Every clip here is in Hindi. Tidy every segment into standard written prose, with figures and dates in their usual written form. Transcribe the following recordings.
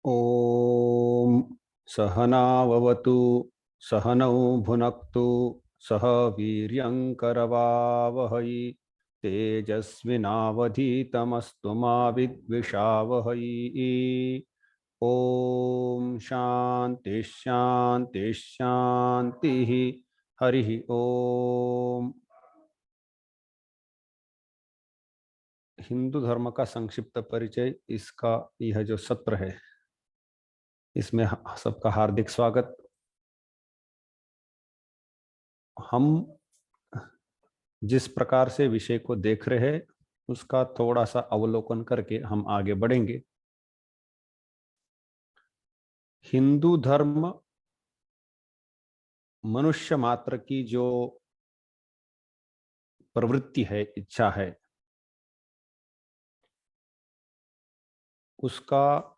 ओम सहनाववतु सहनौ भुनक्तु सह वीर्यंकरवावहै तेजस्विनावधीतमस्तु मा विद्विषावहै। ओम शांति शांति शांति। हरि ओम। हिंदू धर्म का संक्षिप्त परिचय, इसका यह जो सत्र है इसमें सबका हार्दिक स्वागत। हम जिस प्रकार से विषय को देख रहे हैं उसका थोड़ा सा अवलोकन करके हम आगे बढ़ेंगे। हिंदू धर्म मनुष्य मात्र की जो प्रवृत्ति है, इच्छा है, उसका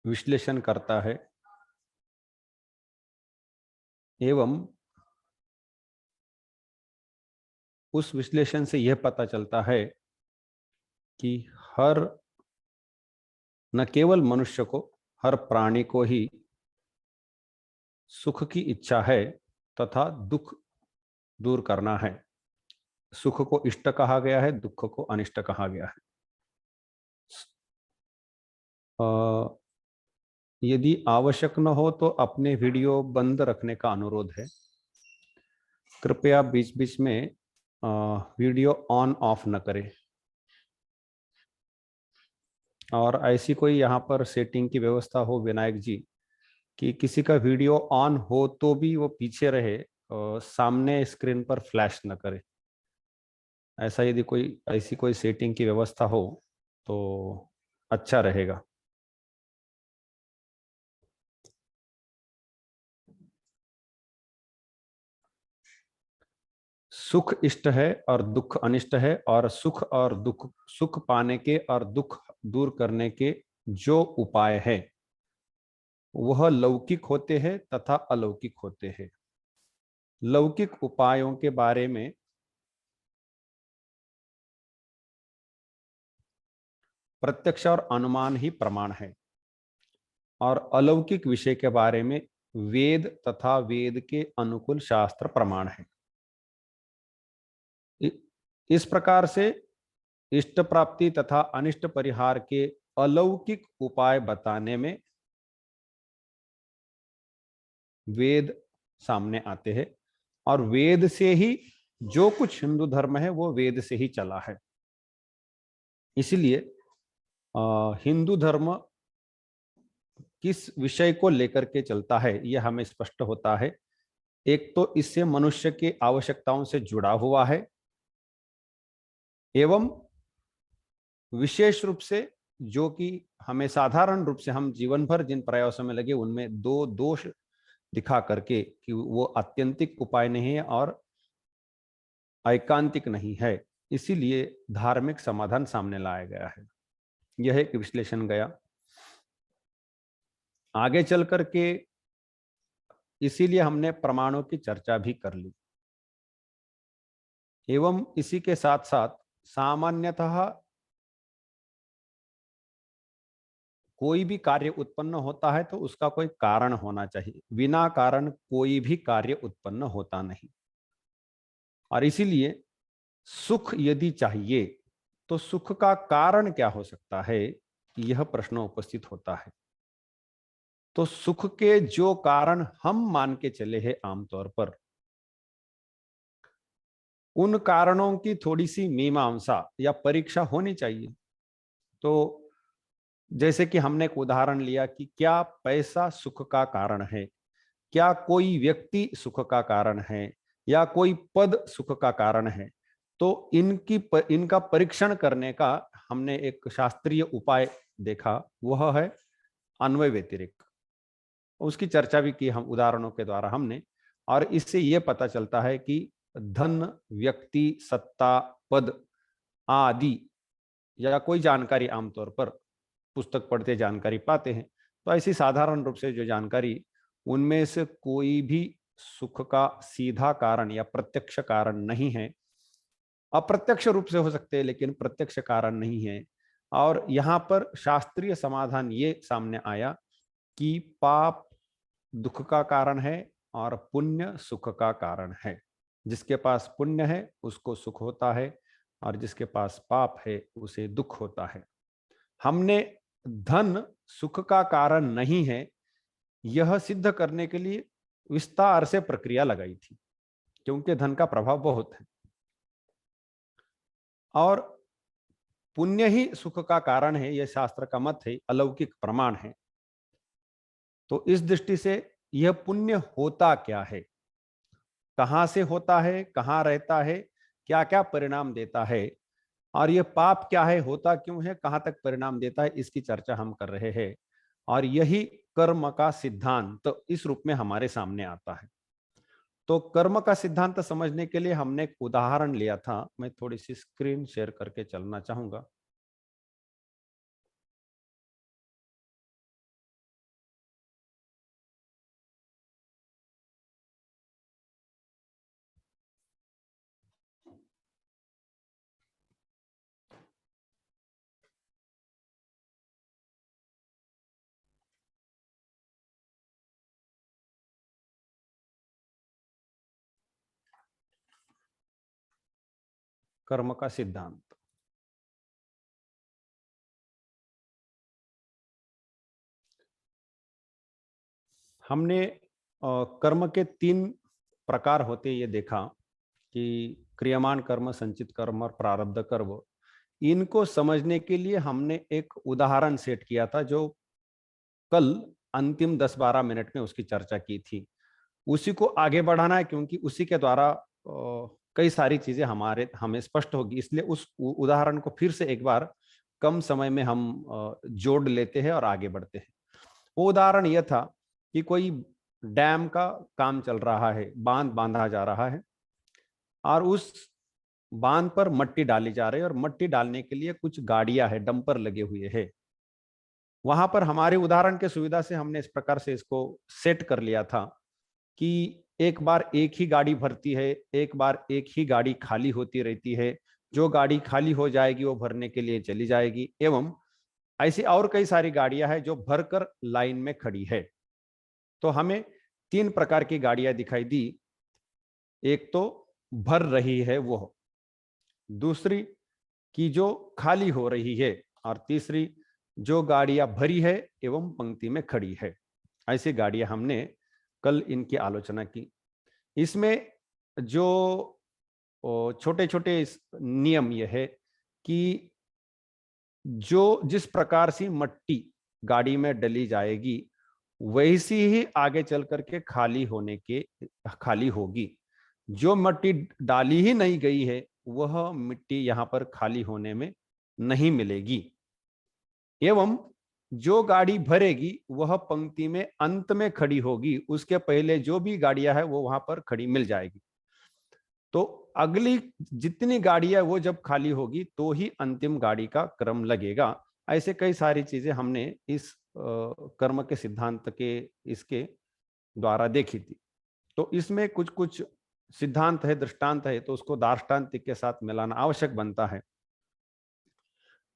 विश्लेषण करता है एवं उस विश्लेषण से यह पता चलता है कि हर न केवल मनुष्य को, हर प्राणी को ही सुख की इच्छा है तथा दुख दूर करना है। सुख को इष्ट कहा गया है, दुख को अनिष्ट कहा गया है। यदि आवश्यक न हो तो अपने वीडियो बंद रखने का अनुरोध है। कृपया बीच बीच में वीडियो ऑन ऑफ न करें। और ऐसी कोई यहाँ पर सेटिंग की व्यवस्था हो विनायक जी कि किसी का वीडियो ऑन हो तो भी वो पीछे रहे, सामने स्क्रीन पर फ्लैश न करे। ऐसा यदि कोई ऐसी कोई सेटिंग की व्यवस्था हो तो अच्छा रहेगा। सुख इष्ट है और दुख अनिष्ट है, और सुख और दुख, सुख पाने के और दुख दूर करने के जो उपाय है वह लौकिक होते हैं तथा अलौकिक होते हैं। लौकिक उपायों के बारे में प्रत्यक्ष और अनुमान ही प्रमाण है, और अलौकिक विषय के बारे में वेद तथा वेद के अनुकूल शास्त्र प्रमाण है। इस प्रकार से इष्ट प्राप्ति तथा अनिष्ट परिहार के अलौकिक उपाय बताने में वेद सामने आते हैं, और वेद से ही जो कुछ हिंदू धर्म है वो वेद से ही चला है। इसलिए हिंदू धर्म किस विषय को लेकर के चलता है यह हमें स्पष्ट होता है। एक तो इससे मनुष्य की आवश्यकताओं से जुड़ा हुआ है, एवं विशेष रूप से जो कि हमें साधारण रूप से हम जीवन भर जिन प्रयासों में लगे उनमें दो दोष दिखा करके कि वो आत्यंतिक उपाय नहीं है और ऐकांतिक नहीं है, इसीलिए धार्मिक समाधान सामने लाया गया है। यह एक विश्लेषण गया। आगे चल करके इसीलिए हमने प्रमाणों की चर्चा भी कर ली, एवं इसी के साथ साथ सामान्यतः कोई भी कार्य उत्पन्न होता है तो उसका कोई कारण होना चाहिए। बिना कारण कोई भी कार्य उत्पन्न होता नहीं, और इसीलिए सुख यदि चाहिए तो सुख का कारण क्या हो सकता है, यह प्रश्न उपस्थित होता है। तो सुख के जो कारण हम मान के चले हैं आमतौर पर, उन कारणों की थोड़ी सी मीमांसा या परीक्षा होनी चाहिए। तो जैसे कि हमने एक उदाहरण लिया कि क्या पैसा सुख का कारण है, क्या कोई व्यक्ति सुख का कारण है, या कोई पद सुख का कारण है, तो इनका परीक्षण करने का हमने एक शास्त्रीय उपाय देखा, वह है अन्वय व्यतिरेक। उसकी चर्चा भी की हम उदाहरणों के द्वारा हमने, और इससे यह पता चलता है कि धन, व्यक्ति, सत्ता, पद आदि या कोई जानकारी आमतौर पर पुस्तक पढ़ते जानकारी पाते हैं, तो ऐसी साधारण रूप से जो जानकारी, उनमें से कोई भी सुख का सीधा कारण या प्रत्यक्ष कारण नहीं है, अप्रत्यक्ष रूप से हो सकते हैं लेकिन प्रत्यक्ष कारण नहीं है। और यहाँ पर शास्त्रीय समाधान ये सामने आया कि पाप दुख का कारण है और पुण्य सुख का कारण है। जिसके पास पुण्य है उसको सुख होता है और जिसके पास पाप है उसे दुख होता है। हमने धन सुख का कारण नहीं है यह सिद्ध करने के लिए विस्तार से प्रक्रिया लगाई थी, क्योंकि धन का प्रभाव बहुत है और पुण्य ही सुख का कारण है, यह शास्त्र का मत है, अलौकिक प्रमाण है। तो इस दृष्टि से यह पुण्य होता क्या है, कहां से होता है, कहां रहता है, क्या क्या परिणाम देता है, और यह पाप क्या है, होता क्यों है, कहां तक परिणाम देता है, इसकी चर्चा हम कर रहे हैं। और यही कर्म का सिद्धांत तो इस रूप में हमारे सामने आता है। तो कर्म का सिद्धांत समझने के लिए हमने एक उदाहरण लिया था। मैं थोड़ी सी स्क्रीन शेयर करके चलना चाहूंगा। कर्म का सिद्धांत हमने कर्म के 3 प्रकार होते ये देखा कि क्रियमान कर्म, संचित कर्म और प्रारब्ध कर्म। इनको समझने के लिए हमने एक उदाहरण सेट किया था जो कल अंतिम 10-12 मिनट में उसकी चर्चा की थी। उसी को आगे बढ़ाना है क्योंकि उसी के द्वारा कई सारी चीजें हमें स्पष्ट होगी, इसलिए उस उदाहरण को फिर से एक बार कम समय में हम जोड़ लेते हैं और आगे बढ़ते हैं। वो उदाहरण यह था कि कोई डैम का काम चल रहा है, बांध बांधा जा रहा है और उस बांध पर मट्टी डाली जा रही है और मट्टी डालने के लिए कुछ गाड़ियां है, डंपर लगे हुए हैं। वहां पर हमारे उदाहरण के सुविधा से हमने इस प्रकार से इसको सेट कर लिया था कि एक बार एक ही गाड़ी भरती है, एक बार एक ही गाड़ी खाली होती रहती है। जो गाड़ी खाली हो जाएगी वो भरने के लिए चली जाएगी, एवं ऐसी और कई सारी गाड़ियां हैं जो भरकर लाइन में खड़ी है। तो हमें 3 प्रकार की गाड़ियां दिखाई दी। एक तो भर रही है वो, दूसरी कि जो खाली हो रही है, और तीसरी जो गाड़ियां भरी है एवं पंक्ति में खड़ी है। ऐसी गाड़ियां हमने कल इनकी आलोचना की। इसमें जो छोटे छोटे नियम यह है कि जो जिस प्रकार से मट्टी गाड़ी में डली जाएगी वैसी ही आगे चल करके खाली होगी। जो मट्टी डाली ही नहीं गई है वह मिट्टी यहां पर खाली होने में नहीं मिलेगी, एवं जो गाड़ी भरेगी वह पंक्ति में अंत में खड़ी होगी, उसके पहले जो भी गाड़ियां है वो वहां पर खड़ी मिल जाएगी। तो अगली जितनी गाड़ियां वो जब खाली होगी तो ही अंतिम गाड़ी का क्रम लगेगा। ऐसे कई सारी चीजें हमने इस कर्म के सिद्धांत के इसके द्वारा देखी थी। तो इसमें कुछ कुछ सिद्धांत है, दृष्टांत है, तो उसको दार्ष्टान्तिक के साथ मिलाना आवश्यक बनता है।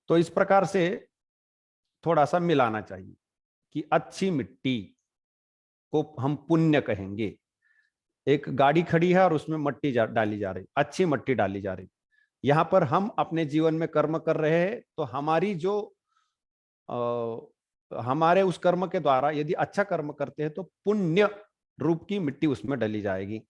तो इस प्रकार से थोड़ा सा मिलाना चाहिए कि अच्छी मिट्टी को हम पुण्य कहेंगे। एक गाड़ी खड़ी है और उसमें डाली जा रही, अच्छी मट्टी डाली जा रही। यहाँ पर हम अपने जीवन में कर्म कर रहे हैं तो हमारी जो हमारे उस कर्म के द्वारा यदि अच्छा कर्म करते हैं तो पुण्य रूप की मिट्टी उसमें डाली जाएगी।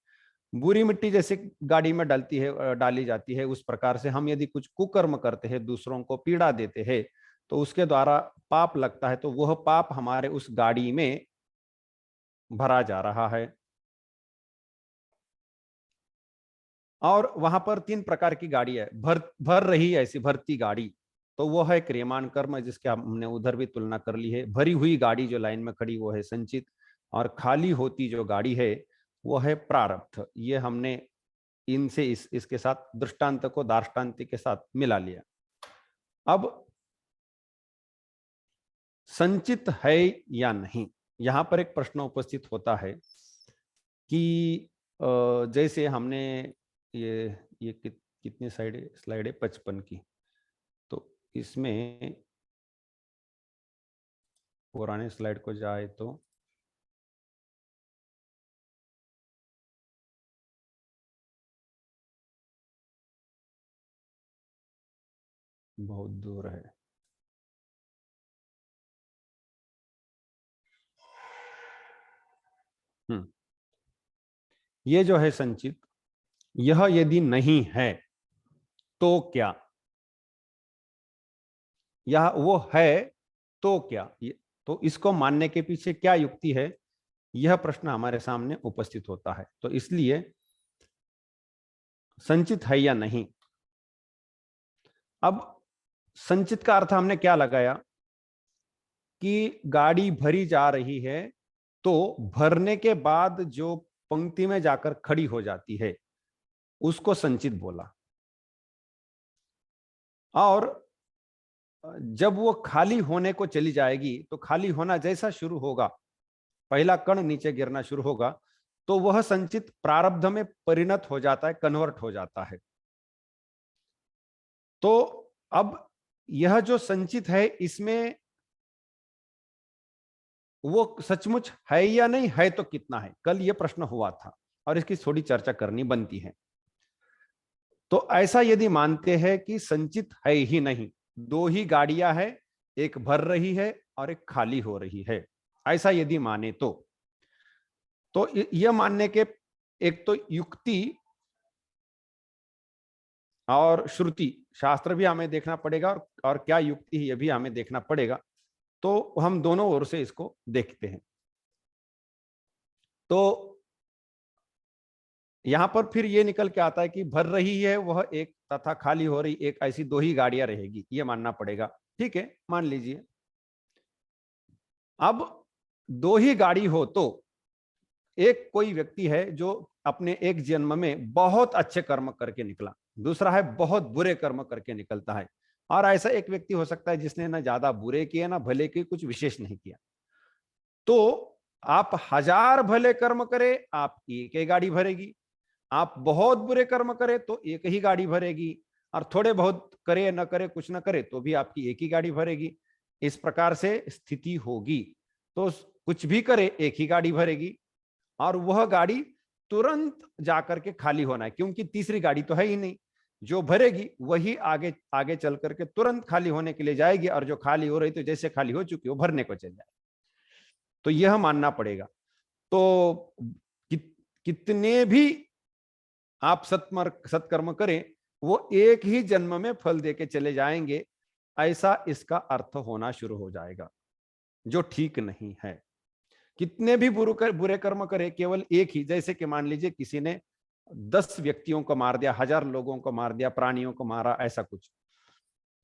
बुरी मिट्टी जैसे गाड़ी में डाली जाती है, उस प्रकार से हम यदि कुछ कुकर्म करते हैं, दूसरों को पीड़ा देते हैं, तो उसके द्वारा पाप लगता है, तो वह पाप हमारे उस गाड़ी में भरा जा रहा है। और वहां पर 3 प्रकार की गाड़ी है। भर रही ऐसी भरती गाड़ी, तो वो है क्रियमान कर्म, जिसके हमने उधर भी तुलना कर ली है। भरी हुई गाड़ी जो लाइन में खड़ी वो है संचित, और खाली होती जो गाड़ी है वो है प्रारब्ध। ये हमने इनसे इसके साथ दृष्टांत को दार्ष्टान्तिक के साथ मिला लिया। अब संचित है या नहीं, यहां पर एक प्रश्न उपस्थित होता है कि जैसे हमने ये कितनी स्लाइड है 55 की, तो इसमें पुराने स्लाइड को जाए तो बहुत दूर है। ये जो है संचित, यह यदि नहीं है तो क्या, यह वो है तो क्या, तो इसको मानने के पीछे क्या युक्ति है, यह प्रश्न हमारे सामने उपस्थित होता है। तो इसलिए संचित है या नहीं, अब संचित का अर्थ हमने क्या लगाया कि गाड़ी भरी जा रही है तो भरने के बाद जो पंक्ति में जाकर खड़ी हो जाती है उसको संचित बोला, और जब वो खाली होने को चली जाएगी तो खाली होना जैसा शुरू होगा, पहला कण नीचे गिरना शुरू होगा, तो वह संचित प्रारब्ध में परिणत हो जाता है, कन्वर्ट हो जाता है। तो अब यह जो संचित है इसमें वो सचमुच है या नहीं है, तो कितना है, कल यह प्रश्न हुआ था और इसकी थोड़ी चर्चा करनी बनती है। तो ऐसा यदि मानते हैं कि संचित है ही नहीं, दो ही गाड़ियां हैं, एक भर रही है और एक खाली हो रही है, ऐसा यदि माने तो यह मानने के एक तो युक्ति और श्रुति, शास्त्र भी हमें देखना पड़ेगा और क्या युक्ति है यह भी हमें देखना पड़ेगा। तो हम दोनों ओर से इसको देखते हैं। तो यहां पर फिर ये निकल के आता है कि भर रही है वह एक तथा खाली हो रही एक, ऐसी दो ही गाड़ियां रहेगी, ये मानना पड़ेगा। ठीक है, मान लीजिए अब दो ही गाड़ी हो तो एक कोई व्यक्ति है जो अपने एक जन्म में बहुत अच्छे कर्म करके निकला, दूसरा है बहुत बुरे कर्म करके निकलता है, और ऐसा एक व्यक्ति हो सकता है जिसने ना ज्यादा बुरे किए ना भले किए, कुछ विशेष नहीं किया। तो आप 1000 भले कर्म करें आप एक ही गाड़ी भरेगी, आप बहुत बुरे कर्म करें तो एक ही गाड़ी भरेगी, और थोड़े बहुत करे न करे कुछ न करे तो भी आपकी एक ही गाड़ी भरेगी। इस प्रकार से स्थिति होगी। तो कुछ भी करे एक ही गाड़ी भरेगी, और वह गाड़ी तुरंत जाकर के खाली होना है, क्योंकि तीसरी गाड़ी तो है ही नहीं। जो भरेगी वही आगे आगे चल करके तुरंत खाली होने के लिए जाएगी, और जो खाली हो रही तो जैसे खाली हो चुकी वो भरने को चल जाए। तो यह मानना पड़ेगा। तो कितने भी आप सत्कर्म करें वो एक ही जन्म में फल देके चले जाएंगे, ऐसा इसका अर्थ होना शुरू हो जाएगा, जो ठीक नहीं है। कितने भी बुरे कर्म करे केवल एक ही, जैसे कि मान लीजिए किसी ने 10 व्यक्तियों को मार दिया, 1000 लोगों को मार दिया, प्राणियों को मारा, ऐसा कुछ।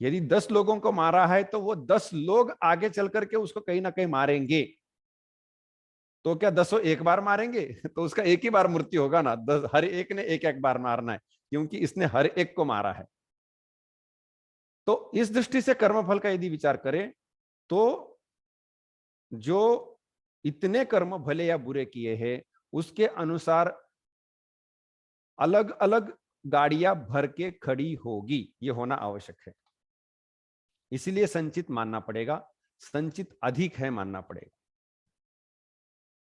यदि 10 लोगों को मारा है तो वो 10 लोग आगे चल करके उसको कहीं ना कहीं मारेंगे। तो क्या 10 एक बार मारेंगे? तो उसका एक ही बार मृत्यु होगा ना, 10 हर एक ने एक एक बार मारना है, क्योंकि इसने हर एक को मारा है। तो इस दृष्टि से कर्मफल का यदि विचार करें तो जो इतने कर्म भले या बुरे किए हैं उसके अनुसार अलग अलग गाड़ियां भर के खड़ी होगी, ये होना आवश्यक है। इसीलिए संचित मानना पड़ेगा, संचित अधिक है मानना पड़ेगा।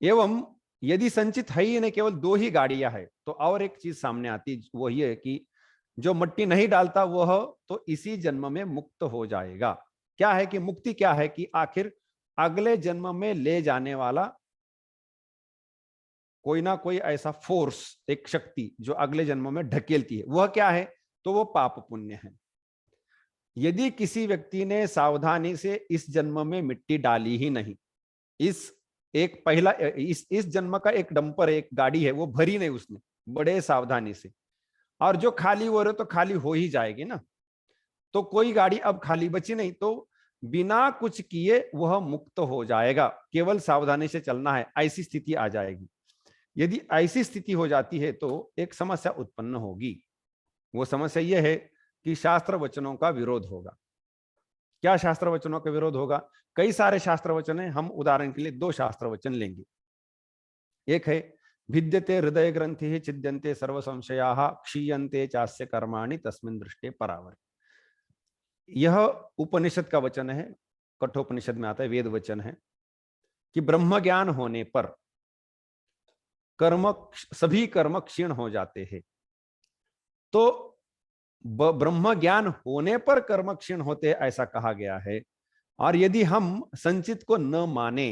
एवं यदि संचित है ही नहीं, केवल दो ही गाड़ियां है, तो और एक चीज सामने आती, वो ये है कि जो मट्टी नहीं डालता वह तो इसी जन्म में मुक्त हो जाएगा। क्या है कि मुक्ति क्या है कि आखिर अगले जन्म में ले जाने वाला कोई ना कोई ऐसा फोर्स, एक शक्ति जो अगले जन्म में ढकेलती है, वह क्या है, तो वो पाप पुण्य है। यदि किसी व्यक्ति ने सावधानी से इस जन्म में मिट्टी डाली ही नहीं, इस एक पहला इस जन्म का एक डंपर एक गाड़ी है वो भरी नहीं उसने बड़े सावधानी से, और जो खाली हो रहे तो खाली हो ही जाएगी ना, तो कोई गाड़ी अब खाली बची नहीं, तो बिना कुछ किए वह मुक्त हो जाएगा, केवल सावधानी से चलना है, ऐसी स्थिति आ जाएगी। यदि ऐसी स्थिति हो जाती है तो एक समस्या उत्पन्न होगी। वो समस्या यह है कि शास्त्र वचनों का विरोध होगा। क्या शास्त्र वचनों का विरोध होगा? कई सारे शास्त्र वचन है, हम उदाहरण के लिए 2 शास्त्र वचन लेंगे। एक है भिद्यते हृदय ग्रंथि छिद्यन्ते सर्व संशयाः क्षीयन्ते चास्य कर्माणि तस्मिन् दृष्टे परावर। यह उपनिषद का वचन है, कठोपनिषद में आता है, वेद वचन है कि ब्रह्म ज्ञान होने पर कर्म, सभी कर्म क्षीण हो जाते हैं। तो ब्रह्म ज्ञान होने पर कर्म क्षीण होते ऐसा कहा गया है। और यदि हम संचित को न माने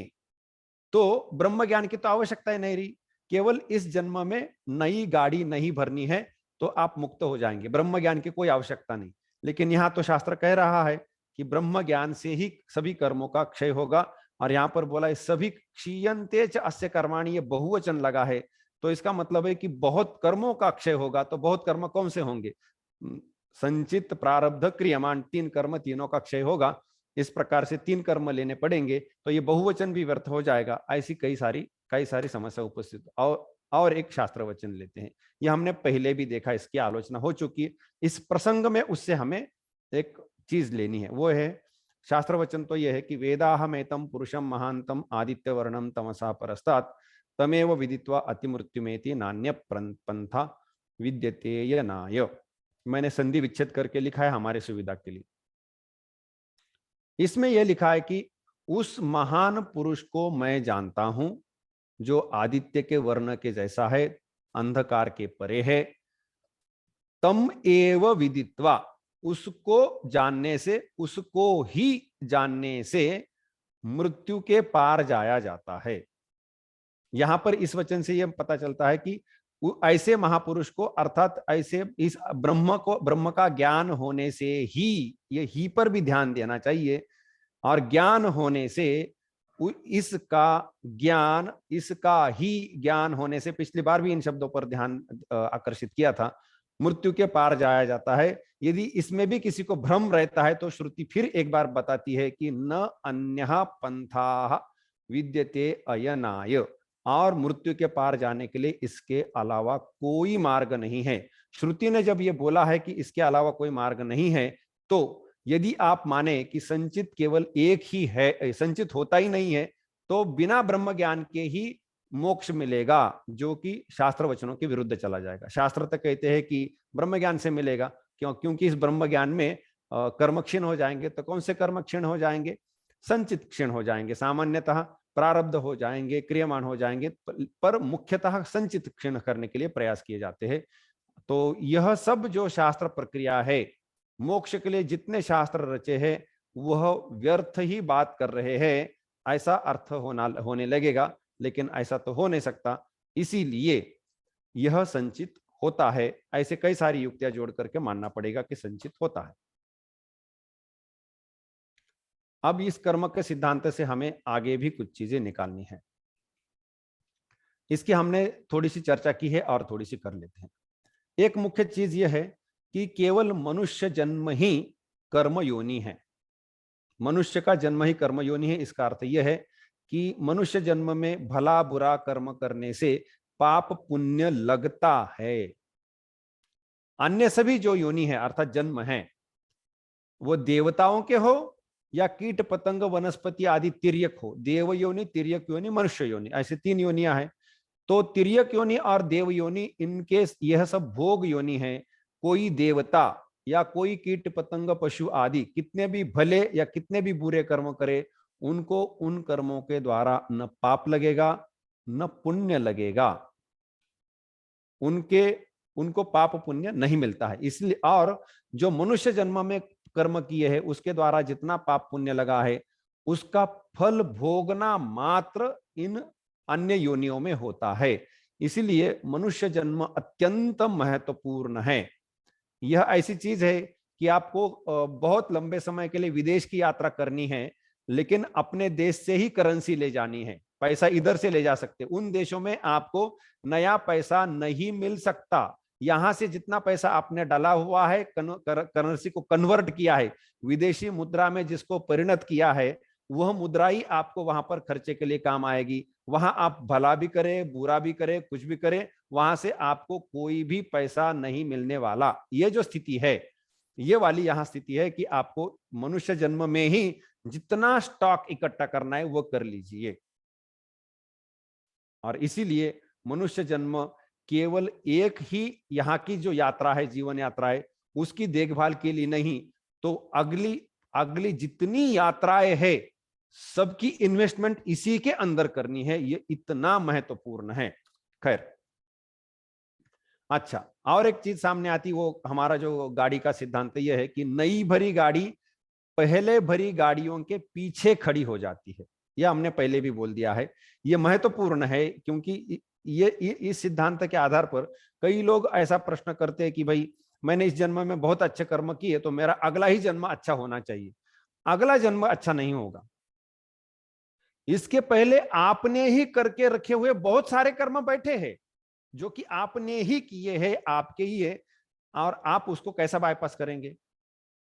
तो ब्रह्म ज्ञान की तो आवश्यकता ही नहीं रही, केवल इस जन्म में नई गाड़ी नहीं भरनी है तो आप मुक्त हो जाएंगे, ब्रह्म ज्ञान की कोई आवश्यकता नहीं। लेकिन यहां तो शास्त्र कह रहा है कि ब्रह्म ज्ञान से ही सभी कर्मों का क्षय होगा। और यहां पर बोला है सभी क्षीयन्ते च अस्य कर्माणि, ये बहुवचन लगा है, तो इसका मतलब है कि बहुत कर्मों का क्षय होगा। तो बहुत कर्म कौन से होंगे? संचित, प्रारब्ध, क्रियमाण, तीन कर्म, तीनों का क्षय होगा। इस प्रकार से तीन कर्म लेने पड़ेंगे तो ये बहुवचन भी व्यर्थ हो जाएगा। ऐसी कई सारी समस्या उपस्थित। और एक शास्त्र वचन लेते हैं, ये हमने पहले भी देखा, इसकी आलोचना हो चुकी है। इस प्रसंग में उससे हमें एक चीज लेनी है, वो है शास्त्र वचन तो यह है कि वेदाहमेतम पुरुषम महांतम आदित्य वर्णम तमसा परस्तात् तमेव विदित्वा अतिमृत्युमेति नान्य पंथा विद्यते यनाय। मैंने संधि विच्छेद करके लिखा है हमारे सुविधा के लिए। इसमें यह लिखा है कि उस महान पुरुष को मैं जानता हूं जो आदित्य के वर्ण के जैसा है, अंधकार के परे है। तम एव विदित्वा, उसको जानने से, उसको ही जानने से मृत्यु के पार जाया जाता है। यहां पर इस वचन से यह पता चलता है कि ऐसे महापुरुष को, अर्थात ऐसे इस ब्रह्म का ज्ञान होने से ही, ये ही पर भी ध्यान देना चाहिए, और ज्ञान होने से इसका ही ज्ञान होने से, पिछली बार भी इन शब्दों पर ध्यान आकर्षित किया था, मृत्यु के पार जाया जाता है। यदि इसमें भी किसी को भ्रम रहता है तो श्रुति फिर एक बार बताती है कि न अन्यः पंथाः विद्यते अयनाय, और मृत्यु के पार जाने के लिए इसके अलावा कोई मार्ग नहीं है। श्रुति ने जब ये बोला है कि इसके अलावा कोई मार्ग नहीं है, तो यदि आप माने कि संचित केवल एक ही है, संचित होता ही नहीं है, तो बिना ब्रह्म ज्ञान के ही मोक्ष मिलेगा, जो कि शास्त्र वचनों के विरुद्ध चला जाएगा। शास्त्र तक कहते हैं कि ब्रह्म ज्ञान से मिलेगा, क्योंकि इस ब्रह्म ज्ञान में कर्म क्षीण हो जाएंगे। तो कौन से कर्म क्षीण हो जाएंगे? संचित क्षीण हो जाएंगे, सामान्यतः प्रारब्ध हो जाएंगे, क्रियमाण हो जाएंगे, पर मुख्यतः संचित क्षीण करने के लिए प्रयास किए जाते हैं। तो यह सब जो शास्त्र प्रक्रिया है, मोक्ष के लिए जितने शास्त्र रचे हैं वह व्यर्थ ही बात कर रहे हैं, ऐसा अर्थ होने लगेगा। लेकिन ऐसा तो हो नहीं सकता, इसीलिए यह संचित होता है, ऐसे कई सारी युक्तियां जोड़ करके मानना पड़ेगा कि संचित होता है। अब इस कर्म के सिद्धांत से हमें आगे भी कुछ चीजें निकालनी है। इसकी हमने थोड़ी सी चर्चा की है और थोड़ी सी कर लेते हैं। एक मुख्य चीज यह है कि केवल मनुष्य जन्म ही कर्म योनि है। मनुष्य का जन्म ही कर्म योनि है। इसका अर्थ यह है कि मनुष्य जन्म में भला बुरा कर्म करने से पाप पुण्य लगता है। अन्य सभी जो योनि है अर्थात जन्म है, वो देवताओं के हो या कीट पतंग वनस्पति आदि तिर्यक हो, देव योनि, तिर्यक योनि, मनुष्य योनि, ऐसे तीन योनियां हैं। तो तिर्यक योनि और देव योनि, इनके यह सब भोग योनि है। कोई देवता या कोई कीट पतंग पशु आदि कितने भी भले या कितने भी बुरे कर्म करे, उनको उन कर्मों के द्वारा न पाप लगेगा न पुण्य लगेगा, उनको पाप पुण्य नहीं मिलता है। इसलिए, और जो मनुष्य जन्म में कर्म किए हैं उसके द्वारा जितना पाप पुण्य लगा है उसका फल भोगना मात्र इन अन्य योनियों में होता है। इसलिए मनुष्य जन्म अत्यंत महत्वपूर्ण है। यह ऐसी चीज है कि आपको बहुत लंबे समय के लिए विदेश की यात्रा करनी है, लेकिन अपने देश से ही करेंसी ले जानी है, पैसा इधर से ले जा सकते। उन देशों में आपको नया पैसा नहीं मिल सकता। यहां से जितना पैसा आपने डाला हुआ है, करेंसी को कन्वर्ट किया है, विदेशी मुद्रा में जिसको परिणत किया है, वह मुद्रा ही आपको वहां पर खर्चे के लिए काम आएगी। वहां आप भला भी करें, बुरा भी करें, कुछ भी करें, वहां से आपको कोई भी पैसा नहीं मिलने वाला। ये जो स्थिति है, ये वाली यहां स्थिति है कि आपको मनुष्य जन्म में ही जितना स्टॉक इकट्ठा करना है वो कर लीजिए। और इसीलिए मनुष्य जन्म केवल एक ही यहाँ की जो यात्रा है, जीवन यात्रा है, उसकी देखभाल के लिए नहीं, तो अगली अगली जितनी यात्राएं है सबकी इन्वेस्टमेंट इसी के अंदर करनी है। ये इतना महत्वपूर्ण है। खैर, अच्छा, और एक चीज सामने आती, वो हमारा जो गाड़ी का सिद्धांत ये है कि नई भरी गाड़ी पहले भरी गाड़ियों के पीछे खड़ी हो जाती है। यह हमने पहले भी बोल दिया है। यह महत्वपूर्ण है क्योंकि ये इस सिद्धांत के आधार पर कई लोग ऐसा प्रश्न करते हैं कि भाई मैंने इस जन्म में बहुत अच्छे कर्म किए तो मेरा अगला ही जन्म अच्छा होना चाहिए। अगला जन्म अच्छा नहीं होगा। इसके पहले आपने ही करके रखे हुए बहुत सारे कर्म बैठे हैं जो कि आपने ही किए हैं, आपके ही है, और आप उसको कैसा बाईपास करेंगे?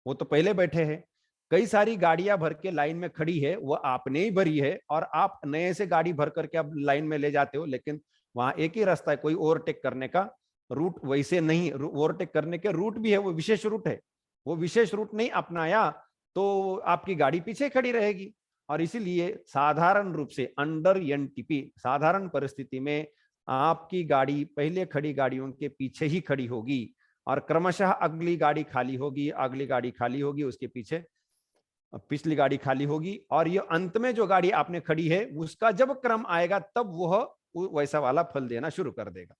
वो तो पहले बैठे हैं। कई सारी गाड़ियां भर के लाइन में खड़ी है, वो आपने ही भरी है, और आप नए से गाड़ी भर करके आप लाइन में ले जाते हो, लेकिन वहां एक ही रास्ता है, कोई ओवरटेक करने का रूट वैसे नहीं। ओवरटेक करने के रूट भी है, वो विशेष रूट है। वो विशेष रूट नहीं अपनाया तो आपकी गाड़ी पीछे खड़ी रहेगी। और इसीलिए साधारण रूप से अंडर एनटीपी, साधारण परिस्थिति में आपकी गाड़ी पहले खड़ी गाड़ियों के पीछे ही खड़ी होगी, और क्रमशः अगली गाड़ी खाली होगी, अगली गाड़ी खाली होगी, उसके पीछे पिछली गाड़ी खाली होगी, और ये अंत में जो गाड़ी आपने खड़ी है उसका जब क्रम आएगा तब वह वैसा वाला फल देना शुरू कर देगा।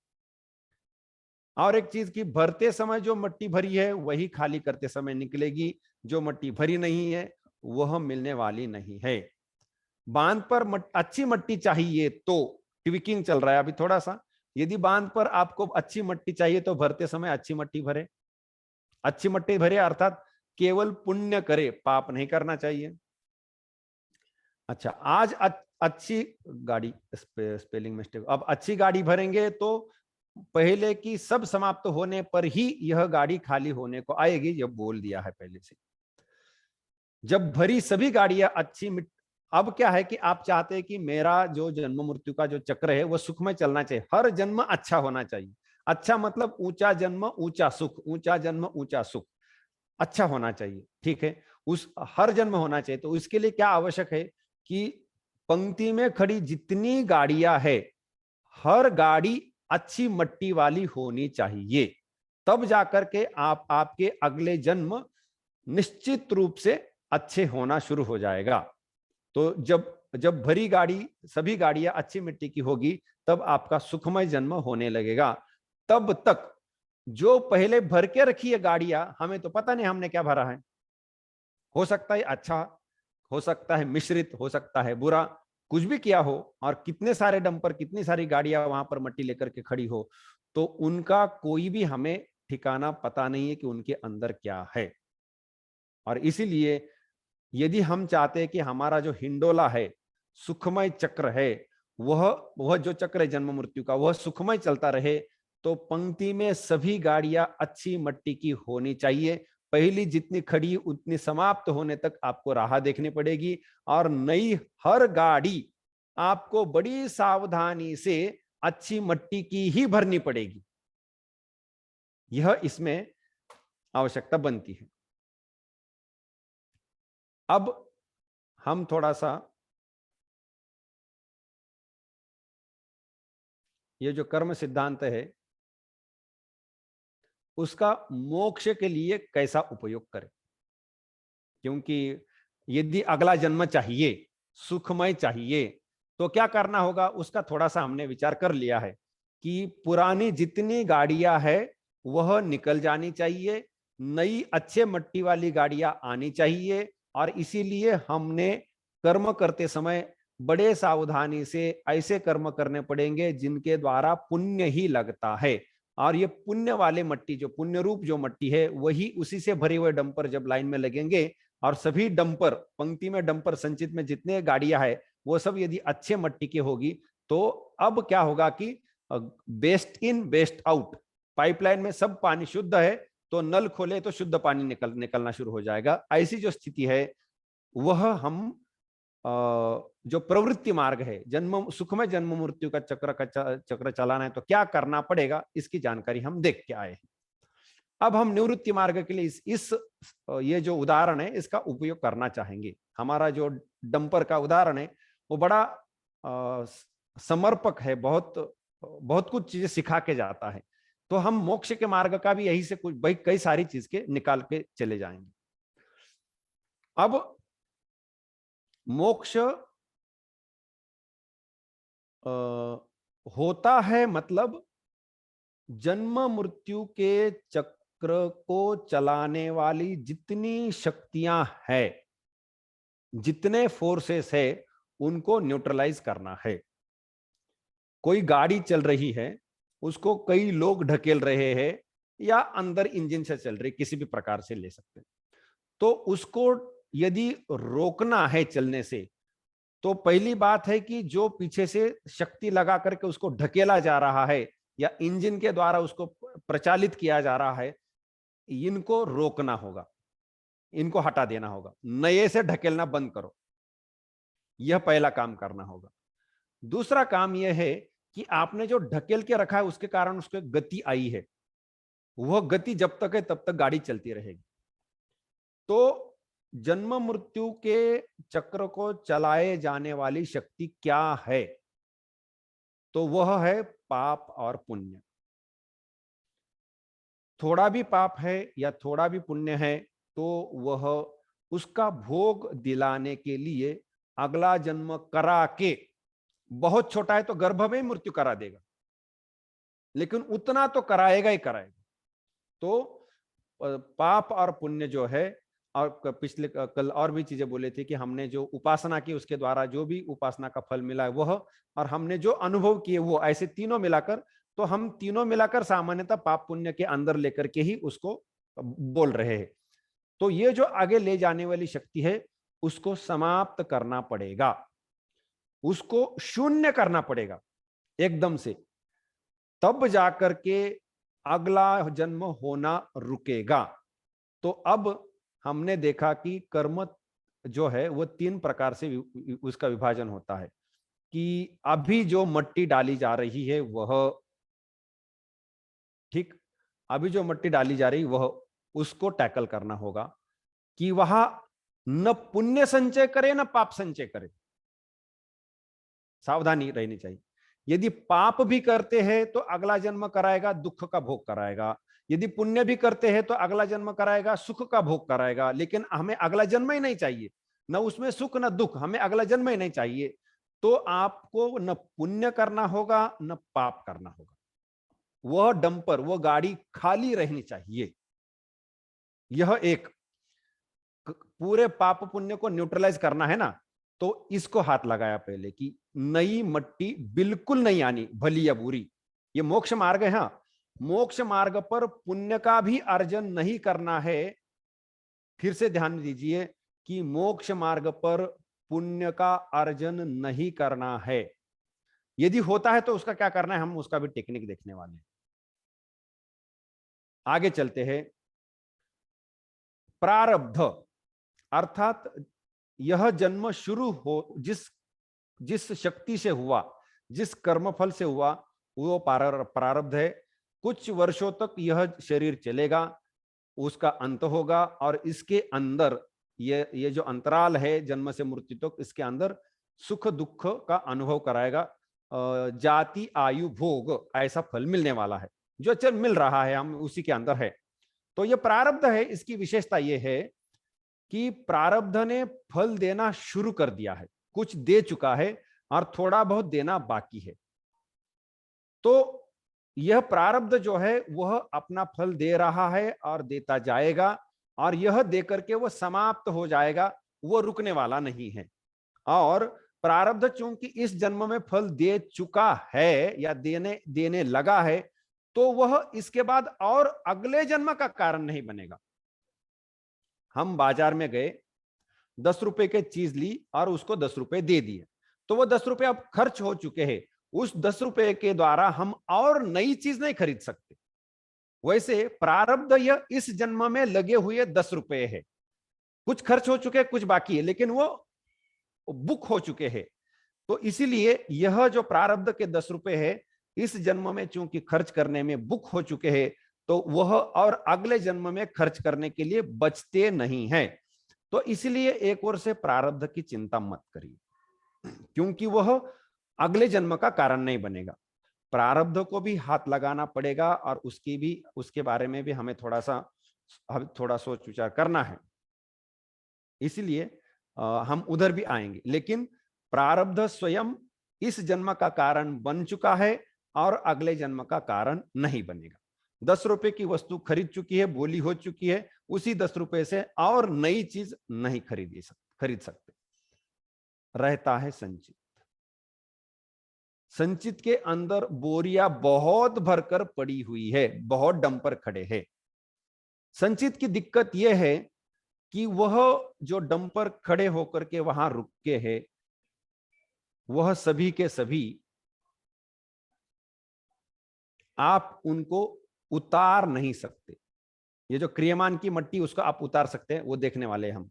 और एक चीज की, भरते समय जो मट्टी भरी है वही खाली करते समय निकलेगी, जो मट्टी भरी नहीं है वह मिलने वाली नहीं है। बांध पर अच्छी मट्टी चाहिए तो ट्विकिंग चल रहा है अभी थोड़ा सा। यदि बांध पर आपको अच्छी मट्टी चाहिए तो भरते समय अच्छी मट्टी भरे। अच्छी मट्टी भरे अर्थात केवल पुण्य करे, पाप नहीं करना चाहिए। अच्छा, आज अच्छी गाड़ी, स्पेलिंग मिस्टेक, अब अच्छी गाड़ी भरेंगे तो पहले की सब समाप्त होने पर ही यह गाड़ी खाली होने को आएगी, यह बोल दिया है पहले से। जब भरी सभी गाड़ियां अच्छी अब क्या है कि आप चाहते हैं कि मेरा जो जन्म मृत्यु का जो चक्र है वो सुख में चलना चाहिए, हर जन्म अच्छा होना चाहिए। अच्छा मतलब ऊंचा जन्म ऊंचा सुख, ऊंचा जन्म ऊंचा सुख, अच्छा होना चाहिए। ठीक है, उस हर जन्म होना चाहिए। तो इसके लिए क्या आवश्यक है कि पंक्ति में खड़ी जितनी गाड़ियां है हर गाड़ी अच्छी मट्टी वाली होनी चाहिए, तब जाकर के आपके अगले जन्म निश्चित रूप से अच्छे होना शुरू हो जाएगा। तो जब जब भरी गाड़ी सभी गाड़ियां अच्छी मिट्टी की होगी तब आपका सुखमय जन्म होने लगेगा। तब तक जो पहले भर के रखी है गाड़ियां, हमें तो पता नहीं हमने क्या भरा है, हो सकता है अच्छा, हो सकता है मिश्रित, हो सकता है बुरा, कुछ भी किया हो, और कितने सारे डंपर, कितनी सारी गाड़ियां वहां पर मट्टी लेकर के खड़ी हो, तो उनका कोई भी हमें ठिकाना पता नहीं है कि उनके अंदर क्या है। और इसीलिए यदि हम चाहते हैं कि हमारा जो हिंडोला है, सुखमय चक्र है, वह जो चक्र है जन्म मृत्यु का, वह सुखमय चलता रहे, तो पंक्ति में सभी गाड़ियां अच्छी मट्टी की होनी चाहिए। पहली जितनी खड़ी उतनी समाप्त होने तक आपको राह देखनी पड़ेगी, और नई हर गाड़ी आपको बड़ी सावधानी से अच्छी मट्टी की ही भरनी पड़ेगी। यह इसमें आवश्यकता बनती है। अब हम थोड़ा सा ये जो कर्म सिद्धांत है उसका मोक्ष के लिए कैसा उपयोग करें, क्योंकि यदि अगला जन्म चाहिए, सुखमय चाहिए, तो क्या करना होगा उसका थोड़ा सा हमने विचार कर लिया है कि पुरानी जितनी गाड़ियां है वह निकल जानी चाहिए, नई अच्छे मट्टी वाली गाड़ियां आनी चाहिए। और इसीलिए हमने कर्म करते समय बड़े सावधानी से ऐसे कर्म करने पड़ेंगे जिनके द्वारा पुण्य ही लगता है। और ये पुण्य वाले मट्टी, जो पुण्य रूप जो मट्टी है, वही उसी से भरे हुए डंपर जब लाइन में लगेंगे, और सभी डंपर पंक्ति में डंपर संचित में जितने गाड़ियां है वो सब यदि अच्छे मट्टी की होगी, तो अब क्या होगा कि best in best out, pipeline में सब पानी शुद्ध है तो नल खोले तो शुद्ध पानी निकलना शुरू हो जाएगा। ऐसी जो स्थिति है वह हम जो प्रवृत्ति मार्ग है, जन्म सुखमय जन्म मृत्यु का चक्र चलाना है तो क्या करना पड़ेगा, इसकी जानकारी हम देख के आए हैं। अब हम निवृत्ति मार्ग के लिए इस ये जो उदाहरण है इसका उपयोग करना चाहेंगे। हमारा जो डंपर का उदाहरण है वो बड़ा समर्पक है, बहुत बहुत कुछ चीजें सिखा के जाता है। तो हम मोक्ष के मार्ग का भी यही से कुछ भाई कई सारी चीज के निकाल के चले जाएंगे। अब मोक्ष होता है मतलब जन्म मृत्यु के चक्र को चलाने वाली जितनी शक्तियां है, जितने फोर्सेस है, उनको न्यूट्रलाइज करना है। कोई गाड़ी चल रही है, उसको कई लोग ढकेल रहे हैं या अंदर इंजन से चल रही, किसी भी प्रकार से ले सकते हैं। तो उसको यदि रोकना है चलने से, तो पहली बात है कि जो पीछे से शक्ति लगा करके उसको ढकेला जा रहा है या इंजन के द्वारा उसको प्रचालित किया जा रहा है, इनको रोकना होगा, इनको हटा देना होगा, नए से ढकेलना बंद करो। यह पहला काम करना होगा। दूसरा काम यह है कि आपने जो ढकेल के रखा है उसके कारण उसको गति आई है, वह गति जब तक है तब तक गाड़ी चलती रहेगी। तो जन्म मृत्यु के चक्र को चलाए जाने वाली शक्ति क्या है? तो वह है पाप और पुण्य। थोड़ा भी पाप है या थोड़ा भी पुण्य है तो वह उसका भोग दिलाने के लिए अगला जन्म करा के, बहुत छोटा है तो गर्भ में मृत्यु करा देगा, लेकिन उतना तो कराएगा ही कराएगा। तो पाप और पुण्य जो है, और पिछले कल और भी चीजें बोले थे कि हमने जो उपासना की उसके द्वारा जो भी उपासना का फल मिला है वह, और हमने जो अनुभव किए वो, ऐसे तीनों मिलाकर, तो हम तीनों मिलाकर सामान्यतः पाप पुण्य के अंदर लेकर के ही उसको बोल रहे हैं। तो ये जो आगे ले जाने वाली शक्ति है उसको समाप्त करना पड़ेगा, उसको शून्य करना पड़ेगा एकदम से, तब जाकर के अगला जन्म होना रुकेगा। तो अब हमने देखा कि कर्म जो है वो 3 प्रकार से उसका विभाजन होता है कि अभी जो मट्टी डाली जा रही है वह ठीक, अभी जो मट्टी डाली जा रही वह, उसको टैकल करना होगा कि वह न पुण्य संचय करे न पाप संचय करे। सावधानी रहनी चाहिए। यदि पाप भी करते हैं तो अगला जन्म कराएगा, दुख का भोग कराएगा। यदि पुण्य भी करते हैं तो अगला जन्म कराएगा, सुख का भोग कराएगा। लेकिन हमें अगला जन्म ही नहीं चाहिए, न उसमें सुख न दुख, हमें अगला जन्म ही नहीं चाहिए। तो आपको न पुण्य करना होगा न पाप करना होगा, वह डंपर, वह गाड़ी खाली रहनी चाहिए। यह एक पूरे पाप पुण्य को न्यूट्रलाइज करना है ना, तो इसको हाथ लगाया पहले कि नई मट्टी बिल्कुल नहीं आनी, भली या बुरी। ये मोक्ष मार्ग है। हाँ, मोक्ष मार्ग पर पुण्य का भी अर्जन नहीं करना है। फिर से ध्यान दीजिए कि मोक्ष मार्ग पर पुण्य का अर्जन नहीं करना है। यदि होता है तो उसका क्या करना है, हम उसका भी टेक्निक देखने वाले हैं। आगे चलते हैं। प्रारब्ध अर्थात यह जन्म शुरू हो जिस शक्ति से हुआ, जिस कर्मफल से हुआ, वो प्रारब्ध है। कुछ वर्षों तक यह शरीर चलेगा, उसका अंत होगा, और इसके अंदर ये जो अंतराल है जन्म से मृत्यु तक, इसके अंदर सुख दुख का अनुभव कराएगा। जाति आयु भोग ऐसा फल मिलने वाला है, जो चल मिल रहा है, हम उसी के अंदर है। तो ये प्रारब्ध है। इसकी विशेषता यह है कि प्रारब्ध ने फल देना शुरू कर दिया है, कुछ दे चुका है और थोड़ा बहुत देना बाकी है। तो यह प्रारब्ध जो है वह अपना फल दे रहा है और देता जाएगा, और यह देकर के वह समाप्त हो जाएगा, वो रुकने वाला नहीं है। और प्रारब्ध चूंकि इस जन्म में फल दे चुका है या देने लगा है, तो वह इसके बाद और अगले जन्म का कारण नहीं बनेगा। हम बाजार में गए, 10 रुपए की चीज ली और उसको 10 रुपए दे दिए, तो वो 10 रुपए अब खर्च हो चुके हैं। उस 10 रुपए के द्वारा हम और नई चीज नहीं खरीद सकते। वैसे प्रारब्ध यह इस जन्म में लगे हुए 10 रुपए है, कुछ खर्च हो चुके, कुछ बाकी है, लेकिन वो बुक हो चुके हैं। तो इसीलिए यह जो प्रारब्ध के 10 रुपए है, इस जन्म में चूंकि खर्च करने में बुक हो चुके हैं, तो वह और अगले जन्म में खर्च करने के लिए बचते नहीं है। तो इसलिए एक ओर से प्रारब्ध की चिंता मत करिए, क्योंकि वह अगले जन्म का कारण नहीं बनेगा। प्रारब्ध को भी हाथ लगाना पड़ेगा और उसके बारे में भी हमें थोड़ा सोच विचार करना है। इसलिए हम उधर भी आएंगे, लेकिन प्रारब्ध स्वयं इस जन्म का कारण बन चुका है और अगले जन्म का कारण नहीं बनेगा। 10 रुपए की वस्तु खरीद चुकी है, बोली हो चुकी है, उसी 10 रुपए से और नई चीज नहीं खरीद सकते। रहता है संचित। संचित के अंदर बोरियां बहुत भरकर पड़ी हुई है, बहुत डंपर खड़े हैं। संचित की दिक्कत यह है कि वह जो डंपर खड़े होकर के वहां रुक के है, वह सभी के सभी आप उनको उतार नहीं सकते। ये जो क्रियमान की मट्टी, उसको आप उतार सकते हैं, वो देखने वाले हम।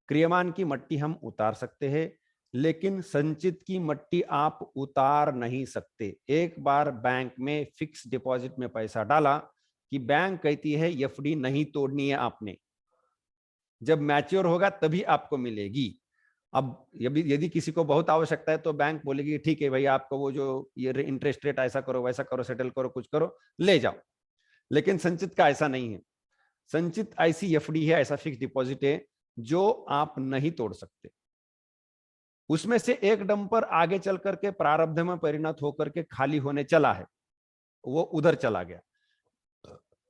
क्रियमान की मट्टी हम उतार सकते हैं, लेकिन संचित की मट्टी आप उतार नहीं सकते। एक बार बैंक में फिक्स डिपॉजिट में पैसा डाला कि बैंक कहती है एफडी नहीं तोड़नी है आपने, जब मैच्योर होगा तभी आपको मिलेगी। अब यदि किसी को बहुत आवश्यकता है तो बैंक बोलेगी ठीक है भाई, आपको वो जो ये इंटरेस्ट रेट ऐसा करो वैसा करो, सेटल करो, कुछ करो, ले जाओ। लेकिन संचित का ऐसा नहीं है। संचित ऐसी एफडी है, ऐसा फिक्स डिपॉजिट है जो आप नहीं तोड़ सकते। उसमें से एक डंपर आगे चल करके प्रारब्ध में परिणत होकर के खाली होने चला है, वो उधर चला गया।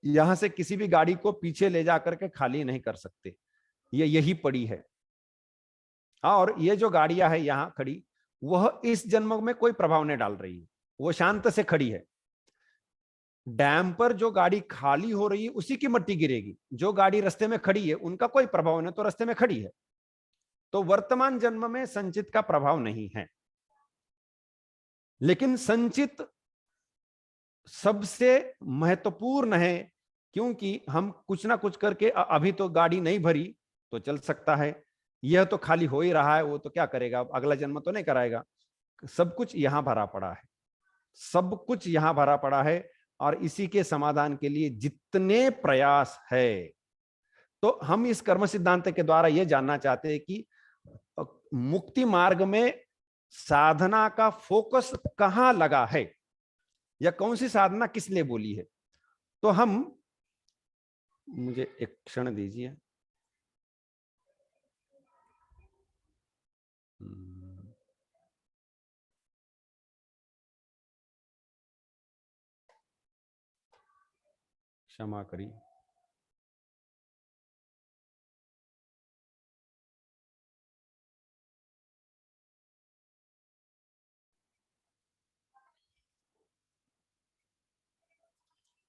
यहां से किसी भी गाड़ी को पीछे ले जाकर के खाली नहीं कर सकते, ये यही पड़ी है। और ये जो गाड़ियां है यहां खड़ी, वह इस जन्म में कोई प्रभाव नहीं डाल रही है, वो शांत से खड़ी है। डैम पर जो गाड़ी खाली हो रही है उसी की मट्टी गिरेगी, जो गाड़ी रास्ते में खड़ी है उनका कोई प्रभाव नहीं, तो रास्ते में खड़ी है। तो वर्तमान जन्म में संचित का प्रभाव नहीं है, लेकिन संचित सबसे महत्वपूर्ण है, क्योंकि हम कुछ ना कुछ करके अभी तो गाड़ी नहीं भरी तो चल सकता है, यह तो खाली हो ही रहा है, वो तो क्या करेगा, अगला जन्म तो नहीं कराएगा। सब कुछ यहां भरा पड़ा है, सब कुछ यहां भरा पड़ा है, और इसी के समाधान के लिए जितने प्रयास है। तो हम इस कर्म सिद्धांत के द्वारा यह जानना चाहते हैं कि मुक्ति मार्ग में साधना का फोकस कहां लगा है, या कौन सी साधना किस लिए बोली है। तो हम, मुझे एक क्षण दीजिए। क्षमा करिए।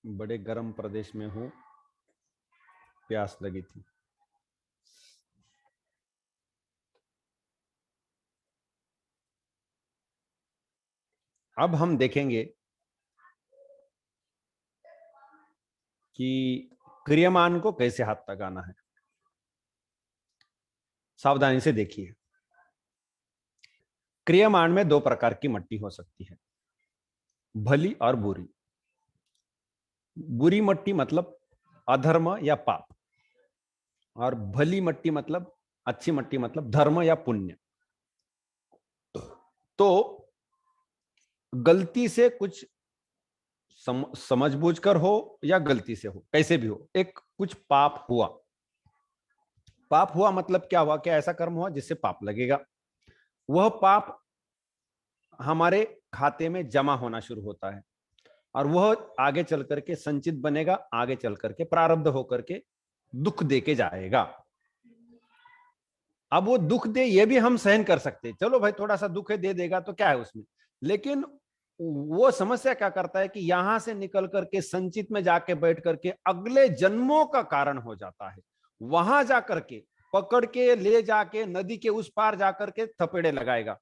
बड़े गर्म प्रदेश में हूं, प्यास लगी थी। अब हम देखेंगे कि क्रियमान को कैसे हाथ लगाना है। सावधानी से देखिए। क्रियमान में दो प्रकार की मट्टी हो सकती है, भली और बुरी। बुरी मट्टी मतलब अधर्म या पाप, और भली मट्टी मतलब अच्छी मट्टी मतलब धर्म या पुण्य। तो गलती से कुछ समझबूझकर हो या गलती से हो, कैसे भी हो, एक कुछ पाप हुआ। पाप हुआ मतलब क्या हुआ, क्या ऐसा कर्म हुआ जिससे पाप लगेगा। वह पाप हमारे खाते में जमा होना शुरू होता है, और वह आगे चल करके संचित बनेगा, आगे चल करके प्रारब्ध होकर के दुख दे के जाएगा। अब वो दुख दे ये भी हम सहन कर सकते हैं, चलो भाई थोड़ा सा दुख है दे देगा तो क्या है उसमें। लेकिन वो समस्या क्या करता है कि यहां से निकल करके संचित में जाके बैठ करके अगले जन्मों का कारण हो जाता है। वहां जाकर के पकड़ के ले जाके नदी के उस पार जाकर के थपेड़े लगाएगा,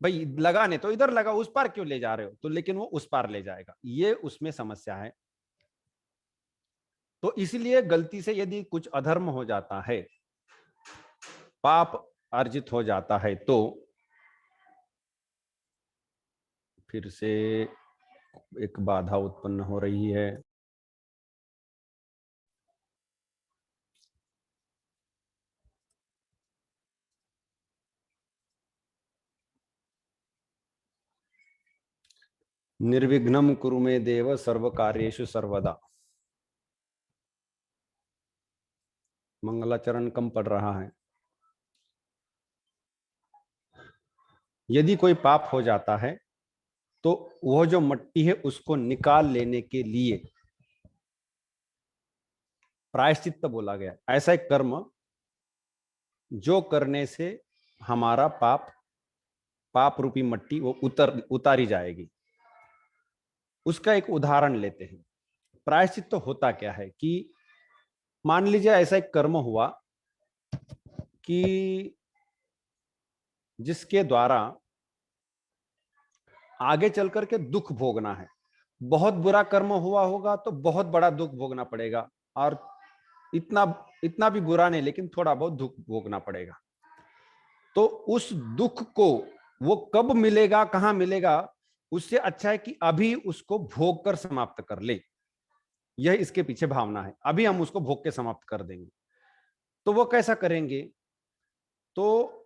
भाई लगाने तो इधर लगा, उस पार क्यों ले जा रहे हो, तो लेकिन वो उस पार ले जाएगा, ये उसमें समस्या है। तो इसलिए गलती से यदि कुछ अधर्म हो जाता है, पाप अर्जित हो जाता है, तो फिर से एक बाधा उत्पन्न हो रही है। निर्विघ्नं कुरु मे देव सर्व कार्येषु सर्वदा। मंगलाचरण कम पड़ रहा है। यदि कोई पाप हो जाता है तो वह जो मट्टी है उसको निकाल लेने के लिए प्रायश्चित्त बोला गया। ऐसा एक कर्म जो करने से हमारा पाप रूपी मट्टी वो उतारी जाएगी। उसका एक उदाहरण लेते हैं। प्रायश्चित्त होता क्या है कि मान लीजिए ऐसा एक कर्म हुआ कि जिसके द्वारा आगे चल करके दुख भोगना है। बहुत बुरा कर्म हुआ होगा तो बहुत बड़ा दुख भोगना पड़ेगा, और इतना इतना भी बुरा नहीं लेकिन थोड़ा बहुत दुख भोगना पड़ेगा। तो उस दुख को वो कब मिलेगा, कहां मिलेगा, उससे अच्छा है कि अभी उसको भोग कर समाप्त कर ले। यह इसके पीछे भावना है। अभी हम उसको भोग के समाप्त कर देंगे। तो वो कैसा करेंगे, तो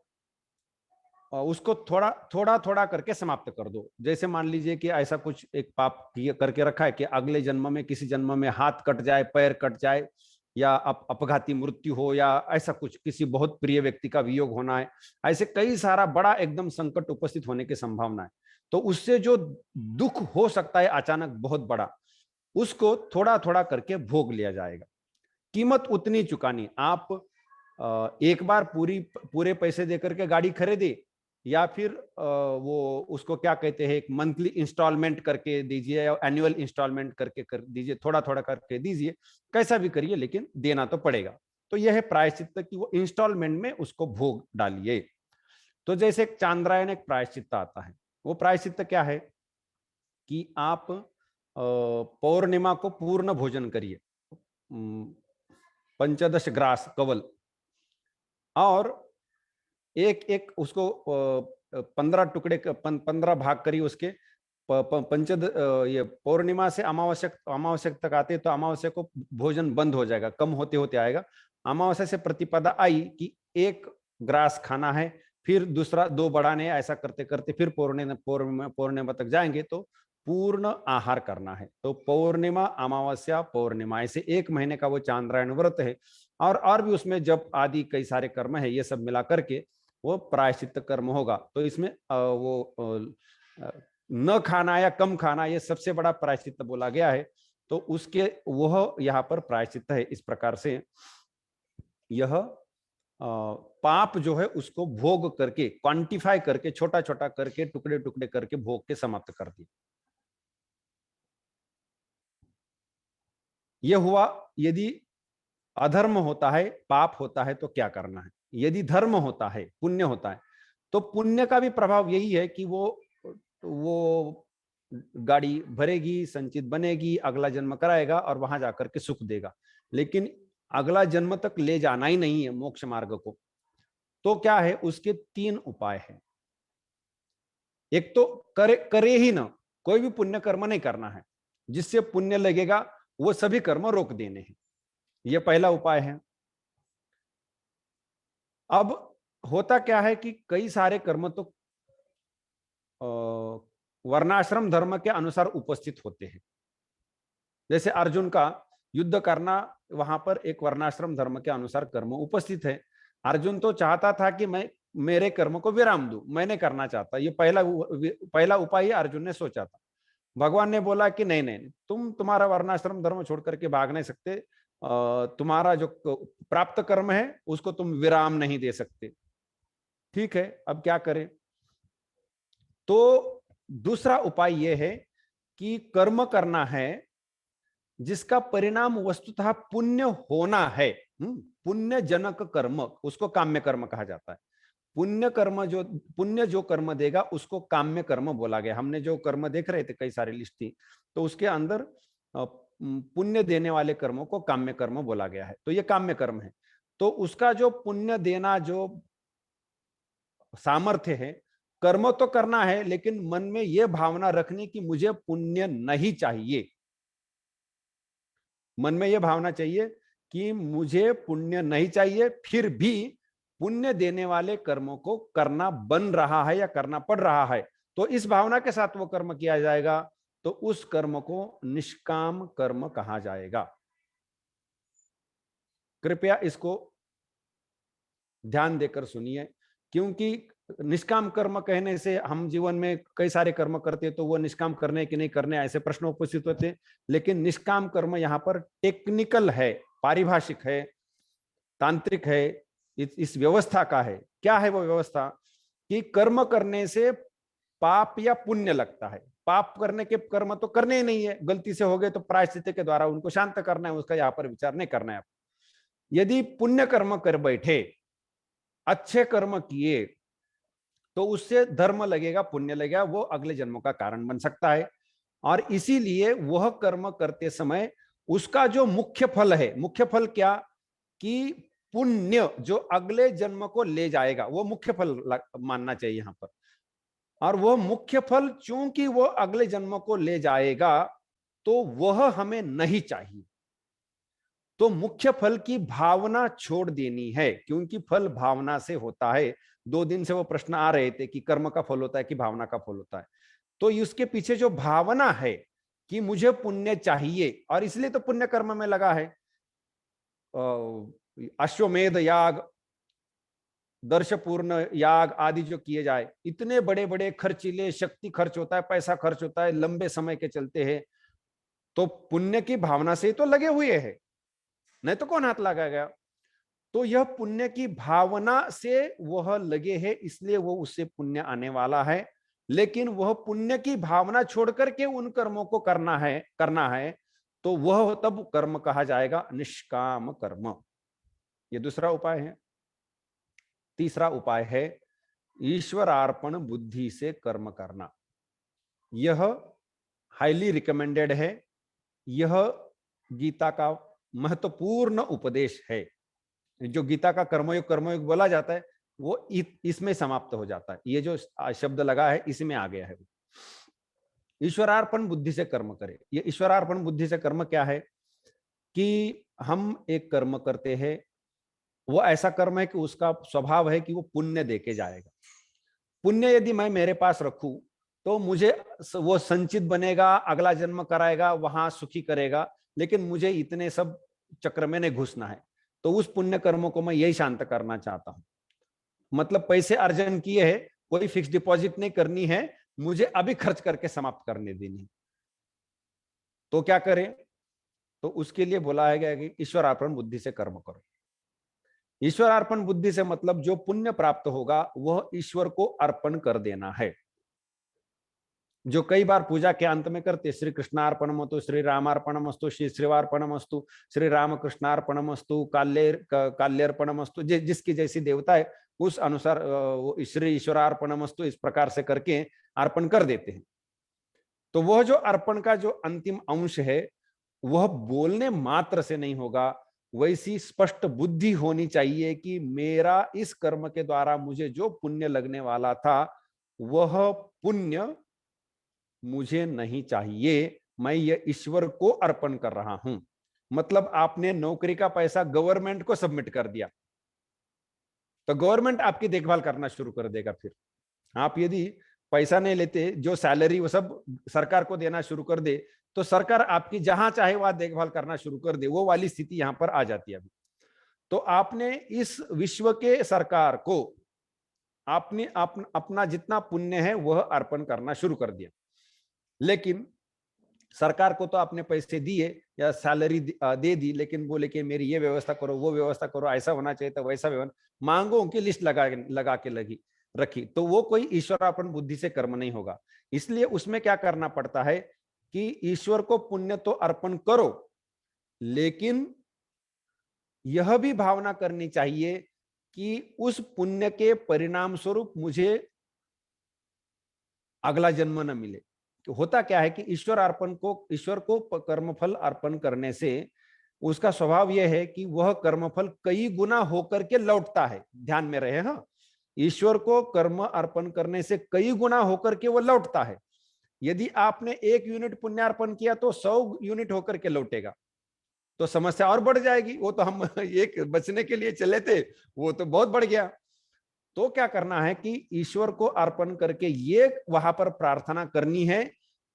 उसको थोड़ा थोड़ा थोड़ा करके समाप्त कर दो। जैसे मान लीजिए कि ऐसा कुछ एक पाप करके रखा है कि अगले जन्म में, किसी जन्म में हाथ कट जाए, पैर कट जाए, या अपघाती मृत्यु हो, या ऐसा कुछ किसी बहुत प्रिय व्यक्ति का वियोग होना है। ऐसे कई सारा बड़ा एकदम संकट उपस्थित होने की संभावना है। तो उससे जो दुख हो सकता है अचानक बहुत बड़ा, उसको थोड़ा थोड़ा करके भोग लिया जाएगा। कीमत उतनी चुकानी। आप एक बार पूरे पैसे देकर के गाड़ी खरीदे, या फिर वो उसको क्या कहते हैं, एक मंथली इंस्टॉलमेंट करके दीजिए या एनुअल इंस्टॉलमेंट करके कर दीजिए, थोड़ा थोड़ा करके दीजिए, कैसा भी करिए लेकिन देना तो पड़ेगा। तो यह है प्रायश्चित्त कि वो इंस्टॉलमेंट में उसको भोग डालिए। तो जैसे एक चांद्रायन एक प्रायश्चित्त आता है। वो प्रायश्चित्त क्या है कि आप पौर्णिमा को पूर्ण भोजन करिए, 15 ग्रास कवल, और एक एक उसको 15 टुकड़े 15 भाग करिए उसके। पंचद ये पौर्णिमा से अमावस्या तक आते तो अमावस्या को भोजन बंद हो जाएगा, कम होते होते आएगा। अमावस्या से प्रतिपदा आई कि 1 ग्रास खाना है, फिर दूसरा 2 बढ़ाने, ऐसा करते करते फिर पौर्णिमा तक जाएंगे तो पूर्ण आहार करना है। तो पौर्णिमा अमावस्या पौर्णिमा, ऐसे 1 महीने का वो चांद्रायण व्रत है। और भी उसमें जप आदि कई सारे कर्म है, ये सब मिला करके वो प्रायश्चित्त कर्म होगा। तो इसमें न खाना या कम खाना, ये सबसे बड़ा प्रायश्चित्त बोला गया है। तो उसके वह यहाँ पर प्रायश्चित्त है। इस प्रकार से यह पाप जो है उसको भोग करके, क्वांटिफाई करके, छोटा छोटा करके, टुकड़े टुकड़े करके भोग के समाप्त कर दिया। यह हुआ। यदि अधर्म होता है, पाप होता है तो क्या करना है। यदि धर्म होता है, पुण्य होता है, तो पुण्य का भी प्रभाव यही है कि वो गाड़ी भरेगी, संचित बनेगी, अगला जन्म कराएगा और वहां जाकर के सुख देगा। लेकिन अगला जन्म तक ले जाना ही नहीं है मोक्ष मार्ग को। तो क्या है, उसके 3 उपाय हैं। एक तो करे ही ना, कोई भी पुण्य कर्म नहीं करना है। जिससे पुण्य लगेगा वो सभी कर्म रोक देने हैं। यह पहला उपाय है। अब होता क्या है कि कई सारे कर्म तो वर्णाश्रम धर्म के अनुसार उपस्थित होते हैं। जैसे अर्जुन का युद्ध करना, वहां पर एक वर्णाश्रम धर्म के अनुसार कर्म उपस्थित है। अर्जुन तो चाहता था कि मैं मेरे कर्म को विराम दूं, मैं नहीं करना चाहता। ये पहला उपाय अर्जुन ने सोचा था। भगवान ने बोला कि नहीं नहीं, तुम्हारा वर्णाश्रम धर्म छोड़ करके भाग नहीं सकते। तुम्हारा जो प्राप्त कर्म है उसको तुम विराम नहीं दे सकते। ठीक है, अब क्या करें। तो दूसरा उपाय यह है कि कर्म करना है जिसका परिणाम वस्तुतः पुण्य होना है। पुण्य जनक कर्म, उसको काम्य कर्म कहा जाता है। पुण्य जो कर्म देगा उसको काम्य कर्म बोला गया। हमने जो कर्म देख रहे थे, कई सारी लिस्ट थी, तो उसके अंदर पुण्य देने वाले कर्मों को काम्य कर्म बोला गया है। तो ये काम्य कर्म है। तो उसका जो पुण्य देना जो सामर्थ्य है, कर्म तो करना है लेकिन मन में यह भावना रखनी कि मुझे पुण्य नहीं चाहिए। मन में यह भावना चाहिए कि मुझे पुण्य नहीं चाहिए, फिर भी पुण्य देने वाले कर्मों को करना बन रहा है या करना पड़ रहा है। तो इस भावना के साथ वो कर्म किया जाएगा। तो उस कर्म को निष्काम कर्म कहा जाएगा। कृपया इसको ध्यान देकर सुनिए, क्योंकि निष्काम कर्म कहने से हम जीवन में कई सारे कर्म करते तो वो निष्काम करने कि नहीं करने ऐसे प्रश्न उपस्थित होते, लेकिन निष्काम कर्म यहाँ पर टेक्निकल है, पारिभाषिक है, तांत्रिक है, इस व्यवस्था का है। क्या है वो व्यवस्था? कि कर्म करने से पाप या पुण्य लगता है। पाप करने के कर्म तो करने ही नहीं है, गलती से हो गए तो प्रायश्चित के द्वारा उनको शांत करना है, उसका यहाँ पर विचार नहीं करना है। यदि पुण्य कर्म कर बैठे, अच्छे कर्म किए, तो उससे धर्म लगेगा, पुण्य लगेगा, वो अगले जन्मों का कारण बन सकता है। और इसीलिए वह कर्म करते समय उसका जो मुख्य फल है, मुख्य फल क्या? कि पुण्य जो अगले जन्म को ले जाएगा, वो मुख्य फल मानना चाहिए यहां पर। और वह मुख्य फल चूंकि वो अगले जन्म को ले जाएगा, तो वह हमें नहीं चाहिए। तो मुख्य फल की भावना छोड़ देनी है, क्योंकि फल भावना से होता है। 2 दिन से वो प्रश्न आ रहे थे कि कर्म का फल होता है कि भावना का फल होता है। तो इसके पीछे जो भावना है कि मुझे पुण्य चाहिए, और इसलिए तो पुण्य कर्म में लगा है। अश्वमेध याग, दर्शपूर्ण याग आदि जो किए जाए, इतने बड़े बड़े खर्चीले, शक्ति खर्च होता है, पैसा खर्च होता है, लंबे समय के चलते हैं। तो पुण्य की भावना से तो लगे हुए हैं, नहीं तो कौन हाथ लगाएगा? तो यह पुण्य की भावना से वह लगे हैं, इसलिए वो उससे पुण्य आने वाला है। लेकिन वह पुण्य की भावना छोड़ करके उन कर्मों को करना है, तो वह तब कर्म कहा जाएगा निष्काम कर्म। ये दूसरा उपाय है। तीसरा उपाय है ईश्वरार्पण बुद्धि से कर्म करना। यह हाईली रिकमेंडेड है। यह गीता का महत्वपूर्ण उपदेश है। जो गीता का कर्मयोग बोला जाता है, वो इसमें समाप्त हो जाता है। ये जो शब्द लगा है इसमें आ गया है। ईश्वरार्पण बुद्धि से कर्म करे। ये ईश्वरार्पण बुद्धि से कर्म क्या है? कि हम एक कर्म करते हैं, वो ऐसा कर्म है कि उसका स्वभाव है कि वो पुण्य देके जाएगा। पुण्य यदि मैं मेरे पास रखूं, तो मुझे वो संचित बनेगा, अगला जन्म कराएगा, वहां सुखी करेगा। लेकिन मुझे इतने सब चक्र में नहीं घुसना है। तो उस पुण्य कर्मों को मैं यही शांत करना चाहता हूं। मतलब पैसे अर्जन किए हैं, कोई फिक्स डिपॉजिट नहीं करनी है, मुझे अभी खर्च करके समाप्त करने देनी। तो क्या करें? तो उसके लिए बोला है गया कि ईश्वरार्पण बुद्धि से कर्म करो। ईश्वरार्पण बुद्धि से मतलब जो पुण्य प्राप्त होगा वह ईश्वर को अर्पण कर देना है। जो कई बार पूजा के अंत में करते, श्री कृष्णार्पणमस्तु, श्री रामार्पणमस्तु, श्री श्रीवार्पणमस्तु, श्री रामकृष्णार्पणमस्तु, काल्यर्पणमस्तु, जिसकी जैसी देवता है उस अनुसार श्री ईश्वरार्पणमस्तु इस प्रकार से करके अर्पण कर देते हैं। तो वह जो अर्पण का जो अंतिम अंश है, वह बोलने मात्र से नहीं होगा, वैसी स्पष्ट बुद्धि होनी चाहिए कि मेरा इस कर्म के द्वारा मुझे जो पुण्य लगने वाला था, वह पुण्य मुझे नहीं चाहिए, मैं ये ईश्वर को अर्पण कर रहा हूं। मतलब आपने नौकरी का पैसा गवर्नमेंट को सबमिट कर दिया, तो गवर्नमेंट आपकी देखभाल करना शुरू कर देगा। फिर आप यदि पैसा नहीं लेते, जो सैलरी वो सब सरकार को देना शुरू कर दे, तो सरकार आपकी जहां चाहे वहां देखभाल करना शुरू कर दे। वो वाली स्थिति यहां पर आ जाती है अभी। तो आपने इस विश्व के सरकार को आपने अपना जितना पुण्य है वह अर्पण करना शुरू कर दिया। लेकिन सरकार को तो आपने पैसे दिए या सैलरी दे दी, लेकिन बोले कि मेरी ये व्यवस्था करो, वो व्यवस्था करो, ऐसा होना चाहिए तो वैसा व्यवस्था, मांगों की लिस्ट लगा के रखी, तो वो कोई ईश्वरार्पण बुद्धि से कर्म नहीं होगा। इसलिए उसमें क्या करना पड़ता है कि ईश्वर को पुण्य तो अर्पण करो, लेकिन यह भी भावना करनी चाहिए कि उस पुण्य के परिणाम स्वरूप मुझे अगला जन्म न मिले। होता क्या है कि ईश्वर को कर्मफल अर्पण करने से उसका स्वभाव यह है कि वह कर्मफल कई गुना होकर के लौटता है। ध्यान में रहे। हाँ, ईश्वर को कर्म अर्पण करने से कई गुना होकर के वो लौटता है। यदि आपने 1 यूनिट पुण्यार्पण किया तो 100 यूनिट होकर के लौटेगा, तो समस्या और बढ़ जाएगी। वो तो हम एक बचने के लिए चले थे, वो तो बहुत बढ़ गया। तो क्या करना है कि ईश्वर को अर्पण करके ये वहां पर प्रार्थना करनी है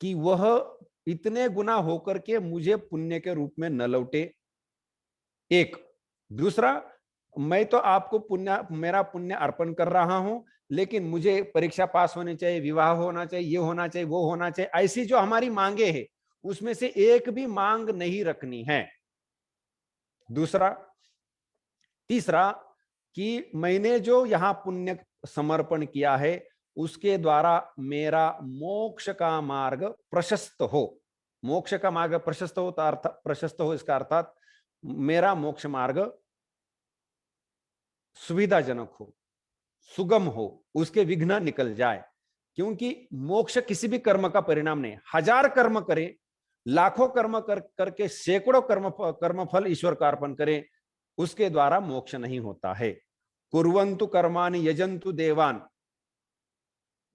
कि वह इतने गुना होकर के मुझे पुण्य के रूप में न लौटे। एक दूसरा, मैं तो आपको पुण्य, मेरा पुण्य अर्पण कर रहा हूं, लेकिन मुझे परीक्षा पास होनी चाहिए, विवाह होना चाहिए, ये होना चाहिए, वो होना चाहिए, ऐसी जो हमारी मांगे हैं उसमें से एक भी मांग नहीं रखनी है। दूसरा, तीसरा, कि मैंने जो यहां पुण्य समर्पण किया है उसके द्वारा मेरा मोक्ष का मार्ग प्रशस्त हो। मोक्ष का मार्ग प्रशस्त हो तो अर्थ प्रशस्त हो, इसका अर्थात मेरा मोक्ष मार्ग सुविधाजनक हो, सुगम हो, उसके विघ्न निकल जाए। क्योंकि मोक्ष किसी भी कर्म का परिणाम नहीं। हजार कर्म करें, लाखों कर्म करके सैकड़ों कर्मफल ईश्वर को अर्पण करें, उसके द्वारा मोक्ष नहीं होता है। कुर्वन्तु कर्माणि यजन्तु देवान,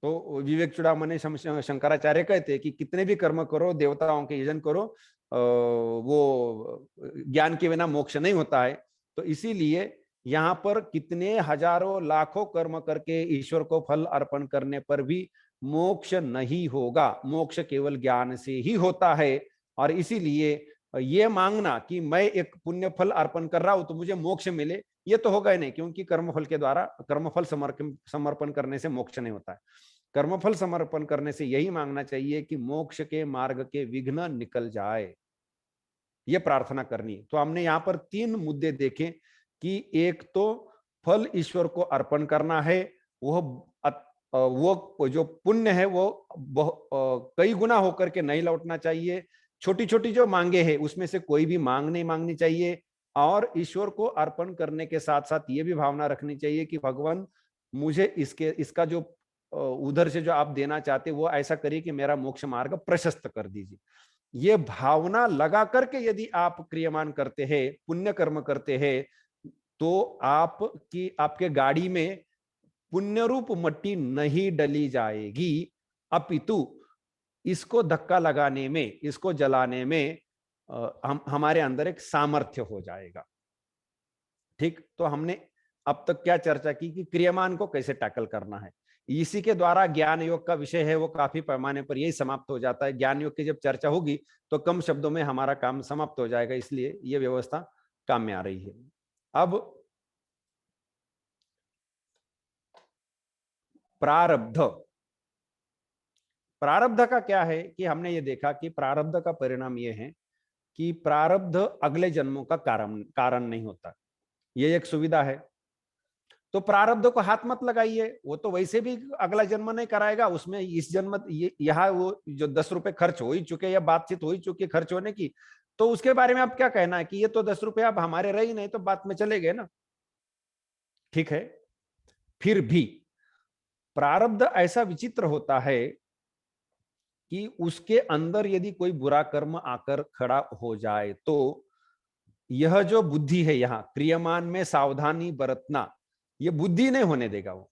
तो विवेक चूड़ामणि शंकराचार्य कहते हैं कि कितने भी कर्म करो, देवताओं के यजन करो, वो ज्ञान के बिना मोक्ष नहीं होता है। तो इसीलिए यहाँ पर कितने हजारों लाखों कर्म करके ईश्वर को फल अर्पण करने पर भी मोक्ष नहीं होगा। मोक्ष केवल ज्ञान से ही होता है। और इसीलिए ये मांगना कि मैं एक पुण्य फल अर्पण कर रहा हूं तो मुझे मोक्ष मिले, ये तो होगा ही नहीं, क्योंकि कर्मफल के द्वारा कर्मफल समर्पण करने से मोक्ष नहीं होता है। कर्मफल समर्पण करने से यही मांगना चाहिए कि मोक्ष के मार्ग के विघ्न निकल जाए, ये प्रार्थना करनी है। तो हमने यहाँ पर 3 मुद्दे देखे कि एक तो फल ईश्वर को अर्पण करना है, वो जो पुण्य है वो कई गुना होकर के नहीं लौटना चाहिए। छोटी छोटी जो मांगे हैं उसमें से कोई भी मांग नहीं मांगनी चाहिए। और ईश्वर को अर्पण करने के साथ साथ ये भी भावना रखनी चाहिए कि भगवान मुझे इसका जो उधर से जो आप देना चाहते वो ऐसा करिए कि मेरा मोक्ष मार्ग प्रशस्त कर दीजिए। ये भावना लगा करके यदि आप क्रियमान करते हैं, पुण्य कर्म करते हैं, तो आपके गाड़ी में पुण्य रूप मट्टी नहीं डली जाएगी, अपितु इसको धक्का लगाने में, इसको जलाने में हमारे अंदर एक सामर्थ्य हो जाएगा। ठीक, तो हमने अब तक क्या चर्चा की कि क्रियमान को कैसे टैकल करना है। इसी के द्वारा ज्ञान योग का विषय है वो काफी पैमाने पर यही समाप्त हो जाता है। ज्ञान योग की जब चर्चा होगी तो कम शब्दों में हमारा काम समाप्त हो जाएगा, इसलिए ये व्यवस्था काम में आ रही है। अब प्रारब्ध, प्रारब्ध का क्या है कि हमने ये देखा कि प्रारब्ध का परिणाम ये है कि प्रारब्ध अगले जन्मों का कारण नहीं होता। ये एक सुविधा है। तो प्रारब्ध को हाथ मत लगाइए, वो तो वैसे भी अगला जन्म नहीं कराएगा। उसमें इस जन्म यहाँ वो जो 10 रुपए खर्च हो ही चुके या बातचीत हो ही चुकी है खर्च होने की, तो उसके बारे में आप क्या कहना है कि ये तो 10 रुपए अब हमारे रहे ही नहीं, तो बात में चले गए ना। ठीक है, फिर भी प्रारब्ध ऐसा विचित्र होता है कि उसके अंदर यदि कोई बुरा कर्म आकर खड़ा हो जाए तो यह जो बुद्धि है, यहां क्रियमान में सावधानी बरतना, यह बुद्धि नहीं होने देगा। वो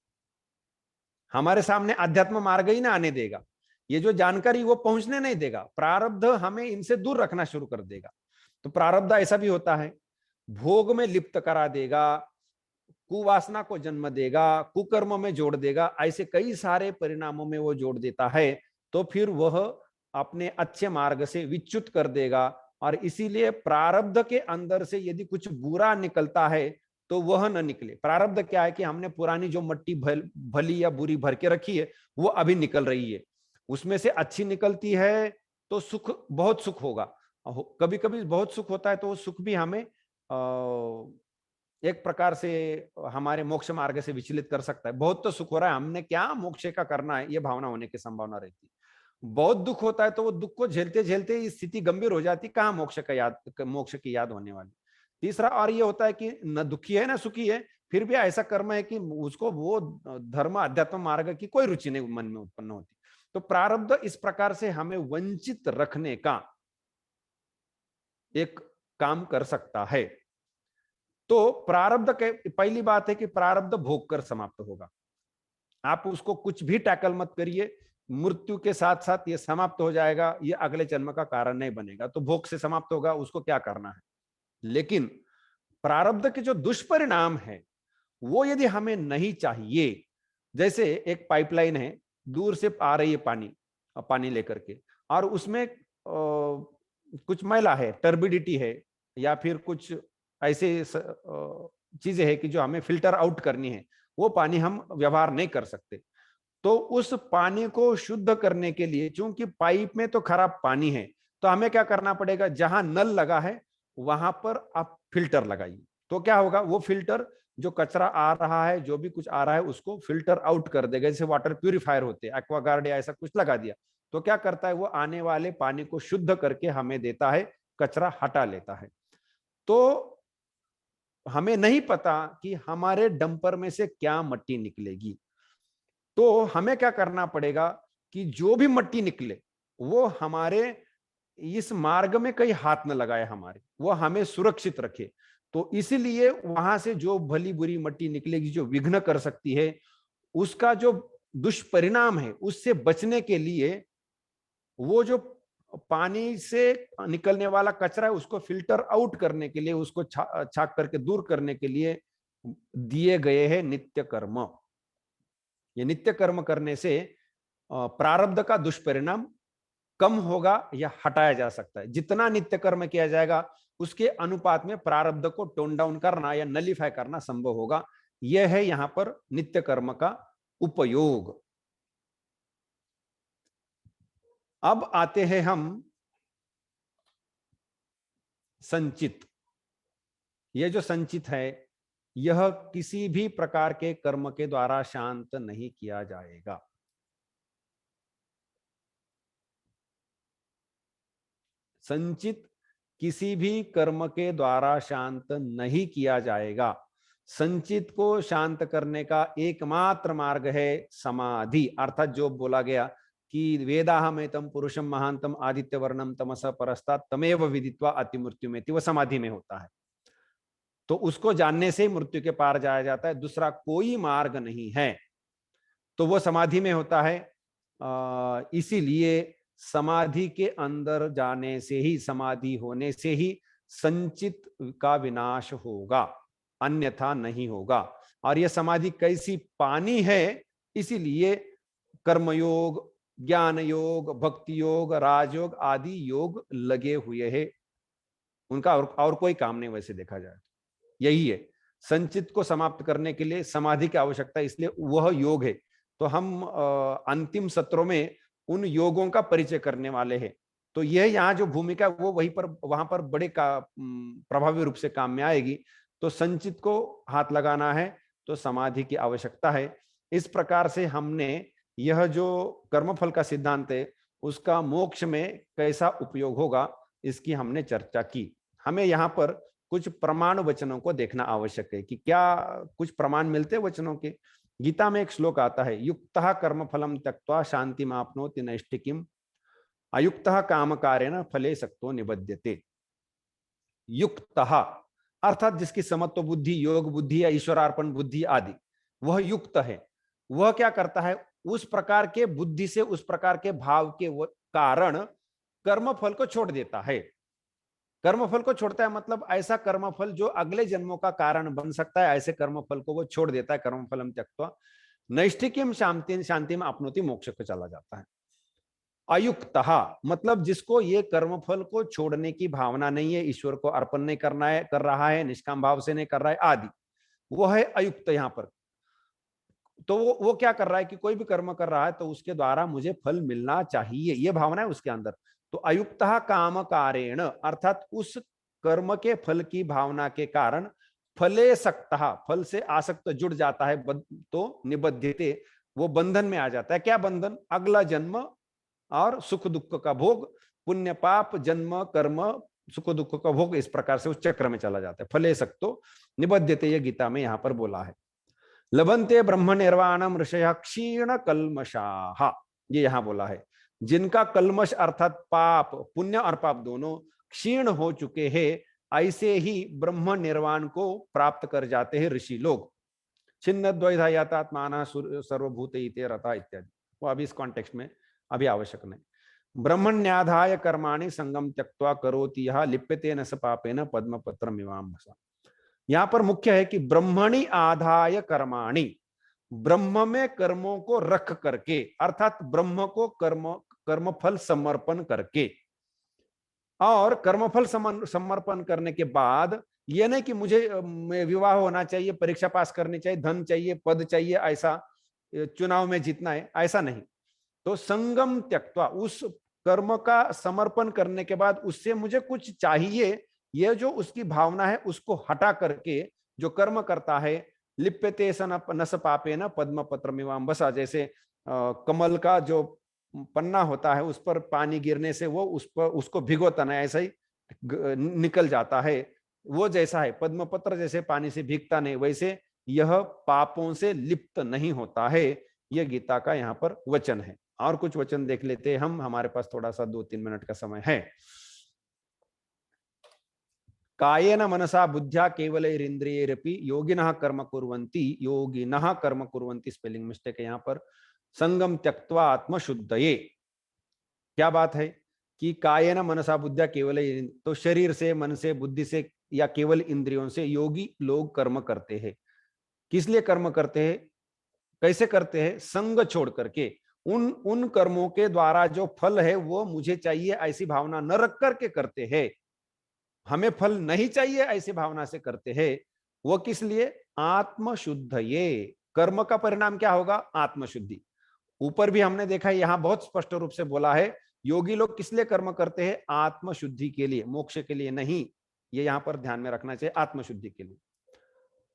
हमारे सामने अध्यात्म मार्ग ही ना आने देगा। ये जो जानकारी वो पहुंचने नहीं देगा। प्रारब्ध हमें इनसे दूर रखना शुरू कर देगा। तो प्रारब्ध ऐसा भी होता है, भोग में लिप्त करा देगा, कुवासना को जन्म देगा, कुकर्म में जोड़ देगा, ऐसे कई सारे परिणामों में वो जोड़ देता है। तो फिर वह अपने अच्छे मार्ग से विच्युत कर देगा। और इसीलिए प्रारब्ध के अंदर से यदि कुछ बुरा निकलता है तो वह न निकले। प्रारब्ध क्या है कि हमने पुरानी जो मट्टी भली या बुरी भर के रखी है वो अभी निकल रही है, उसमें से अच्छी निकलती है तो सुख, बहुत सुख होगा। कभी कभी बहुत सुख होता है तो वो सुख भी हमें एक प्रकार से हमारे मोक्ष मार्ग से विचलित कर सकता है। बहुत तो सुख हो रहा है, हमने क्या मोक्ष का करना है, ये भावना होने की संभावना रहती है। बहुत दुख होता है तो वो दुख को झेलते झेलते स्थिति गंभीर हो जाती, कहाँ मोक्ष की याद होने वाली। तीसरा और ये होता है कि न दुखी है ना सुखी है, फिर भी ऐसा कर्म है कि उसको वो धर्म अध्यात्म मार्ग की कोई रुचि नहीं मन में उत्पन्न होती। तो प्रारब्ध इस प्रकार से हमें वंचित रखने का एक काम कर सकता है। तो प्रारब्ध के पहली बात है कि प्रारब्ध भोग कर समाप्त होगा। आप उसको कुछ भी टैकल मत करिए, मृत्यु के साथ साथ ये समाप्त हो जाएगा, ये अगले जन्म का कारण नहीं बनेगा। तो भोग से समाप्त होगा, उसको क्या करना है। लेकिन प्रारब्ध के जो दुष्परिणाम है वो यदि हमें नहीं चाहिए, जैसे एक पाइपलाइन है, दूर से आ रही है पानी, पानी लेकर के, और उसमें कुछ मैला है, टर्बिडिटी है, या फिर कुछ ऐसे चीजें है कि जो हमें फिल्टर आउट करनी है, वो पानी हम व्यवहार नहीं कर सकते। तो उस पानी को शुद्ध करने के लिए, चूंकि पाइप में तो खराब पानी है, तो हमें क्या करना पड़ेगा, जहां नल लगा है वहां पर आप फिल्टर लगाइए। तो क्या होगा, वो फिल्टर जो कचरा आ रहा है, जो भी कुछ आ रहा है, उसको फिल्टर आउट कर देगा। जैसे वाटर प्यूरिफायर होते हैं, एक्वागार्ड या ऐसा कुछ लगा दिया, तो क्या करता है, वो आने वाले पानी को शुद्ध करके हमें देता है, कचरा हटा लेता है। तो हमें नहीं पता कि हमारे डंपर में से क्या मट्टी निकलेगी, तो हमें क्या करना पड़ेगा कि जो भी मट्टी निकले वो हमारे इस मार्ग में कहीं हाथ न लगाए, हमारे वो हमें सुरक्षित रखे। तो इसीलिए वहां से जो भली बुरी मट्टी निकलेगी, जो विघ्न कर सकती है, उसका जो दुष्परिणाम है, उससे बचने के लिए वो जो पानी से निकलने वाला कचरा है, उसको फिल्टर आउट करने के लिए, उसको छाक करके दूर करने के लिए दिए गए हैं नित्य कर्म। ये नित्य कर्म करने से प्रारब्ध का दुष्परिणाम कम होगा या हटाया जा सकता है। जितना नित्य कर्म किया जाएगा, उसके अनुपात में प्रारब्ध को टोन डाउन करना या नलीफाई करना संभव होगा। यह है यहां पर नित्य कर्म का उपयोग। अब आते हैं हम संचित। यह जो संचित है, यह किसी भी प्रकार के कर्म के द्वारा शांत नहीं किया जाएगा। संचित किसी भी कर्म के द्वारा शांत नहीं किया जाएगा। संचित को शांत करने का एकमात्र मार्ग है समाधि। अर्थात जो बोला गया कि वेदाहमेतम पुरुषम महांतम आदित्य वर्णम तमस परस्तात् तमेव विदित्वा अति मृत्यु में, वह समाधि में होता है। तो उसको जानने से ही मृत्यु के पार जाया जाता है, दूसरा कोई मार्ग नहीं है। तो वो समाधि में होता है। इसीलिए समाधि के अंदर जाने से ही, समाधि होने से ही संचित का विनाश होगा, अन्यथा नहीं होगा। और यह समाधि कैसी पानी है, इसीलिए कर्मयोग, ज्ञान योग, भक्ति योग, राजयोग आदि योग लगे हुए हैं। उनका और कोई काम नहीं वैसे देखा जाए। यही है, संचित को समाप्त करने के लिए समाधि की आवश्यकता है, इसलिए वह योग है। तो हम अंतिम सत्रों में उन योगों का परिचय करने वाले हैं। तो यह यहाँ जो भूमिका वो वहीं पर, वहां पर बड़े का प्रभावी रूप से काम में आएगी। तो संचित को हाथ लगाना है तो समाधि की आवश्यकता है। इस प्रकार से हमने यह जो कर्मफल का सिद्धांत है, उसका मोक्ष में कैसा उपयोग होगा, इसकी हमने चर्चा की। हमें यहाँ पर कुछ प्रमाण वचनों को देखना आवश्यक है कि क्या कुछ प्रमाण मिलते हैं वचनों के। गीता में एक श्लोक आता है, युक्तः कर्म फलम त्यक्त्वा शांति माप्नोति नैष्ठिकीम अयुक्तः काम कारेण फले सक्तो निबध्यते। युक्तः अर्थात जिसकी समत्व बुद्धि, योग बुद्धि या ईश्वरार्पण बुद्धि आदि, वह युक्त है। वह क्या करता है, उस प्रकार के बुद्धि से, उस प्रकार के भाव के कारण कर्म फल को छोड़ देता है। कर्मफल को छोड़ता है मतलब ऐसा कर्मफल जो अगले जन्मों का कारण बन सकता है, ऐसे कर्मफल को वो छोड़ देता है। कर्मफलम त्यक्त्वा नैष्ठिकीम शांति शांति में अपनोति मोक्ष को चला जाता है। अयुक्तः मतलब जिसको ये कर्मफल को छोड़ने की भावना नहीं है, ईश्वर को अर्पण नहीं करना है, कर रहा है, निष्काम भाव से नहीं कर रहा है आदि, वो है अयुक्त यहाँ पर। तो वो क्या कर रहा है कि कोई भी कर्म कर रहा है तो उसके द्वारा मुझे फल मिलना चाहिए, ये भावना है उसके अंदर। तो अयुक्तः काम कारेण अर्थात उस कर्म के फल की भावना के कारण फले सक्तः फल से आसक्त जुड़ जाता है, तो निबध्यते वो बंधन में आ जाता है। क्या बंधन, अगला जन्म और सुख दुख का भोग, पुण्य पाप जन्म कर्म सुख दुख का भोग, इस प्रकार से उस चक्र में चला जाता है। फले सक्तो निबध्यते, ये गीता में यहां पर बोला है। लभन्ते ब्रह्म निर्वाणम ऋषय क्षीण कल्मषाः, ये यहां बोला है। जिनका कल्मश अर्थात पाप, पुण्य और पाप दोनों क्षीण हो चुके हैं, ऐसे ही ब्रह्म निर्वाण को प्राप्त कर जाते हैं ऋषि लोग। छिन्न द्वैधायात्माना सर्वभूत रता इत्यादि, वो अभी इस कॉन्टेक्स्ट में अभी आवश्यक नहीं। ब्रह्मण्याधाय कर्माणि संगम त्यक्त्वा करोति यः लिप्यते न स पापेन पद्मपत्रमिवाम्भसा। यहां पर मुख्य है कि ब्रह्मणि आधाय कर्माणि, ब्रह्म में कर्मों को रख करके, अर्थात ब्रह्म को कर्म कर्मफल समर्पण करके। और कर्मफल समर्पण करने के बाद ये नहीं कि मुझे विवाह होना चाहिए, परीक्षा पास करनी चाहिए, धन चाहिए, पद चाहिए, ऐसा चुनाव में जीतना है, ऐसा नहीं। तो संगम त्यक्त्वा, उस कर्म का समर्पण करने के बाद उससे मुझे कुछ चाहिए, ये जो उसकी भावना है उसको हटा करके जो कर्म करता है, लिप्यते सन नस पापे न पद्म पत्र मिवाम्बसा, जैसे कमल का जो पन्ना होता है उस पर पानी गिरने से वो उस पर उसको भिगोता नहीं, ऐसा ही निकल जाता है। वो जैसा है, पद्म पत्र जैसे पानी से भीगता नहीं, वैसे यह पापों से लिप्त नहीं होता है। यह गीता का यहाँ पर वचन है। और कुछ वचन देख लेते हैं हम, हमारे पास थोड़ा सा 2-3 मिनट का समय है। कायेन मनसा बुद्ध्या केवलैरिंद्रियैरपि योगिनः कर्म कुर्वन्ति, योगिनः कर्म कुर्वन्ति, स्पेलिंग मिस्टेक है यहाँ पर, संगम त्यक्त्वा आत्मशुद्धये। क्या बात है कि कायेन मनसा बुद्ध्या केवल, तो शरीर से, मन से, बुद्धि से या केवल इंद्रियों से योगी लोग कर्म करते हैं। किस लिए कर्म करते हैं, कैसे करते हैं, संग छोड़ करके, उन कर्मों के द्वारा जो फल है वो मुझे चाहिए ऐसी भावना न रख करके करते हैं, हमें फल नहीं चाहिए ऐसी भावना से करते हैं। वो किस लिए, आत्मशुद्ध। ये कर्म का परिणाम क्या होगा, आत्मशुद्धि। ऊपर भी हमने देखा है, यहां बहुत स्पष्ट रूप से बोला है, योगी लोग किस लिए कर्म करते हैं, आत्मशुद्धि के लिए, मोक्ष के लिए नहीं। ये यहां पर ध्यान में रखना चाहिए, आत्मशुद्धि के लिए।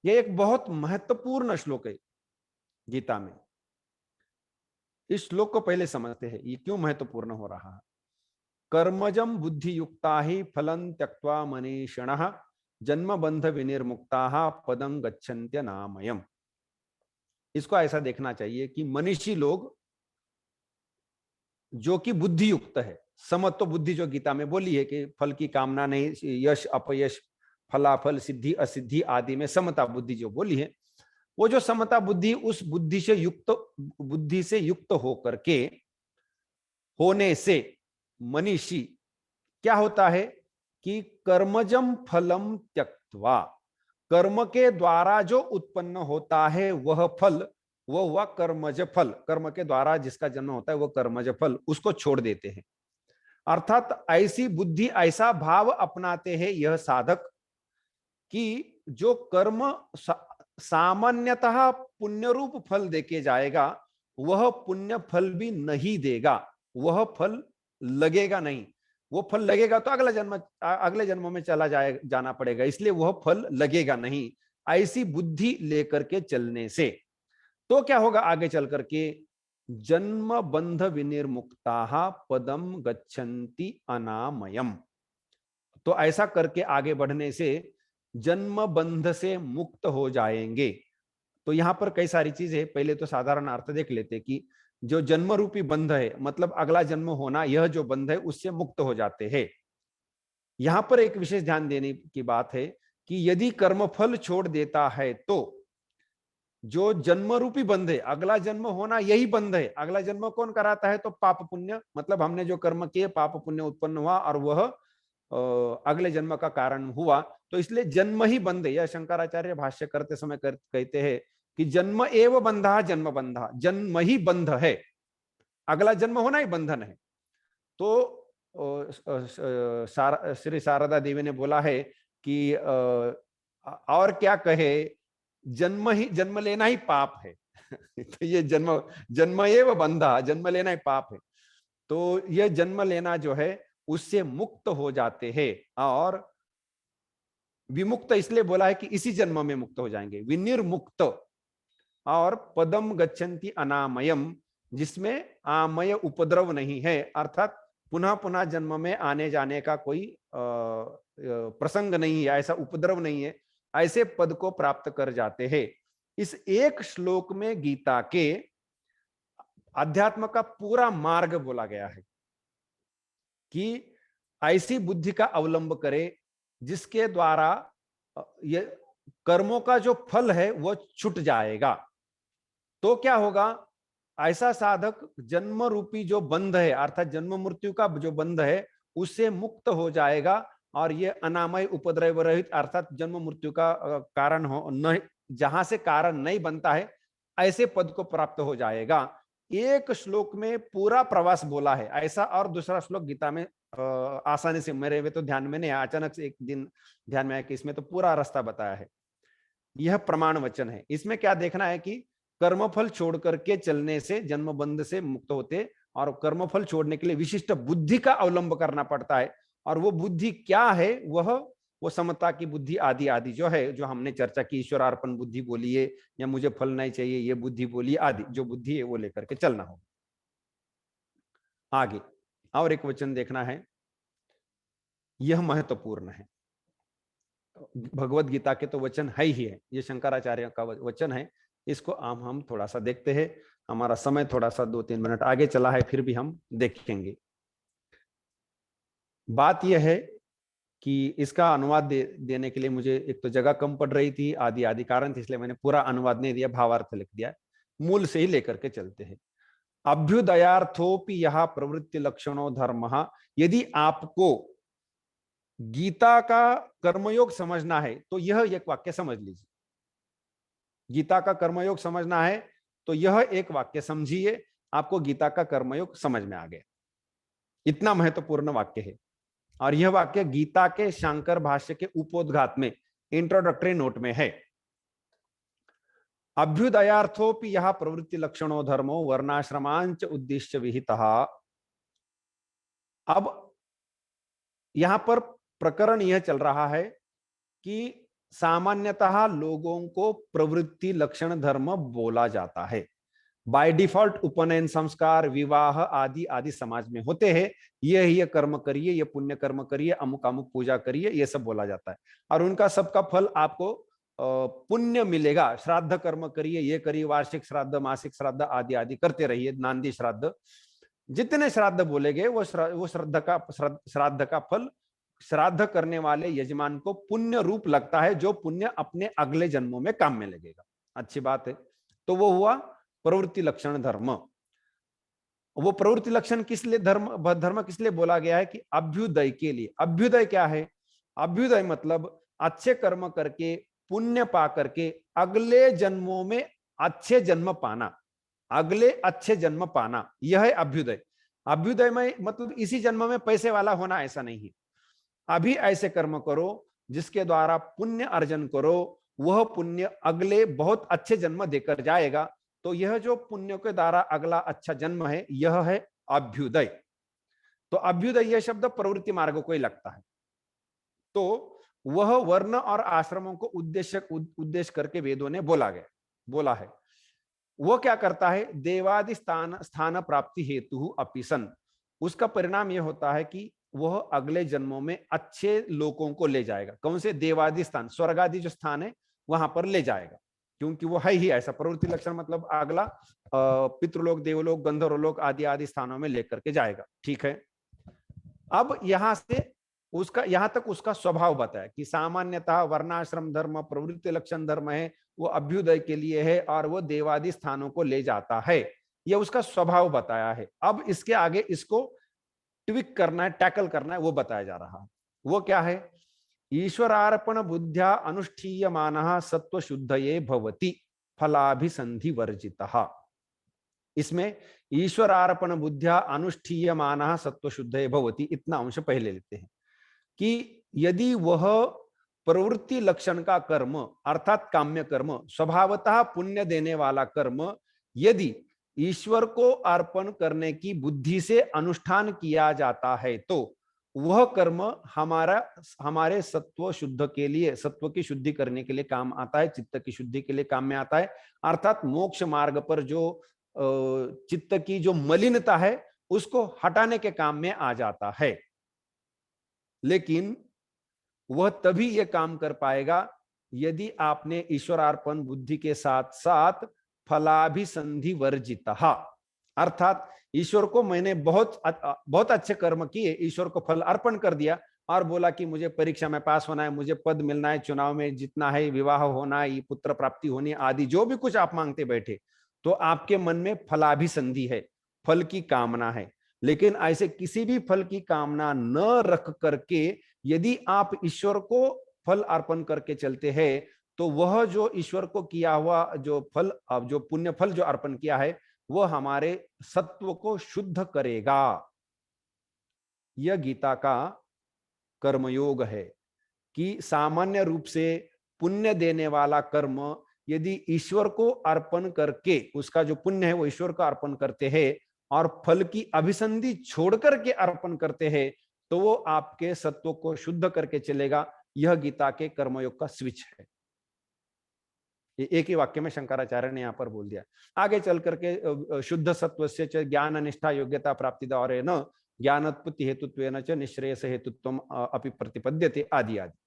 ये एक बहुत महत्वपूर्ण श्लोक है गीता में। इस श्लोक को पहले समझते हैं, ये क्यों महत्वपूर्ण हो रहा है। कर्मजम बुद्धि युक्ता ही फलं त्यक्त्वा मनीषिणः जन्म बंध विनिर्मुक्ता पदं गच्छन्त्य नामयम्। इसको ऐसा देखना चाहिए कि मनीषी लोग जो कि बुद्धि युक्त है, समत्व बुद्धि जो गीता में बोली है कि फल की कामना नहीं, यश अपयश, फलाफल, सिद्धि असिद्धि आदि में समता बुद्धि जो बोली है, वो जो समता बुद्धि, उस बुद्धि से युक्त होकर के होने से मनीषी क्या होता है कि कर्मजम फलम त्यक्त्वा, कर्म के द्वारा जो उत्पन्न होता है वह फल, वो हुआ कर्मज फल, कर्म के द्वारा जिसका जन्म होता है वो कर्मज फल, उसको छोड़ देते हैं। अर्थात ऐसी बुद्धि, ऐसा भाव अपनाते हैं यह साधक कि जो कर्म सामान्यतः पुण्य रूप फल देके जाएगा, वह पुण्य फल भी नहीं देगा, वह फल लगेगा नहीं। वो फल लगेगा तो अगले जन्म में जाना पड़ेगा, इसलिए वह फल लगेगा नहीं। ऐसी बुद्धि लेकर के चलने से तो क्या होगा आगे चल करके, जन्म बंध विनिर्मुक्ता पदम गच्छन्ति अनामयम। तो ऐसा करके आगे बढ़ने से जन्म बंध से मुक्त हो जाएंगे। तो यहां पर कई सारी चीजें, पहले तो साधारण अर्थ देख लेते कि जो जन्म रूपी बंध है, मतलब अगला जन्म होना, यह जो बंध है उससे मुक्त हो जाते हैं। यहां पर एक विशेष ध्यान देने की बात है कि यदि कर्मफल छोड़ देता है तो जो जन्म रूपी बंध है, अगला जन्म होना यही बंध है। अगला जन्म कौन कराता है, तो पाप पुण्य, मतलब हमने जो कर्म किए पाप पुण्य उत्पन्न हुआ और वह अगले जन्म का कारण हुआ। तो इसलिए जन्म ही बंध है। यह शंकराचार्य भाष्य करते समय कहते हैं कि जन्म एव बंधा, जन्म बंधा, जन्म ही बंध है, अगला जन्म होना ही बंधन है। तो श्री शारदा देवी ने बोला है कि और क्या कहे, जन्म लेना ही पाप है। तो ये जन्म एव बंधा, जन्म लेना ही पाप है। तो यह जन्म लेना जो है उससे मुक्त हो जाते हैं। और विमुक्त इसलिए बोला है कि इसी जन्म में मुक्त हो जाएंगे, विनिर्मुक्त। और पदम गच्छन्ति अनामयम, जिसमें आमय उपद्रव नहीं है, अर्थात पुनः पुनः जन्म में आने जाने का कोई प्रसंग नहीं है, ऐसा उपद्रव नहीं है, ऐसे पद को प्राप्त कर जाते हैं। इस एक श्लोक में गीता के अध्यात्म का पूरा मार्ग बोला गया है कि ऐसी बुद्धि का अवलंब करे जिसके द्वारा ये कर्मों का जो फल है वो छूट जाएगा। तो क्या होगा, ऐसा साधक जन्म रूपी जो बंध है, अर्थात जन्म मृत्यु का जो बंध है, उससे मुक्त हो जाएगा। और ये अनामय उपद्रव रहित, अर्थात जन्म मृत्यु का कारण हो न, जहां से कारण नहीं बनता है, ऐसे पद को प्राप्त हो जाएगा। एक श्लोक में पूरा प्रवास बोला है ऐसा, और दूसरा श्लोक गीता में आसानी से मेरे हुए तो ध्यान में नहीं, अचानक से एक दिन ध्यान में आया कि इसमें तो पूरा रास्ता बताया है। यह प्रमाण वचन है। इसमें क्या देखना है कि कर्मफल छोड़ करके चलने से जन्म बंध से मुक्त होते, और कर्मफल छोड़ने के लिए विशिष्ट बुद्धि का अवलंब करना पड़ता है। और वो बुद्धि क्या है? वो समता की बुद्धि आदि आदि जो है, जो हमने चर्चा की, ईश्वरार्पण बुद्धि बोलिए या मुझे फल नहीं चाहिए ये बुद्धि बोलिए, आदि जो बुद्धि है वो लेकर के चलना हो। आगे और एक वचन देखना है, यह महत्वपूर्ण है। भगवत गीता के तो वचन है ही है, ये शंकराचार्य का वचन है। इसको हम थोड़ा सा देखते हैं। हमारा समय थोड़ा सा 2-3 मिनट आगे चला है, फिर भी हम देखेंगे। बात यह है कि इसका अनुवाद देने के लिए मुझे एक तो जगह कम पड़ रही थी, आदि आदि कारण थी, इसलिए मैंने पूरा अनुवाद नहीं दिया, भावार्थ लिख दिया। मूल से ही लेकर के चलते हैं। अभ्युदयार्थोपि यह प्रवृत्ति लक्षणों धर्म। यदि आपको गीता का कर्मयोग समझना है तो यह एक वाक्य समझ लीजिए। गीता का कर्मयोग समझना है तो यह एक वाक्य समझिए, आपको गीता का कर्मयोग समझ में आ गया। इतना महत्वपूर्ण वाक्य है। और यह वाक्य गीता के शांकर भाष्य के उपोद्घात में, इंट्रोडक्टरी नोट में है। अभ्युदयार्थोपि यह प्रवृत्ति लक्षणों धर्मो वर्णाश्रमांच उद्देश्य विहितः। अब यहां पर प्रकरण यह चल रहा है कि सामान्यतः लोगों को प्रवृत्ति लक्षण धर्म बोला जाता है। बाय डिफॉल्ट उपनयन संस्कार, विवाह आदि आदि समाज में होते हैं। ये कर्म करिए, ये पुण्य कर्म करिए, अमुक अमुक पूजा करिए, ये सब बोला जाता है। और उनका सबका फल आपको पुण्य मिलेगा। श्राद्ध कर्म करिए, ये करिए, वार्षिक श्राद्ध, मासिक श्राद्ध आदि आदि करते रहिए, नांदी श्राद्ध, जितने श्राद्ध बोले गए वो श्राद्ध का फल श्राद्ध करने वाले यजमान को पुण्य रूप लगता है, जो पुण्य अपने अगले जन्मों में काम में लगेगा। अच्छी बात है। तो वो हुआ प्रवृत्ति लक्षण धर्म। वो प्रवृत्ति लक्षण किस लिए धर्म किस लिए बोला गया है? कि अभ्युदय के लिए। अभ्युदय क्या है? अभ्युदय मतलब अच्छे कर्म करके, पुण्य पा करके अगले जन्मों में अच्छे जन्म पाना, अगले अच्छे जन्म पाना, यह है अभ्युदय। अभ्युदय में मतलब इसी जन्म में पैसे वाला होना, ऐसा नहीं है। अभी ऐसे कर्म करो जिसके द्वारा पुण्य अर्जन करो, वह पुण्य अगले बहुत अच्छे जन्म देकर जाएगा। तो यह जो पुण्य के द्वारा अगला अच्छा जन्म है, यह है अभ्युदय। तो अभ्युदय यह शब्द प्रवृत्ति मार्ग को ही लगता है। तो वह वर्ण और आश्रमों को उद्देश्य करके वेदों ने बोला है। वो क्या करता है? देवादि स्थान प्राप्ति हेतु अपिसन। उसका परिणाम यह होता है कि वह अगले जन्मों में अच्छे लोगों को ले जाएगा। कौन से? देवादि स्थान, स्वर्ग आदि जो स्थान है वहां पर ले जाएगा, क्योंकि वो है ही ऐसा। प्रवृत्ति लक्षण मतलब अगला पितृलोक, देवलोक, गंधर्वलोक आदि आदि स्थानों में लेकर के जाएगा। ठीक है। अब यहां से उसका यहां तक उसका स्वभाव बताया कि सामान्यतः वर्णाश्रम धर्म प्रवृत्ति लक्षण धर्म है, वो अभ्युदय के लिए है और वो देवादि स्थानों को ले जाता है। ये उसका स्वभाव बताया है। अब इसके आगे इसको ट्विक करना है, टैकल करना है, वो बताया जा रहा है। वो क्या है? ईश्वरार्पण बुद्ध्या अनुष्ठीयमानः सत्व शुद्धये भवति फलाभिसंधि वर्जितः। इसमें ईश्वरार्पण बुद्ध्या अनुष्ठीयमानः सत्व शुद्धये भवति, इतना अंश पहले लेते हैं कि यदि वह प्रवृत्ति लक्षण का कर्म अर्थात काम्य कर्म, स्वभावतः पुण्य देने वाला कर्म, यदि ईश्वर को अर्पण करने की बुद्धि से अनुष्ठान किया जाता है, तो वह कर्म हमारे सत्व शुद्ध के लिए, सत्व की शुद्धि करने के लिए काम आता है, चित्त की शुद्धि के लिए काम में आता है। अर्थात मोक्ष मार्ग पर जो चित्त की जो मलिनता है उसको हटाने के काम में आ जाता है। लेकिन वह तभी यह काम कर पाएगा यदि आपने ईश्वरार्पण बुद्धि के साथ साथ फलाभिसंधि वर्जितः, अर्थात ईश्वर को मैंने बहुत अच्छे कर्म किए, ईश्वर को फल अर्पण कर दिया और बोला कि मुझे परीक्षा में पास होना है, मुझे पद मिलना है, चुनाव में जीतना है, विवाह होना है, पुत्र प्राप्ति होनी आदि जो भी कुछ आप मांगते बैठे, तो आपके मन में फलाभिसंधि है, फल की कामना है। लेकिन ऐसे किसी भी फल की कामना न रख करके यदि आप ईश्वर को फल अर्पण करके चलते हैं, तो वह जो ईश्वर को किया हुआ जो फल, जो पुण्य फल जो अर्पण किया है, वो हमारे सत्व को शुद्ध करेगा। यह गीता का कर्मयोग है कि सामान्य रूप से पुण्य देने वाला कर्म यदि ईश्वर को अर्पण करके, उसका जो पुण्य है वो ईश्वर को अर्पण करते हैं और फल की अभिसंधि छोड़ करके अर्पण करते हैं, तो वो आपके सत्व को शुद्ध करके चलेगा। यह गीता के कर्मयोग का स्विच है। ये एक ही वाक्य में शंकराचार्य ने यहाँ पर बोल दिया। आगे चल करके शुद्ध सत्व से ज्ञान निष्ठा योग्यता प्राप्ति द्वारे न ज्ञानोत्पत्ति हेतुत्वेन च निश्रेयस हेतुत्वम अपि प्रतिपद्यते आदि आदि।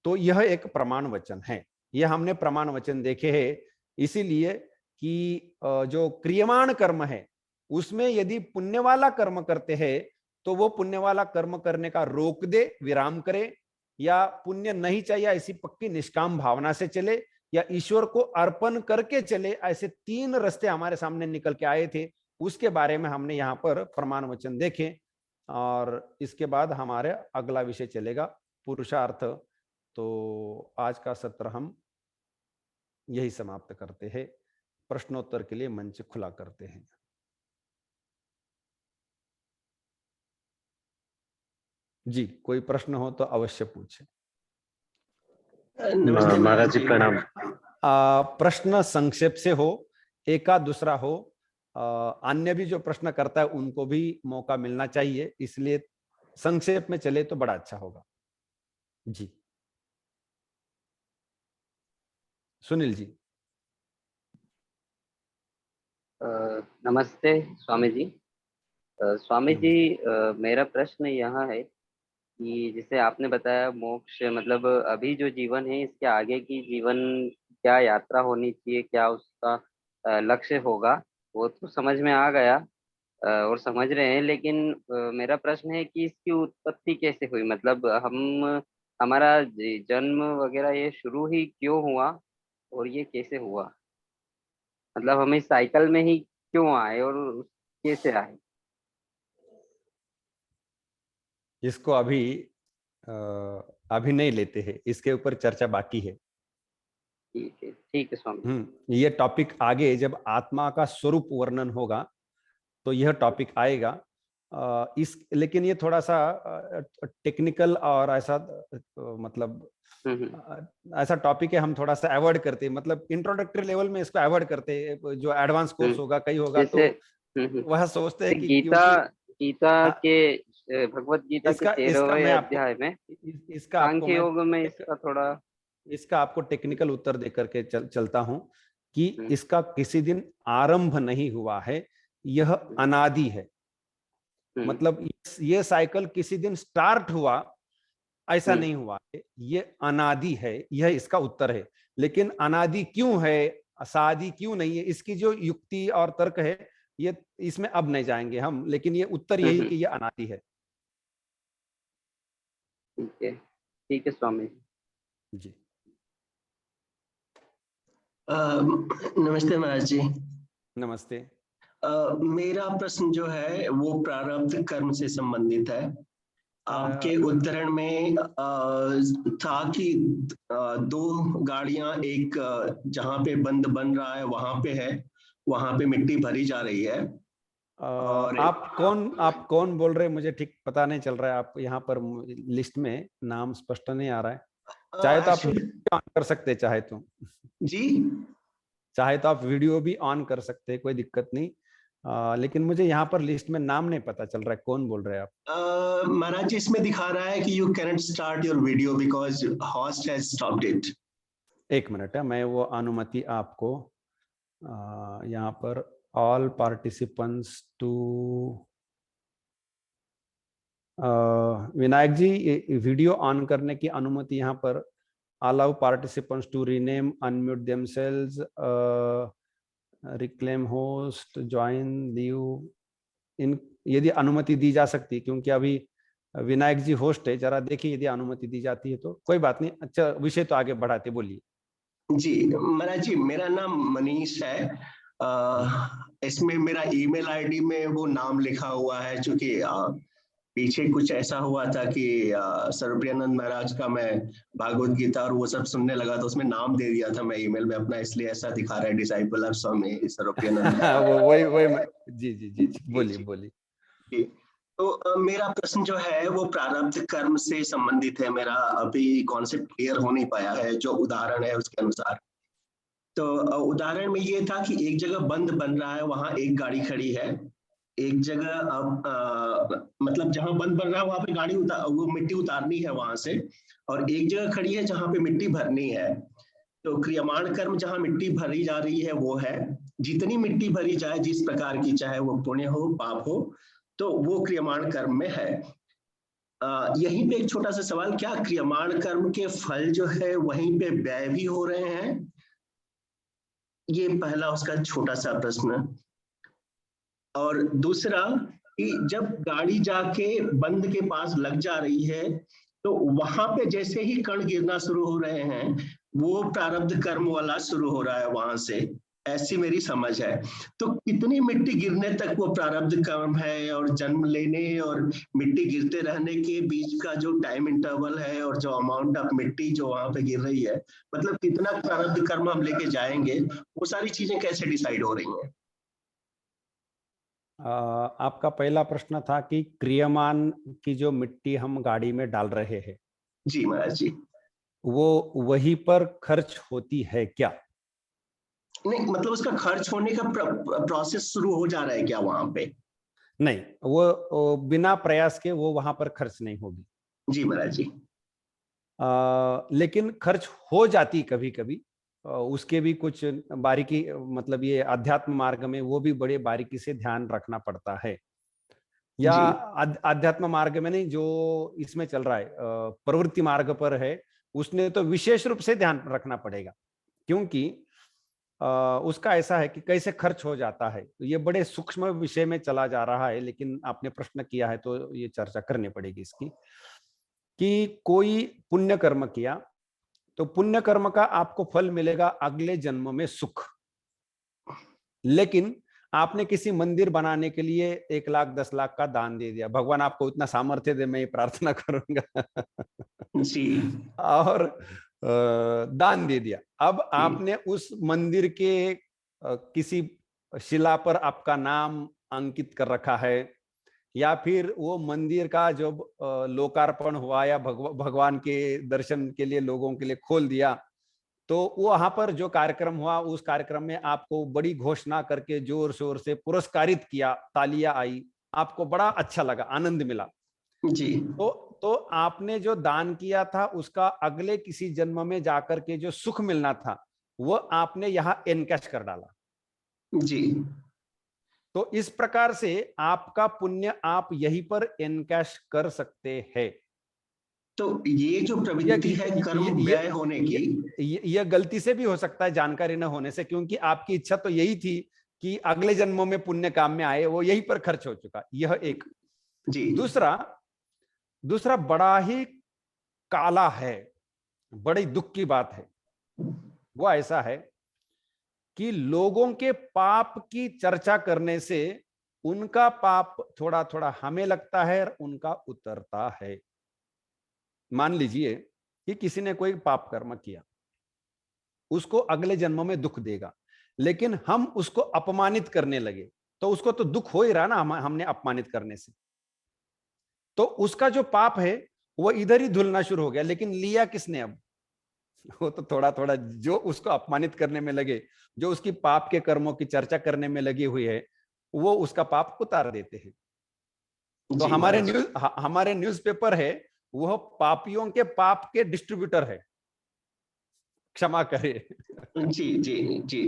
तो यह एक प्रमाण वचन है। यह हमने प्रमाण वचन देखे हैं, इसीलिए कि जो क्रियमाण कर्म है उसमें यदि पुण्य वाला कर्म करते हैं तो वो पुण्य वाला कर्म करने का रोक दे, विराम करे, या पुण्य नहीं चाहिए ऐसी पक्की निष्काम भावना से चले, या ईश्वर को अर्पण करके चले। ऐसे तीन रास्ते हमारे सामने निकल के आए थे, उसके बारे में हमने यहाँ पर प्रमाण वचन देखे। और इसके बाद हमारे अगला विषय चलेगा पुरुषार्थ। तो आज का सत्र हम यही समाप्त करते हैं। प्रश्नोत्तर के लिए मंच खुला करते हैं। जी, कोई प्रश्न हो तो अवश्य पूछे। महाराज जी प्रणाम। प्रश्न संक्षेप से हो, एका दूसरा हो, अन्य भी जो प्रश्न करता है उनको भी मौका मिलना चाहिए, इसलिए संक्षेप में चले तो बड़ा अच्छा होगा। जी सुनील जी। नमस्ते स्वामी जी। स्वामी जी, मेरा प्रश्न यहाँ है कि जैसे आपने बताया मोक्ष मतलब अभी जो जीवन है इसके आगे की जीवन क्या यात्रा होनी चाहिए, क्या उसका लक्ष्य होगा, वो तो समझ में आ गया और समझ रहे हैं। लेकिन मेरा प्रश्न है कि इसकी उत्पत्ति कैसे हुई, मतलब हमारा जन्म वगैरह ये शुरू ही क्यों हुआ और ये कैसे हुआ, मतलब हम इस साइकिल में ही क्यों आए और कैसे आए। इसको अभी नहीं लेते हैं, इसके ऊपर चर्चा बाकी है। ठीक है स्वामी। ये टॉपिक आगे जब आत्मा का स्वरूप वर्णन होगा तो यह टॉपिक आएगा। लेकिन ये थोड़ा सा टेक्निकल और ऐसा मतलब ऐसा टॉपिक है, हम थोड़ा सा अवॉइड करते हैं, मतलब इंट्रोडक्टरी लेवल में इसको अवॉइड करते हैं। जो एडवांस कोर्स होगा कहीं होगा तो वह सोचते हैं कि गीता के भगवत गीता के 13वें अध्याय में इसका सांख्य योग में इसका आपको टेक्निकल उत्तर दे करके चलता हूं कि इसका किसी दिन आरंभ नहीं हुआ है, यह अनादि है। मतलब ये साइकिल किसी दिन स्टार्ट हुआ ऐसा नहीं हुआ है, ये अनादि है, यह इसका उत्तर है। लेकिन अनादि क्यों है, असादि क्यों नहीं है, इसकी जो युक्ति और तर्क है ये इसमें अब नहीं जाएंगे हम, लेकिन ये उत्तर यही कि ये अनादि है। ठीक है स्वामी जी। नमस्ते महाराज जी। नमस्ते। मेरा प्रश्न जो है वो प्रारब्ध कर्म से संबंधित है। आपके उद्धरण में था कि दो गाड़ियां, एक जहां पे बंद बन रहा है वहां पे है, वहां पे मिट्टी भरी जा रही है। और आप कौन बोल रहे हैं, मुझे ठीक पता नहीं चल रहा है। आप यहाँ पर लिस्ट में नाम स्पष्ट नहीं आ रहा है। चाहे तो आप वीडियो ऑन कर सकते, चाहे तो जी, चाहे तो आप वीडियो भी ऑन कर सकते हैं, कोई दिक्कत नहीं। लेकिन मुझे यहाँ पर लिस्ट में नाम नहीं पता चल रहा है, कौन बोल रहे हैं आप? महाराज जी, इसमें दिखा रहा है कि you cannot start your video because host has stopped it. एक मिनट है, मैं वो अनुमति आपको यहाँ पर all participants to Vinayak ji video on करने की अनुमति यहाँ पर allow participants to rename unmute themselves, reclaim host, join, leave, इन यदि अनुमति दी जा सकती है, क्योंकि अभी विनायक जी होस्ट है, जरा देखिए यदि अनुमति दी जाती है तो कोई बात नहीं। अच्छा, विषय तो आगे बढ़ाते, बोलिए। जी महाराज जी, मेरा नाम मनीष है। इसमें मेरा ईमेल आईडी में वो नाम लिखा हुआ है, चूंकि पीछे कुछ ऐसा हुआ था कि सर्वप्रियानंद महाराज का मैं भागवत गीता और वो सब सुनने लगा, तो उसमें नाम दे दिया था मैं ईमेल में अपना, इसलिए ऐसा दिखा रहा है डिसाइपल ऑफ स्वामी सर्वप्रियानंद महाराज। वो वही जी जी जी जी, बोलिए जी, बोलिए। जी। तो मेरा प्रश्न जो है वो प्रारब्ध कर्म से संबंधित है। मेरा अभी कॉन्सेप्ट क्लियर हो नहीं पाया है, जो उदाहरण है उसके अनुसार। तो उदाहरण में ये था कि एक जगह बंद बन रहा है, वहां एक गाड़ी खड़ी है। एक जगह मतलब जहां बंद बन रहा है वहां पे गाड़ी वो मिट्टी उतारनी है वहां से, और एक जगह खड़ी है जहां पे मिट्टी भरनी है। तो क्रियमाण कर्म जहां मिट्टी भरी जा रही है वो है, जितनी मिट्टी भरी जाए जिस प्रकार की, चाहे वो पुण्य हो पाप हो, तो वो क्रियमाण कर्म में है। यहीं पे एक छोटा सा सवाल, क्या क्रियमाण कर्म के फल जो है वहीं पे व्यय भी हो रहे हैं? ये पहला उसका छोटा सा प्रश्न। और दूसरा कि जब गाड़ी जाके बंद के पास लग जा रही है, तो वहां पे जैसे ही कण गिरना शुरू हो रहे हैं, वो प्रारब्ध कर्म वाला शुरू हो रहा है वहां से, ऐसी मेरी समझ है। तो कितनी मिट्टी गिरने तक वो प्रारब्ध कर्म है, और जन्म लेने और मिट्टी गिरते रहने के बीच का जो टाइम इंटरवल है, और जो अमाउंट ऑफ मिट्टी जो वहां पे गिर रही है, मतलब कितना प्रारब्ध कर्म हम लेके जाएंगे, वो सारी चीजें कैसे डिसाइड हो रही हैं? आपका पहला प्रश्न था कि क्रियमान की जो मिट्टी हम गाड़ी में डाल रहे हैं, जी महाराज जी। वो वहीं पर खर्च होती है क्या? नहीं, मतलब उसका खर्च होने का प्रोसेस शुरू हो जा रहा है क्या वहां पे? नहीं, वो बिना प्रयास के वो वहां पर खर्च नहीं होगी। जी महाराज जी। लेकिन खर्च हो जाती कभी कभी। उसके भी कुछ बारीकी, मतलब ये अध्यात्म मार्ग में वो भी बड़े बारीकी से ध्यान रखना पड़ता है। या जी अध्यात्म मार्ग में नहीं, जो इसमें चल रहा है प्रवृत्ति मार्ग पर है, उसने तो विशेष रूप से ध्यान रखना पड़ेगा। क्योंकि उसका ऐसा है कि कैसे खर्च हो जाता है, तो ये बड़े सूक्ष्म विषय में चला जा रहा है, लेकिन आपने प्रश्न किया है तो ये चर्चा करनी पड़ेगी इसकी। कि कोई पुण्य कर्म किया, तो पुण्य कर्म का आपको फल मिलेगा अगले जन्म में सुख। लेकिन आपने किसी मंदिर बनाने के लिए 1 लाख 10 लाख का दान दे दिया, भगवान आपको इतना सामर्थ्य दे, मैं ये प्रार्थना करूंगा। जी और दान दे दिया। अब जी आपने उस मंदिर के किसी शिला पर आपका नाम अंकित कर रखा है, या फिर वो मंदिर का जो लोकार्पण हुआ या भगवान के दर्शन के लिए लोगों के लिए खोल दिया, तो वहां पर जो कार्यक्रम हुआ, उस कार्यक्रम में आपको बड़ी घोषणा करके जोर शोर से पुरस्कारित किया, तालियां आई, आपको बड़ा अच्छा लगा, आनंद मिला। जी तो आपने जो दान किया था उसका अगले किसी जन्म में जाकर के जो सुख मिलना था, वो आपने यहाँ एनकैश कर डाला। जी। तो इस प्रकार से आपका पुण्य आप यहीं पर एनकैश कर सकते हैं। तो ये जो प्रवृत्ति है कर्म व्यय होने की, ये गलती से भी हो सकता है, जानकारी न होने से, क्योंकि आपकी इच्छा तो यही थी कि अगले जन्मों में पुण्य काम में आए, वो यहीं पर खर्च हो चुका, यह एक। जी दूसरा बड़ा ही काला है, बड़ी दुख की बात है, वो ऐसा है कि लोगों के पाप की चर्चा करने से उनका पाप थोड़ा थोड़ा हमें लगता है और उनका उतरता है। मान लीजिए कि किसी ने कोई पाप कर्म किया, उसको अगले जन्म में दुख देगा, लेकिन हम उसको अपमानित करने लगे, तो उसको तो दुख हो ही रहा ना, हमने अपमानित करने से। तो उसका जो पाप है वो इधर ही धुलना शुरू हो गया, लेकिन लिया किसने अब? वो तो थोड़ा थोड़ा जो उसको अपमानित करने में लगे, जो उसकी पाप के कर्मों की चर्चा करने में लगी हुई है, वो उसका पाप उतार देते हैं। तो जी महाराज। हमारे न्यूज़पेपर है, वह पापियों के पाप के डिस्ट्रीब्यूटर है, क्षमा करे। जी जी जी।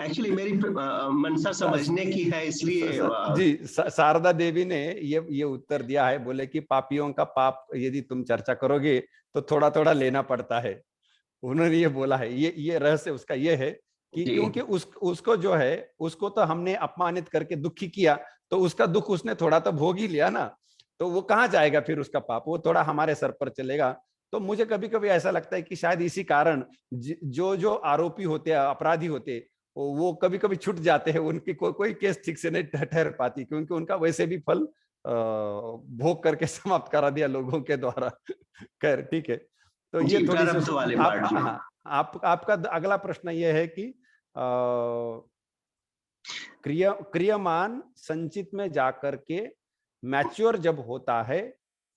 एक्चुअली मेरी मनसा समझने की है, इसलिए जी, शारदा देवी ने ये उत्तर दिया है, बोले कि पापियों का पाप यदि तुम चर्चा करोगे तो थोड़ा थोड़ा लेना पड़ता है। उन्होंने ये बोला है, ये रहस्य उसका ये है कि जी क्योंकि उसको जो है, उसको तो हमने अपमानित करके दुखी किया, तो उसका दुख उसने थोड़ा तो भोग ही लिया ना, तो वो कहाँ जाएगा फिर उसका पाप, वो थोड़ा हमारे सर पर चलेगा। तो मुझे कभी कभी ऐसा लगता है कि शायद इसी कारण जो जो आरोपी होते हैं, अपराधी होते, वो कभी कभी छूट जाते हैं, उनकी कोई केस ठीक से नहीं ठहर पाती, क्योंकि उनका वैसे भी फल भोग करके समाप्त करा दिया लोगों के द्वारा। खैर ठीक है, तो ये जी, थोड़ी प्रारब्ध सी वाले आप, पार्ट में। हाँ, आपका अगला प्रश्न ये है कि क्रियमान संचित में जाकर के मैच्योर जब होता है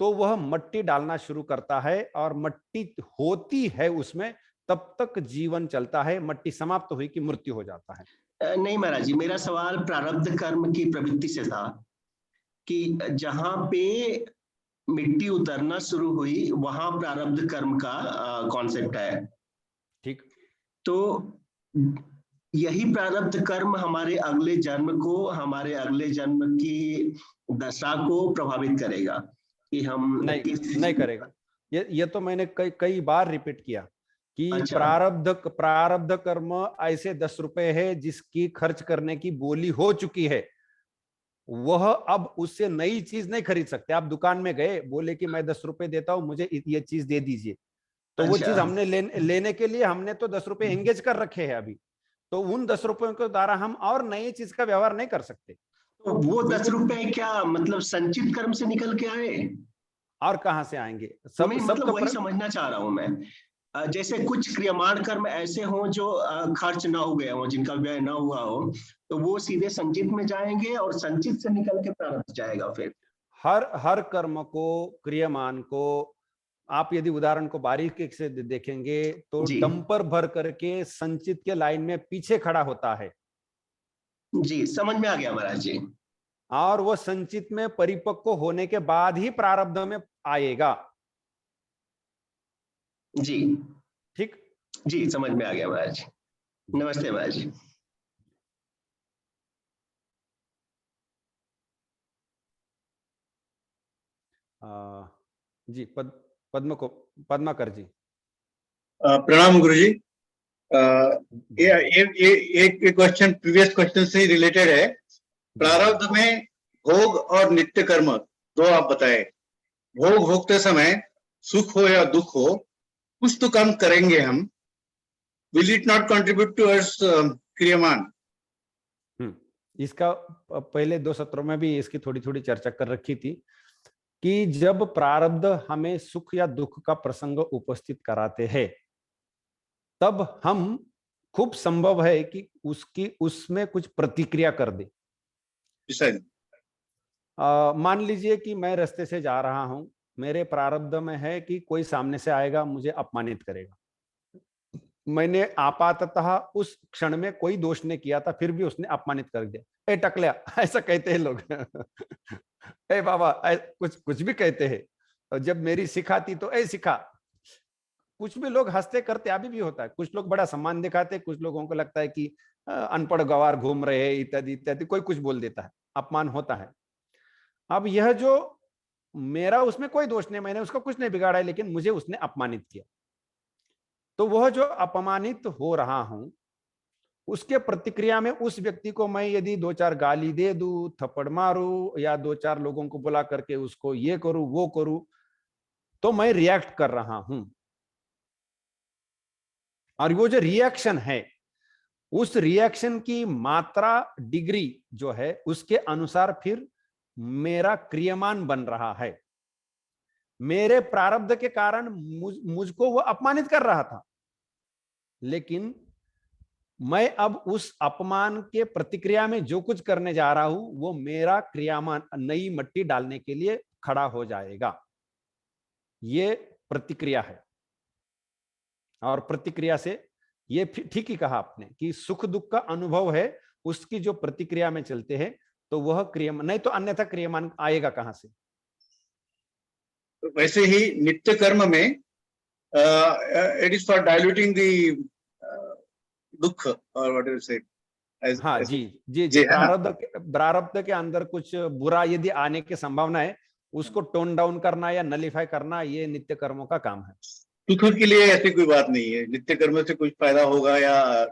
तो वह मट्टी डालना शुरू करता है, और मट्टी होती है उसमें, तब तक जीवन चलता है, मट्टी समाप्त हुई कि मृत्यु हो जाता है। नहीं महाराज जी, मेरा सवाल प्रारब्ध कर्म की प्रवृत्ति से था कि जहां पे मिट्टी उतरना शुरू हुई वहां प्रारब्ध कर्म का कॉन्सेप्ट है। ठीक, तो यही प्रारब्ध कर्म हमारे अगले जन्म को, हमारे अगले जन्म की दशा को प्रभावित करेगा कि हम नहीं करेगा। ये तो मैंने कई कई बार रिपीट किया कि अच्छा, प्रारब्ध कर्म ऐसे 10 रुपए है जिसकी खर्च करने की बोली हो चुकी है, वह अब उससे नई चीज नहीं खरीद सकते। आप दुकान में गए, बोले कि मैं 10 रुपए देता हूं, मुझे ये चीज दे दीजिए, तो वो अच्छा। चीज हमने लेने के लिए हमने तो 10 रुपए एंगेज कर रखे हैं अभी, तो उन 10 रुपयों के द्वारा हम और नई चीज का व्यवहार नहीं कर सकते। तो वो 10 बिल्कुल, रुपए क्या मतलब संचित कर्म से निकल के आए? और कहां से आएंगे? मैं सब मतलब तो वही समझना चाह रहा हूं मैं। जैसे कुछ क्रियमाण कर्म ऐसे हों जो खर्च ना हो गए हों, जिनका व्यय ना हुआ हो, तो वो सीधे संचित में जाएंगे और संचित से निकल के प्रारब्ध जाएगा फिर। हर कर्म को, क्रियमान को, आप यदि उदाहरण को बारीकी से देखेंगे तो जी डंपर भर करके संचित के लाइन में पीछे खड़ा होता है, जी, समझ में आ गया महाराज जी। और वो संचित में परिपक्व होने के बाद ही प्रारब्ध में आएगा। जी ठीक, जी, समझ में आ गया महाराज जी। नमस्ते महाराज जी। जी पद्माकर जी। प्रणाम गुरुजी। एक क्वेश्चन प्रीवियस क्वेश्चन से रिलेटेड है। प्रारब्ध में भोग और नित्य कर्म दो आप बताए। भोग भोगते समय सुख हो या दुख हो, कुछ तो कर्म करेंगे हम। Will it not contribute towards kriyaman? इसका पहले 2 सत्रों में भी इसकी थोड़ी थोड़ी चर्चा कर रखी थी कि जब प्रारब्ध हमें सुख या दुख का प्रसंग उपस्थित कराते हैं, तब हम खूब संभव है कि उसमें कुछ प्रतिक्रिया कर दे। मान लीजिए कि मैं रास्ते से जा रहा हूं, मेरे प्रारब्ध में है कि कोई सामने से आएगा, मुझे अपमानित करेगा। मैंने आपाततः उस क्षण में कोई दोष नहीं किया था, फिर भी उसने अपमानित कर दिया। ए टकलिया, ऐसा कहते हैं लोग। ए बाबा, कुछ भी कहते हैं। और जब मेरी सिखाती तो ए सिखा, कुछ भी लोग हंसते करते अभी भी होता है। कुछ लोग बड़ा सम्मान दिखाते, कुछ लोगों को लगता है कि अनपढ़ गवार घूम रहे हैं, इत्यादि इत्यादि, कोई कुछ बोल देता है, अपमान होता है। अब यह जो मेरा उसमें कोई दोष नहीं, मैंने उसका कुछ नहीं बिगाड़ा है, लेकिन मुझे उसने अपमानित किया, तो वह जो अपमानित हो रहा हूं, उसके प्रतिक्रिया में उस व्यक्ति को मैं यदि 2-4 गाली दे दूं, थप्पड़ मारूं, या 2-4 लोगों को बुला करके उसको ये करूं वो करूं, तो मैं रिएक्ट कर रहा हूं। और वो जो रिएक्शन है, उस रिएक्शन की मात्रा, डिग्री जो है, उसके अनुसार फिर मेरा क्रियमान बन रहा है। मेरे प्रारब्ध के कारण मुझको वो अपमानित कर रहा था, लेकिन मैं अब उस अपमान के प्रतिक्रिया में जो कुछ करने जा रहा हूं, वो मेरा क्रियामान नई मट्टी डालने के लिए खड़ा हो जाएगा। ये प्रतिक्रिया है। और प्रतिक्रिया से, ये ठीक ही कहा आपने कि सुख दुख का अनुभव है, उसकी जो प्रतिक्रिया में चलते हैं, तो वह क्रियमान, नहीं तो अन्यथा क्रियमान आएगा कहां से? वैसे ही नित्य कर्म में it is for diluting the दुख, और व्हाट यू से। हाँ जी जी जी, प्रारब्ध के अंदर कुछ बुरा यदि आने की संभावना है, उसको टोन डाउन करना या नलिफाई करना, ये नित्य कर्मों का काम है। सुख के लिए ऐसी कोई बात नहीं है। नित्य कर्म से कुछ फायदा होगा या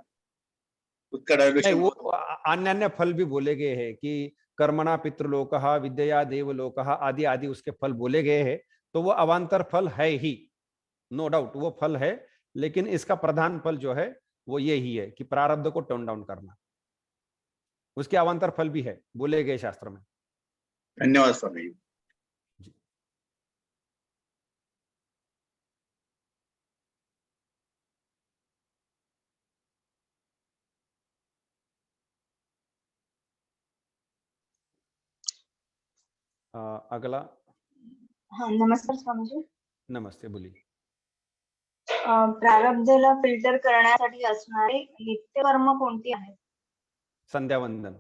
उसका नहीं, डाइल्यूशन? वो अन्य अन्य फल भी बोले गए हैं कि कर्मणा पितृलोकः विद्या देवलोकः आदि आदि, उसके फल बोले गए हैं। तो वो अवांतर फल है ही, नो डाउट वो फल है, लेकिन इसका प्रधान फल जो है वो ये ही है कि प्रारब्ध को टोन डाउन करना। उसके अवांतर फल भी है, बोले गए शास्त्र में। धन्यवाद स्वामी जी। अगला। हाँ, नमस्कार स्वामीजी. नमस्ते, बोलिए. प्रारब्धाला फिल्टर करण्यासाठी असणारे नित्यकर्म कोणती आहेत? संध्यावंदन.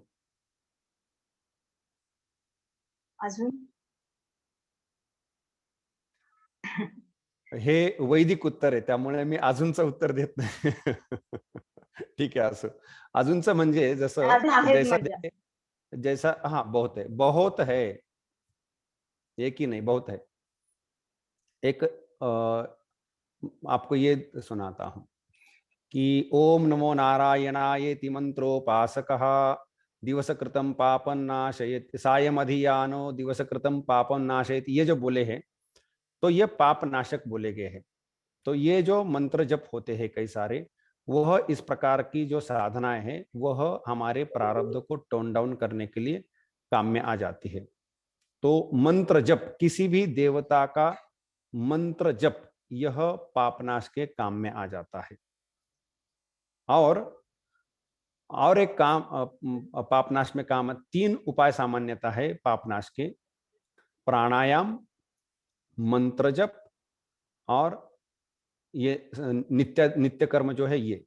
अजून? हे वैदिक उत्तर आहे, त्यामुळे मी अजूनचं उत्तर देत नाही. ठीक आहे, असं अजूनचं म्हणजे जसं अजून आहेत जैसा म्हणजे. जैसा हाँ बहुत है, बहुत है, एक ही नहीं बहुत है. एक आपको ये सुनाता हूं कि ओम नमो नारायणायेति मंत्रोपासकः दिवसकृतं पापं नाशयति सायमधियानो दिवसकृतं पापं नाशयति, ये जो बोले हैं तो ये पाप नाशक बोले गए हैं. तो ये जो मंत्र जप होते हैं कई सारे, वह इस प्रकार की जो साधनाएं हैं वह हमारे प्रारब्ध को टोन डाउन करने के लिए काम में आ जाती है. तो मंत्र जप, किसी भी देवता का मंत्र जप, यह पापनाश के काम में आ जाता है. और एक काम पापनाश में काम, 3 उपाय सामान्यता है पापनाश के: प्राणायाम, मंत्र जप और ये नित्य कर्म जो है ये,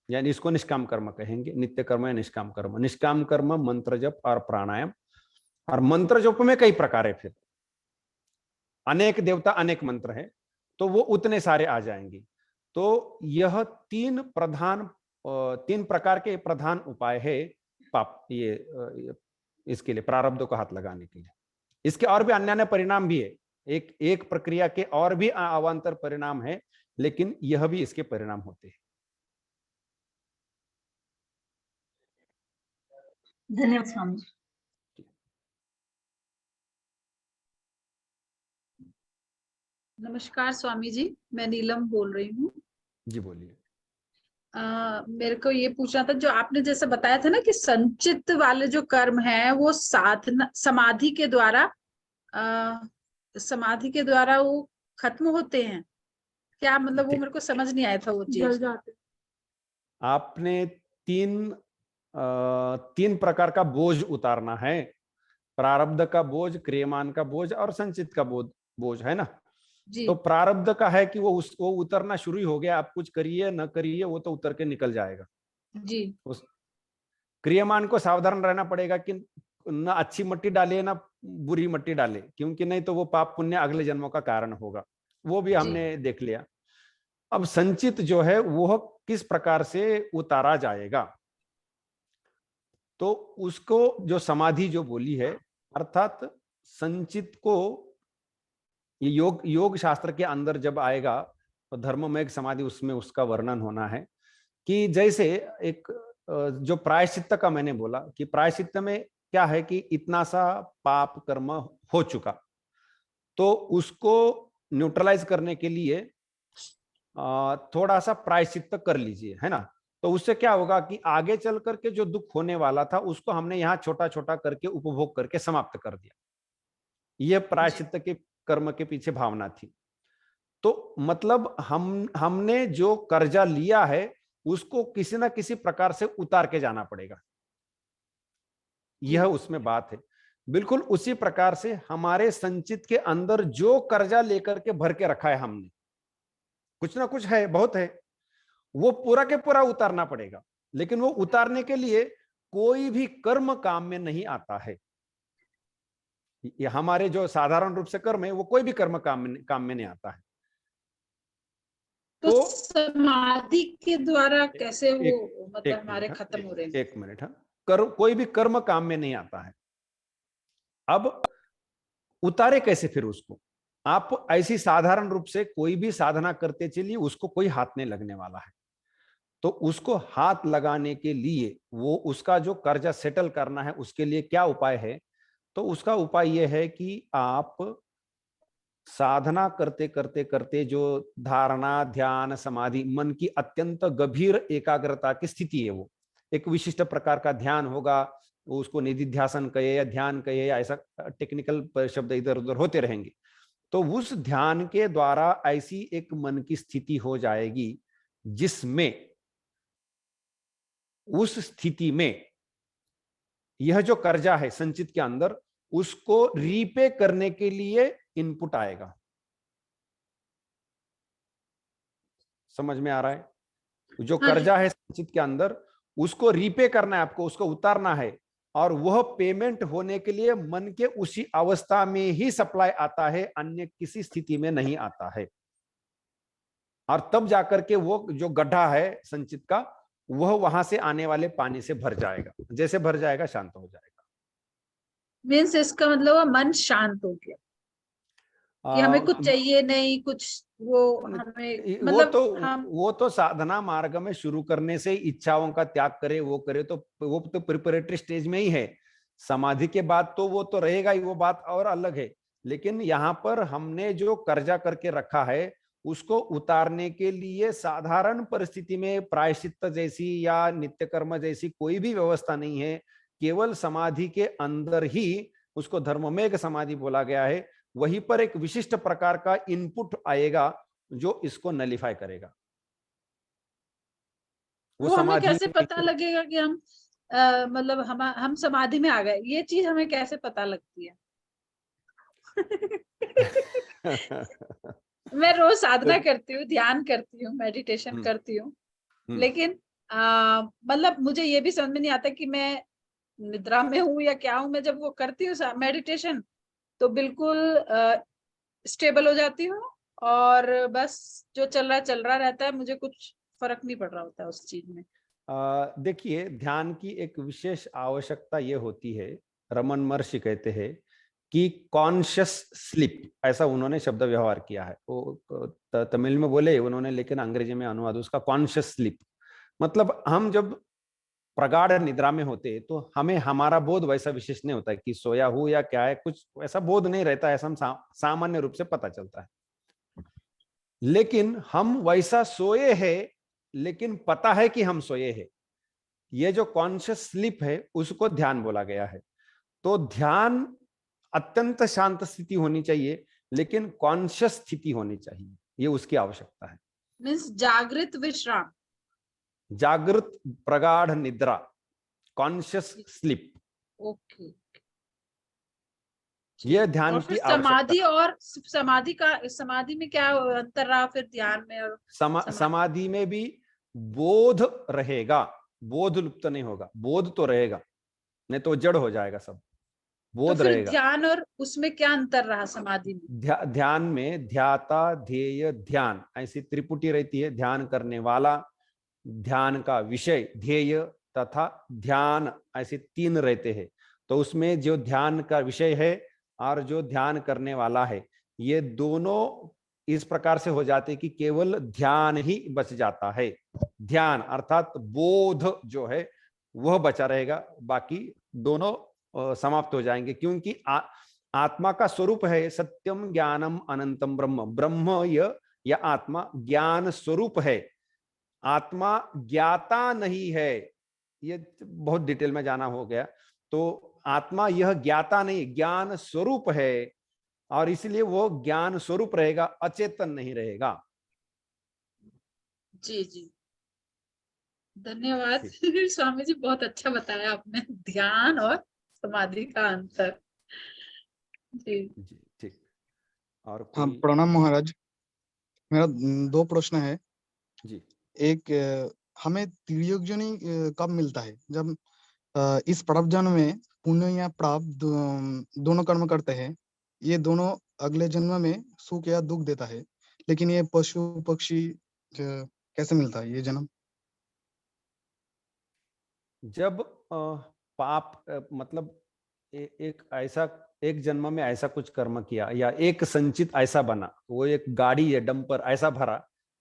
यानी इसको निष्काम कर्म कहेंगे. नित्य कर्म या निष्काम कर्म. निष्काम कर्म, मंत्र जप और प्राणायाम. और मंत्र जप में कई प्रकार है, फिर अनेक देवता अनेक मंत्र है, तो वो उतने सारे आ जाएंगे. तो यह 3 प्रकार के प्रधान उपाय है पाप ये इसके लिए, प्रारब्ध को हाथ लगाने के लिए. इसके और भी अन्य परिणाम भी है, एक प्रक्रिया के और भी अवांतर परिणाम है, लेकिन यह भी इसके परिणाम होते हैं. धन्यवाद स्वामी. नमस्कार स्वामी जी, मैं नीलम बोल रही हूँ. जी बोलिए. मेरे को ये पूछना था, जो आपने जैसे बताया था ना कि संचित वाले जो कर्म है वो साधना समाधि के द्वारा वो खत्म होते हैं क्या? मतलब वो मेरे को समझ नहीं आया था वो चीज. आपने 3 प्रकार का बोझ उतारना है: प्रारब्ध का बोझ, क्रियमान का बोझ और संचित का बोझ है ना. जी. तो प्रारब्ध का है कि वो उतरना शुरू ही हो गया, आप कुछ करिए न करिए वो तो उतर के निकल जाएगा. जी. उस क्रियमान को सावधान रहना पड़ेगा कि ना अच्छी मिट्टी डाले ना बुरी मिट्टी डाले, क्योंकि नहीं तो वो पाप पुण्य अगले जन्मों का कारण होगा. वो भी हमने देख लिया. अब संचित जो है वह किस प्रकार से उतारा जाएगा, तो उसको जो समाधि जो बोली है, अर्थात संचित को ये योग शास्त्र के अंदर जब आएगा तो धर्ममय समाधि, उसमें उसका वर्णन होना है कि जैसे एक जो प्रायश्चित्त का मैंने बोला कि प्रायश्चित्त में क्या है कि इतना सा पाप कर्म हो चुका, तो उसको न्यूट्रलाइज करने के लिए थोड़ा सा प्रायश्चित्त कर लीजिए, है ना. तो उससे क्या होगा कि आगे चल करके जो दुख होने वाला था उसको हमने यहाँ छोटा छोटा करके उपभोग करके समाप्त कर दिया. यह प्रायश्चित्त के कर्म के पीछे भावना थी. तो मतलब हमने जो कर्जा लिया है उसको किसी ना किसी प्रकार से उतार के जाना पड़ेगा, यह उसमें बात है. बिल्कुल उसी प्रकार से हमारे संचित के अंदर जो कर्जा लेकर के भर के रखा है हमने, कुछ ना कुछ है, बहुत है, वो पूरा के पूरा उतारना पड़ेगा. लेकिन वो उतारने के लिए कोई भी कर्म काम में नहीं आता है. ये हमारे जो साधारण रूप से कर्म है वो कोई भी कर्म काम में नहीं आता है. तो समाधि के द्वारा कैसे वो मतलब हमारे खत्म हो रहे हैं? 1 मिनट. हाँ, कोई भी कर्म काम में नहीं आता है. अब उतारे कैसे फिर उसको? आप ऐसी साधारण रूप से कोई भी साधना करते चलिए, उसको कोई हाथ नहीं लगने वाला है. तो उसको हाथ लगाने के लिए वो उसका जो कर्जा सेटल करना है, उसके लिए क्या उपाय है? तो उसका उपाय यह है कि आप साधना करते करते करते जो धारणा, ध्यान, समाधि, मन की अत्यंत गंभीर एकाग्रता की स्थिति है, वो एक विशिष्ट प्रकार का ध्यान होगा, वो उसको निधिध्यासन कहे या ध्यान कहे या ऐसा टेक्निकल शब्द इधर उधर होते रहेंगे। तो उस ध्यान के द्वारा ऐसी एक मन की स्थिति हो जाएगी जिसमें उस स्थिति में यह जो कर्जा है संचित के अंदर उसको रीपे करने के लिए इनपुट आएगा। समझ में आ रहा है? जो हाँ जी। कर्जा है संचित के अंदर उसको रीपे करना है, आपको उसको उतारना है, और वह पेमेंट होने के लिए मन के उसी अवस्था में ही सप्लाई आता है, अन्य किसी स्थिति में नहीं आता है। और तब जाकर के वो जो गड्ढा है संचित का वह वहां से आने वाले पानी से भर जाएगा, जैसे भर जाएगा शांत हो जाएगा। मीन्स इसका मतलब मन शांत हो गया कि हमें कुछ चाहिए नहीं, कुछ वो हमें मतलब वो तो साधना मार्ग में शुरू करने से इच्छाओं का त्याग करे, वो करे, तो वो तो प्रिपरेटरी स्टेज में ही है। समाधि के बाद तो वो तो रहेगा ही, वो बात और अलग है। लेकिन यहाँ पर हमने जो कर्जा करके रखा है उसको उतारने के लिए साधारण परिस्थिति में प्रायश्चित्त जैसी या नित्य कर्म जैसी कोई भी व्यवस्था नहीं है। केवल समाधि के अंदर ही, उसको धर्ममेघ समाधि बोला गया है, वहीं पर एक विशिष्ट प्रकार का इनपुट आएगा जो इसको नलिफाई करेगा। वो हमें कैसे पता लगेगा कि हम मतलब हम समाधि में आ गए? ये चीज हमें कैसे पता लगती है? मैं रोज साधना करती हूँ, ध्यान करती हूँ, मेडिटेशन करती हूँ, लेकिन मतलब मुझे ये भी समझ में नहीं आता कि मैं निद्रा में हूँ या क्या हूँ। मैं जब वो करती हूँ मेडिटेशन तो बिल्कुल स्टेबल हो जाती हूँ और बस जो चल रहा रहता है, मुझे कुछ फर्क नहीं पड़ रहा होता है उस चीज में। देखिए, ध्यान की एक विशेष आवश्यकता ये होती है, रमन महर्षि कहते हैं कि कॉन्शियस स्लीप, ऐसा उन्होंने शब्द व्यवहार किया है। वो तमिल में बोले उन्होंने, लेकिन अंग्रेजी में अनुवाद उसका कॉन्शियस स्लीप। मतलब हम जब प्रगाढ़ निद्रा में होते तो हमें हमारा बोध वैसा विशेष नहीं होता है कि सोया हूं या क्या है, कुछ ऐसा बोध नहीं रहता है, ऐसा हम सामान्य रूप से पता चलता है। लेकिन हम वैसा सोए हैं, लेकिन पता है कि हम सोए हैं। ये जो कॉन्शियस स्लीप है उसको ध्यान बोला गया है। तो ध्यान अत्यंत शांत स्थिति होनी चाहिए, लेकिन कॉन्शियस स्थिति होनी चाहिए, ये उसकी आवश्यकता है। मीन्स जागृत विश्राम, जागृत प्रगाढ़ निद्रा, कॉन्शियस स्लीप। ओके। यह ध्यान की समाधि और समाधि में क्या अंतर रहा फिर ध्यान में और समाधि में भी बोध रहेगा, बोध लुप्त नहीं होगा, बोध तो रहेगा, नहीं तो जड़ हो जाएगा सब, बोध तो फिर रहेगा। ध्यान और उसमें क्या अंतर रहा समाधि में? ध्यान में ध्याता, ध्येय, ध्यान, ऐसी त्रिपुटी रहती है। ध्यान करने वाला, ध्यान का विषय, ध्येय तथा ध्यान, ऐसे तीन रहते हैं। तो उसमें जो ध्यान का विषय है और जो ध्यान करने वाला है, ये दोनों इस प्रकार से हो जाते हैं कि केवल ध्यान ही बच जाता है। ध्यान अर्थात बोध जो है वह बचा रहेगा, बाकी दोनों समाप्त हो जाएंगे। क्योंकि आत्मा का स्वरूप है सत्यम ज्ञानम अनंतम ब्रह्म। ब्रह्म या आत्मा ज्ञान स्वरूप है, आत्मा ज्ञाता नहीं है। ये बहुत डिटेल में जाना हो गया। तो आत्मा यह ज्ञाता नहीं, ज्ञान स्वरूप है, और इसलिए वो ज्ञान स्वरूप रहेगा, अचेतन नहीं रहेगा। जी जी, धन्यवाद स्वामी जी, बहुत अच्छा बताया आपने ध्यान और समाधि का अंतर। जी जी ठीक। और हाँ, प्रणाम महाराज। मेरा दो प्रश्न है जी। एक, हमें त्रियोजनी कब मिलता है? जब इस प्रारब्ध जन्म में पुण्य या प्राप्त दोनों कर्म करते हैं, ये दोनों अगले जन्म में सुख या दुख देता है, लेकिन ये पशु पक्षी कैसे मिलता है ये जन्म? जब पाप मतलब एक जन्म में ऐसा कुछ कर्म किया या एक संचित ऐसा बना, वो एक गाड़ी या डंपर ऐसा भरा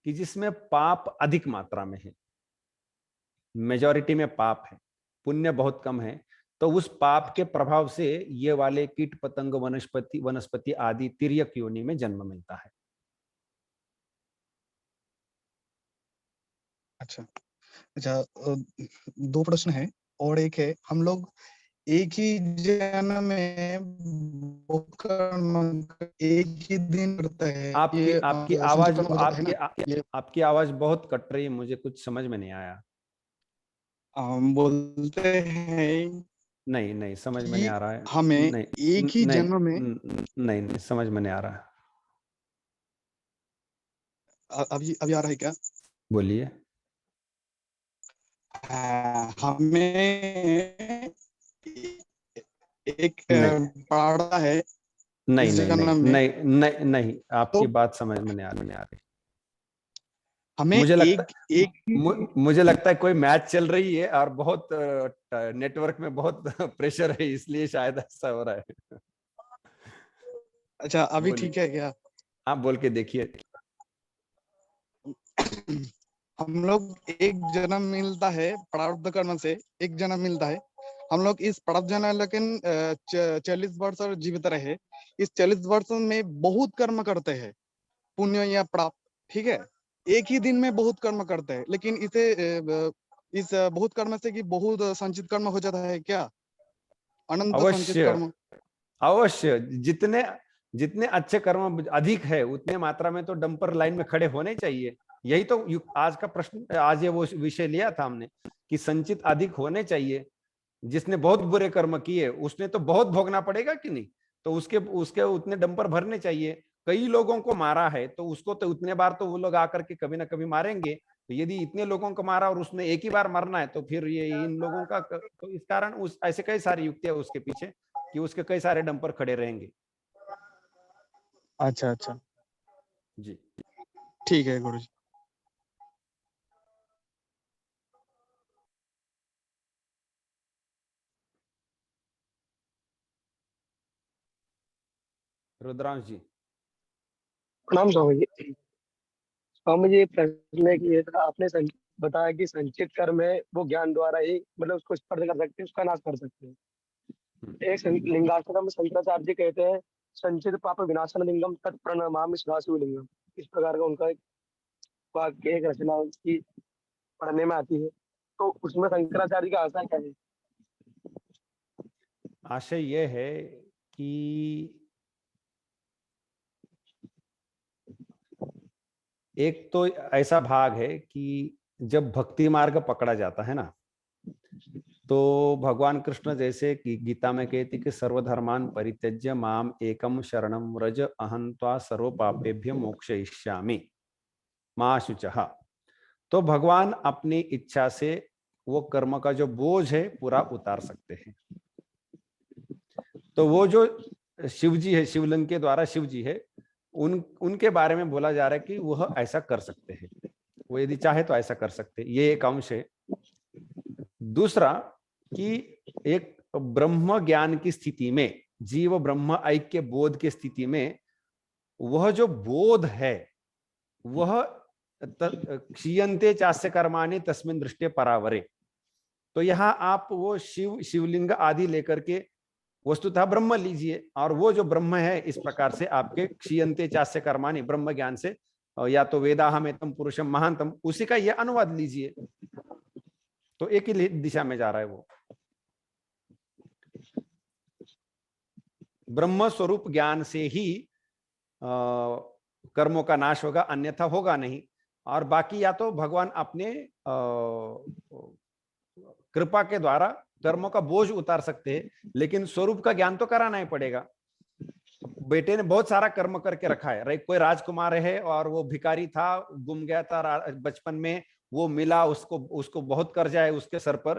कि जिसमें पाप अधिक मात्रा में है, मेजॉरिटी में पाप है, पुण्य बहुत कम है, तो उस पाप के प्रभाव से ये वाले कीट पतंग वनस्पति आदि तिर्यक योनि में जन्म मिलता है। अच्छा, दो प्रश्न है। और एक है, हम लोग एक ही जन्म में भोग कर्म एक ही दिन करता है। आपकी ये आपकी संचित आवाज कर्म हो जाता है ना। ये आपकी आवाज बहुत कट रही है, मुझे कुछ समझ में नहीं आया। हम बोलते हैं नहीं नहीं, समझ में कि नहीं आ रहा है। हमें नहीं एक ही नहीं जन्म में नहीं नहीं, समझ में नहीं आ रहा है। अभी अभी आ रहा है क्या? बोलिए। हमें एक नहीं पढ़ा है नहीं इस नहीं नहीं जन्म में, नहीं नहीं नहीं, आपकी तो बात समझ में नहीं आ रही। हमें मुझे लगता एक मुझे लगता है कोई मैच चल रही है और बहुत नेटवर्क में बहुत प्रेशर है, इसलिए शायद ऐसा हो रहा है। अच्छा, अभी बोलिए, ठीक है क्या? आप बोल के देखिए। हम लोग एक जन्म मिलता है प्रारब्ध कर्म से, एक जन्म मिलता है। हम लोग इस प्रारब्ध जन्म लेकिन 40 वर्ष और जीवित रहे। इस 40 वर्ष में बहुत कर्म करते हैं, पुण्य या प्राप्त, ठीक है। एक ही दिन में बहुत कर्म करते हैं, लेकिन इस बहुत कर्म से कि बहुत संचित कर्म हो जाता है क्या? अनंत संचित अवश्य कर्म। अवश्य, जितने जितने अच्छे कर्म अधिक है उतने मात्रा में तो डंपर लाइन में खड़े होने चाहिए। यही तो आज का प्रश्न, आज ये वो विषय लिया था हमने कि संचित अधिक होने चाहिए। जिसने बहुत बुरे कर्म किए उसने तो बहुत भोगना पड़ेगा कि नहीं, तो उसके उसके उतने डंपर भरने चाहिए। कई लोगों को मारा है तो उसको तो उतने बार तो वो लोग आकर के कभी ना कभी मारेंगे। तो यदि इतने लोगों को मारा और उसने एक ही बार मरना है तो फिर ये इन लोगों का तो इस कारण उस ऐसे कई सारी युक्तियां उसके पीछे कि उसके कई सारे डंपर खड़े रहेंगे। अच्छा अच्छा, जी। ठीक है गुरु जी। रुद्रांश जी। प्रणाम स्वामी जी। स्वामी जी, प्रश्न है कि ये था, आपने बताया कि संचित कर्म है वो ज्ञान द्वारा ही मतलब उसको स्पर्श कर सकते हैं, उसका नाश कर सकते हैं। एक लिंगाष्टकम में शंकराचार्य जी कहते हैं, संचित पाप विनाशन लिंगम तत्प्रणमामि सदाशिव लिंगम। इस प्रकार का उनका एक वाक्य, एक रचना उसकी पढ़ने में आती है। तो उसमें शंकराचार्य का आशा क्या है? आशय यह है कि एक तो ऐसा भाग है कि जब भक्ति मार्ग पकड़ा जाता है ना, तो भगवान कृष्ण जैसे कि गीता में कहती कि सर्वधर्मान परित्यज्य माम एकम शरणम व्रज अहं त्वा सर्व पापेभ्य मोक्षयिष्यामि मा शुचः। तो भगवान अपनी इच्छा से वो कर्म का जो बोझ है पूरा उतार सकते हैं। तो वो जो शिव जी है, शिवलिंग के द्वारा शिव जी है, उनके बारे में बोला जा रहा है कि वह ऐसा कर सकते हैं, वो यदि चाहे तो ऐसा कर सकते हैं। ये एक अंश है। दूसरा कि एक ब्रह्म ज्ञान की स्थिति में, जीव ब्रह्म ऐक्य बोध की स्थिति में, वह जो बोध है वह क्षीयन्ते चास्य कर्माणि तस्मिन् दृष्टे परावरे। तो यहाँ आप वो शिवलिंग आदि लेकर के वस्तुतः ब्रह्म लीजिए, और वो जो ब्रह्म है इस प्रकार से आपके क्षीयन्ते चास्य कर्माणि ब्रह्म ज्ञान से, या तो वेदाहमेतम पुरुषम महानतम, उसी का यह अनुवाद लीजिए। तो एक ही दिशा में जा रहा है वो। ब्रह्म स्वरूप ज्ञान से ही कर्मों का नाश होगा, अन्यथा होगा नहीं। और बाकी या तो भगवान अपने कृपा के द्वारा कर्मों का बोझ उतार सकते हैं, लेकिन स्वरूप का ज्ञान तो कराना ही पड़ेगा। बेटे ने बहुत सारा कर्म करके रखा है, कोई राजकुमार है और वो भिखारी था, गुम गया था बचपन में, वो मिला, उसको बहुत कर्जा है उसके सर पर।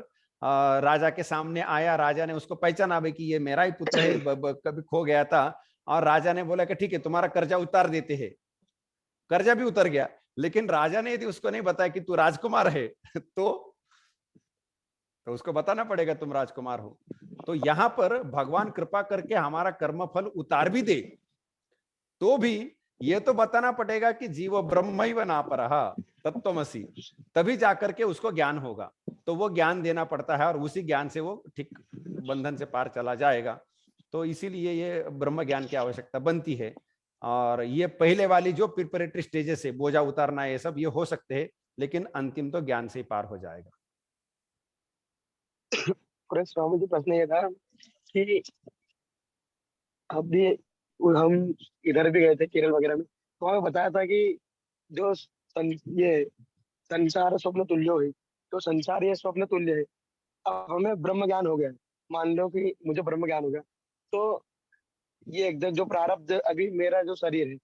राजा के सामने आया, राजा ने उसको पहचाना भाई कि ये मेरा ही पुत्र है, कभी खो गया था। और राजा ने बोला कि ठीक है तुम्हारा कर्जा उतार देते हैं। कर्जा भी उतर गया, लेकिन राजा ने यदि उसको नहीं बताया कि तू राजकुमार है तो उसको बताना पड़ेगा तुम राजकुमार हो। तो यहाँ पर भगवान कृपा करके हमारा कर्म फल उतार भी दे तो भी ये तो बताना पड़ेगा कि जीव ब्रह्मैव नापरः तत्त्वमसि, तभी जाकर के उसको ज्ञान होगा। तो वो ज्ञान देना पड़ता है और उसी ज्ञान से वो ठीक बंधन से पार चला जाएगा। तो इसीलिए ये ब्रह्म ज्ञान की आवश्यकता बनती है। और ये पहले वाली जो प्रिपरेटरी स्टेजेस है, बोझा उतारना, ये सब ये हो सकते हैं, लेकिन अंतिम तो ज्ञान से ही पार हो जाएगा। और एक स्वामी जी प्रश्न ये था कि अभी हम इधर भी गए थे केरल वगैरह में, तो हमें बताया था कि जो ये संसार स्वप्न तुल्य है, तो संसार ये स्वप्न तुल्य है। अब हमें ब्रह्म ज्ञान हो गया, मान लो कि मुझे ब्रह्म ज्ञान हो गया, तो ये एकदम जो प्रारब्ध अभी मेरा जो शरीर है,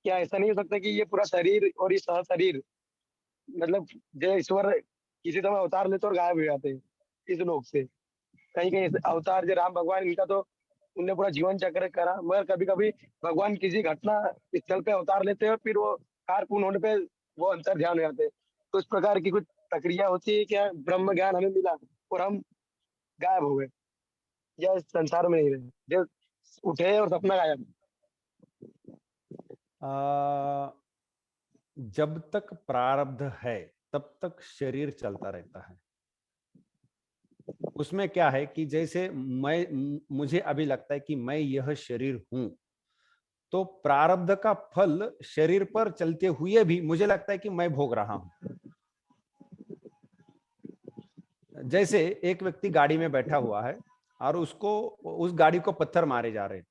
क्या ऐसा नहीं हो सकता कि ये पूरा शरीर और ये सह शरीर, मतलब जो ईश्वर किसी समय अवतार लेते और गायब हो जाते हैं इस लोक से, कहीं कहीं ऐसे अवतार जो राम भगवान, इनका तो उनने पूरा जीवन चक्र करा, मगर कभी कभी भगवान किसी घटना स्थल पे अवतार लेते हैं और फिर वो कार्य पूर्ण होने पे वो अंतर ध्यान हो जाते हैं। तो इस प्रकार की कुछ प्रक्रिया होती है क्या? ब्रह्म ज्ञान हमें मिला और हम गायब हो गए, या इस संसार में नहीं रहे, जो उठे और सपना गायब? जब तक प्रारब्ध है तब तक शरीर चलता रहता है। उसमें क्या है कि जैसे मुझे अभी लगता है कि मैं यह शरीर हूं, तो प्रारब्ध का फल शरीर पर चलते हुए भी मुझे लगता है कि मैं भोग रहा हूं। जैसे एक व्यक्ति गाड़ी में बैठा हुआ है और उसको उस गाड़ी को पत्थर मारे जा रहे हैं,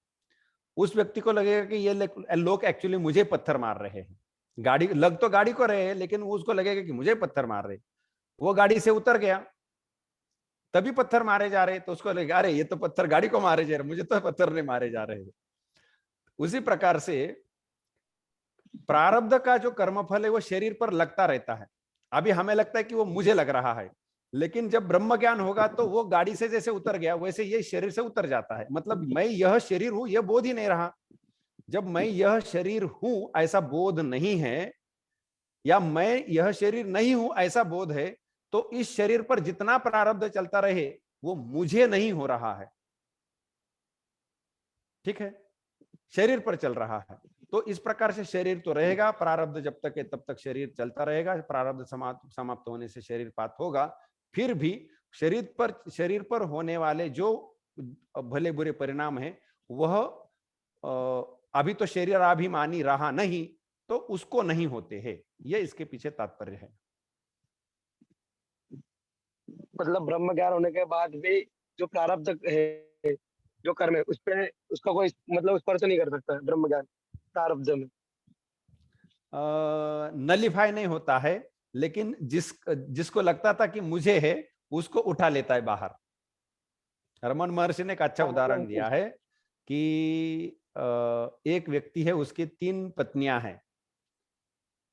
उस व्यक्ति को लगेगा कि ये लोग एक्चुअली मुझे पत्थर मार रहे हैं। गाड़ी लग तो गाड़ी को रहे हैं, लेकिन उसको लगेगा कि मुझे पत्थर मार रहे। वो गाड़ी से उतर गया, तभी पत्थर मारे जा रहे, तो उसको लगेगा अरे ये तो पत्थर गाड़ी को मारे जा रहे, मुझे तो पत्थर नहीं मारे जा रहे। उसी प्रकार से प्रारब्ध का जो कर्मफल है वो शरीर पर लगता रहता है। अभी हमें लगता है कि वो मुझे लग रहा है, लेकिन जब ब्रह्म ज्ञान होगा तो वो गाड़ी से जैसे उतर गया वैसे ये शरीर से उतर जाता है। मतलब मैं यह शरीर हूं यह बोध ही नहीं रहा। जब मैं यह शरीर हूं ऐसा बोध नहीं है, या मैं यह शरीर नहीं हूं ऐसा बोध है, तो इस शरीर पर जितना प्रारब्ध चलता रहे वो मुझे नहीं हो रहा है। ठीक है, शरीर पर चल रहा है। तो इस प्रकार से शरीर तो रहेगा, प्रारब्ध जब तक है तब तक शरीर चलता रहेगा। प्रारब्ध समाप्त होने से शरीर पात होगा। फिर भी शरीर पर होने वाले जो भले बुरे परिणाम है वह अभी तो शरीर अभिमानी रहा नहीं, तो उसको नहीं होते हैं। ये इसके पीछे तात्पर्य है। मतलब ब्रह्म ज्ञान होने के बाद भी जो प्रारब्ध है, जो कर्म है, उस पे उसका कोई मतलब स्पर्श नहीं कर सकता है ब्रह्म ज्ञान प्रारब्ध में? नलिफाई नहीं होता है, लेकिन जिसको लगता था कि मुझे है उसको उठा लेता है बाहर। रमन महर्षि ने एक अच्छा उदाहरण दिया है कि एक व्यक्ति है, उसकी 3 पत्नियां हैं,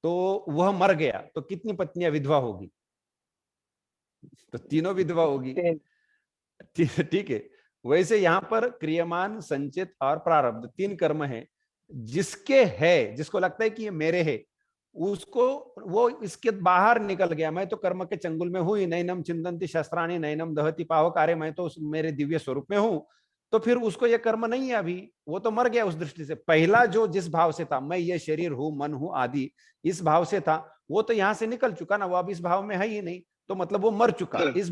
तो वह मर गया तो कितनी पत्नियां विधवा होगी? तो तीनों विधवा होगी। ठीक है, वैसे यहां पर क्रियमान, संचित और प्रारब्ध 3 कर्म है। जिसके है, जिसको लगता है कि ये मेरे है, उसको वो इसके बाहर निकल गया। मैं तो कर्म के चंगुल में हूं ही, नैनम चिंतन्ति शस्त्राणि नैनम दहति पावकारे, मैं तो मेरे दिव्य स्वरूप में हूं। तो फिर उसको ये कर्म नहीं है अभी, वो तो मर गया उस दृष्टि से। पहला जो जिस भाव से था, मैं ये शरीर हूं, मन हूं आदि, इस भाव से था, वो तो यहां से निकल चुका ना, वो अब इस भाव में है ही नहीं। तो मतलब वो मर चुका, इस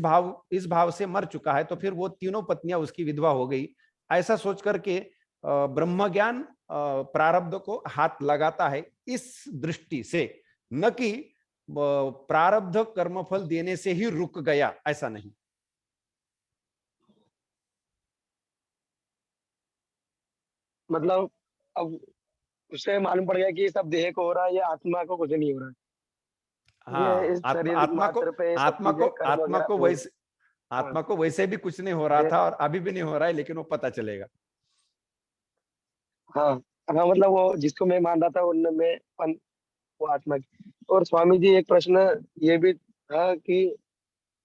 भाव से मर चुका है। तो फिर वो तीनों पत्नियां उसकी विधवा हो गई। ऐसा सोच करके ब्रह्म ज्ञान प्रारब्ध को हाथ लगाता है इस दृष्टि से, न कि प्रारब्ध कर्मफल देने से ही रुक गया, ऐसा नहीं। मतलब अब उससे मालूम पड़ गया कि ये सब देह को हो रहा है, ये आत्मा को कुछ नहीं हो रहा है। हाँ, ये इस शरीर मात्र पे ये सब चीजें कर्म वगैरह हो रही है। आत्मा को वैसे भी कुछ नहीं हो रहा था और अभी भी नहीं हो रहा है, लेकिन वो पता चलेगा। हाँ हाँ, मतलब वो जिसको मैं मान रहा था उनमें वो आत्मा की। और स्वामी जी एक प्रश्न ये भी था कि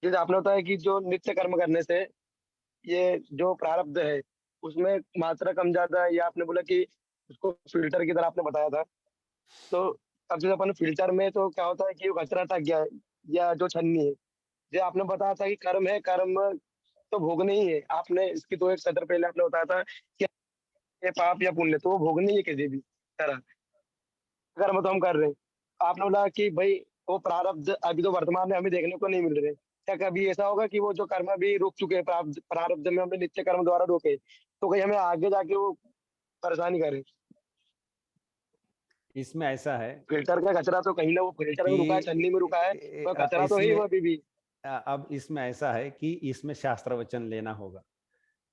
जैसे आपने बताया कि जो नित्य कर्म करने से ये जो प्रारब्ध है उसमें मात्रा कम ज्यादा है, या आपने बोला कि उसको फिल्टर की तरह आपने बताया था। तो अब जैसे अपन फिल्टर में तो क्या होता है कि वो कचरा था क्या, या जो छन्नी है, जो आपने बताया था कि कर्म है, कर्म तो भोगने ही है। आपने इसकी तो एक सत्र पहले आपने बताया था कि ये पाप या पुण्य तो वो भोगने ही है किसी भी तरह। कर्म तो हम कर रहे हैं, आपने बोला कि भाई वो प्रारब्ध अभी तो वर्तमान में हमें देखने को नहीं मिल रहे। क्या कभी ऐसा होगा कि वो जो कर्म अभी रुक चुके हैं, प्रारब्ध प्रारब्ध में हमने नित्य कर्म द्वारा रोके, तो कहीं हमें आगे जाके वो परेशानी करे? इसमें ऐसा है फिल्टर का कचरा तो कहीं ना वो फिल्टर में रुका है, छन्नी में रुका है, तो कचरा तो है ही वो अभी भी। अब इसमें ऐसा है कि इसमें शास्त्र वचन लेना होगा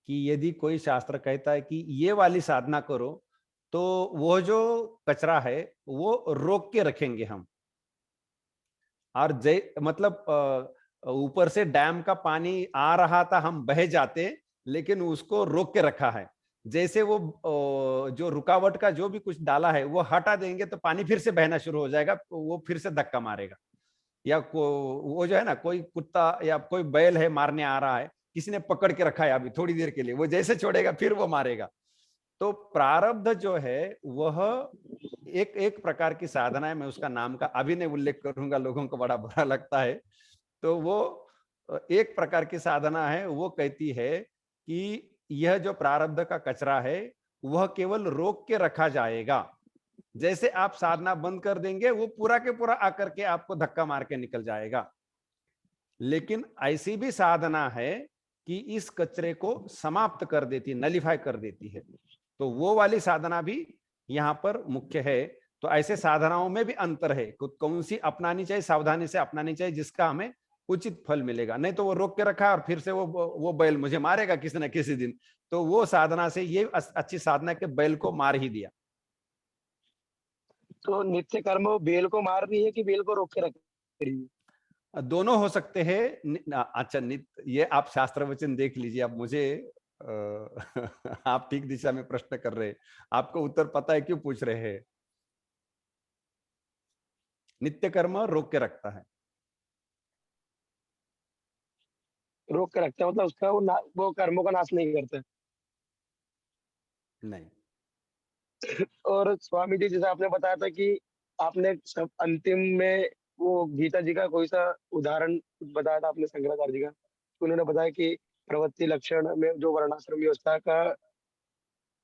कि यदि कोई शास्त्र कहता है कि ये वाली साधना करो, तो वो जो कचरा है वो रोक के रखेंगे हम। और मतलब ऊपर से डैम का पानी आ रहा था, हम बह जाते, लेकिन उसको रोक के रखा है। जैसे वो जो रुकावट का जो भी कुछ डाला है वो हटा देंगे तो पानी फिर से बहना शुरू हो जाएगा, वो फिर से धक्का मारेगा। या वो जो है ना, कोई कुत्ता या कोई बैल है मारने आ रहा है, किसी ने पकड़ के रखा है अभी थोड़ी देर के लिए, वो जैसे छोड़ेगा फिर वो मारेगा। तो प्रारब्ध जो है वह एक एक प्रकार की साधना है। मैं उसका नाम का अभी नहीं उल्लेख करूंगा, लोगों को बड़ा बुरा लगता है। तो वो एक प्रकार की साधना है। वो कहती है कि यह जो प्रारब्ध का कचरा है वह केवल रोक के रखा जाएगा। जैसे आप साधना बंद कर देंगे वो पूरा के पूरा आकर के आपको धक्का मार के निकल जाएगा। लेकिन ऐसी भी साधना है कि इस कचरे को समाप्त कर देती, नलिफाई कर देती है। तो वो वाली साधना भी यहाँ पर मुख्य है। तो ऐसे साधनाओं में भी अंतर है, कौन सी अपनानी चाहिए, सावधानी से अपनानी चाहिए जिसका हमें उचित फल मिलेगा। नहीं तो वो रोक के रखा और फिर से वो बैल मुझे मारेगा किसी न किसी दिन, तो वो साधना से ये अच्छी साधना के बैल को मार ही दिया। तो नित्य कर्म वो बेल को मार रही है कि बेल को रोक के रख रही है? दोनों हो सकते हैं। अच्छा, ये आप शास्त्र वचन देख लीजिए। अब मुझे आप ठीक दिशा में प्रश्न कर रहे हैं, आपको उत्तर पता है क्यों पूछ रहे हैं। नित्य कर्म रोक के रखता है। रोक के रखता है मतलब उसका वो कर्मों का नाश नहीं करता। नहीं। और स्वामी जी, जैसे आपने बताया था कि आपने सब अंतिम में वो गीता जी का कोई सा उदाहरण बताया था आपने, शंकराचार्य जी का। उन्होंने बताया कि प्रवृत्ति लक्षण में जो वर्णाश्रम व्यवस्था का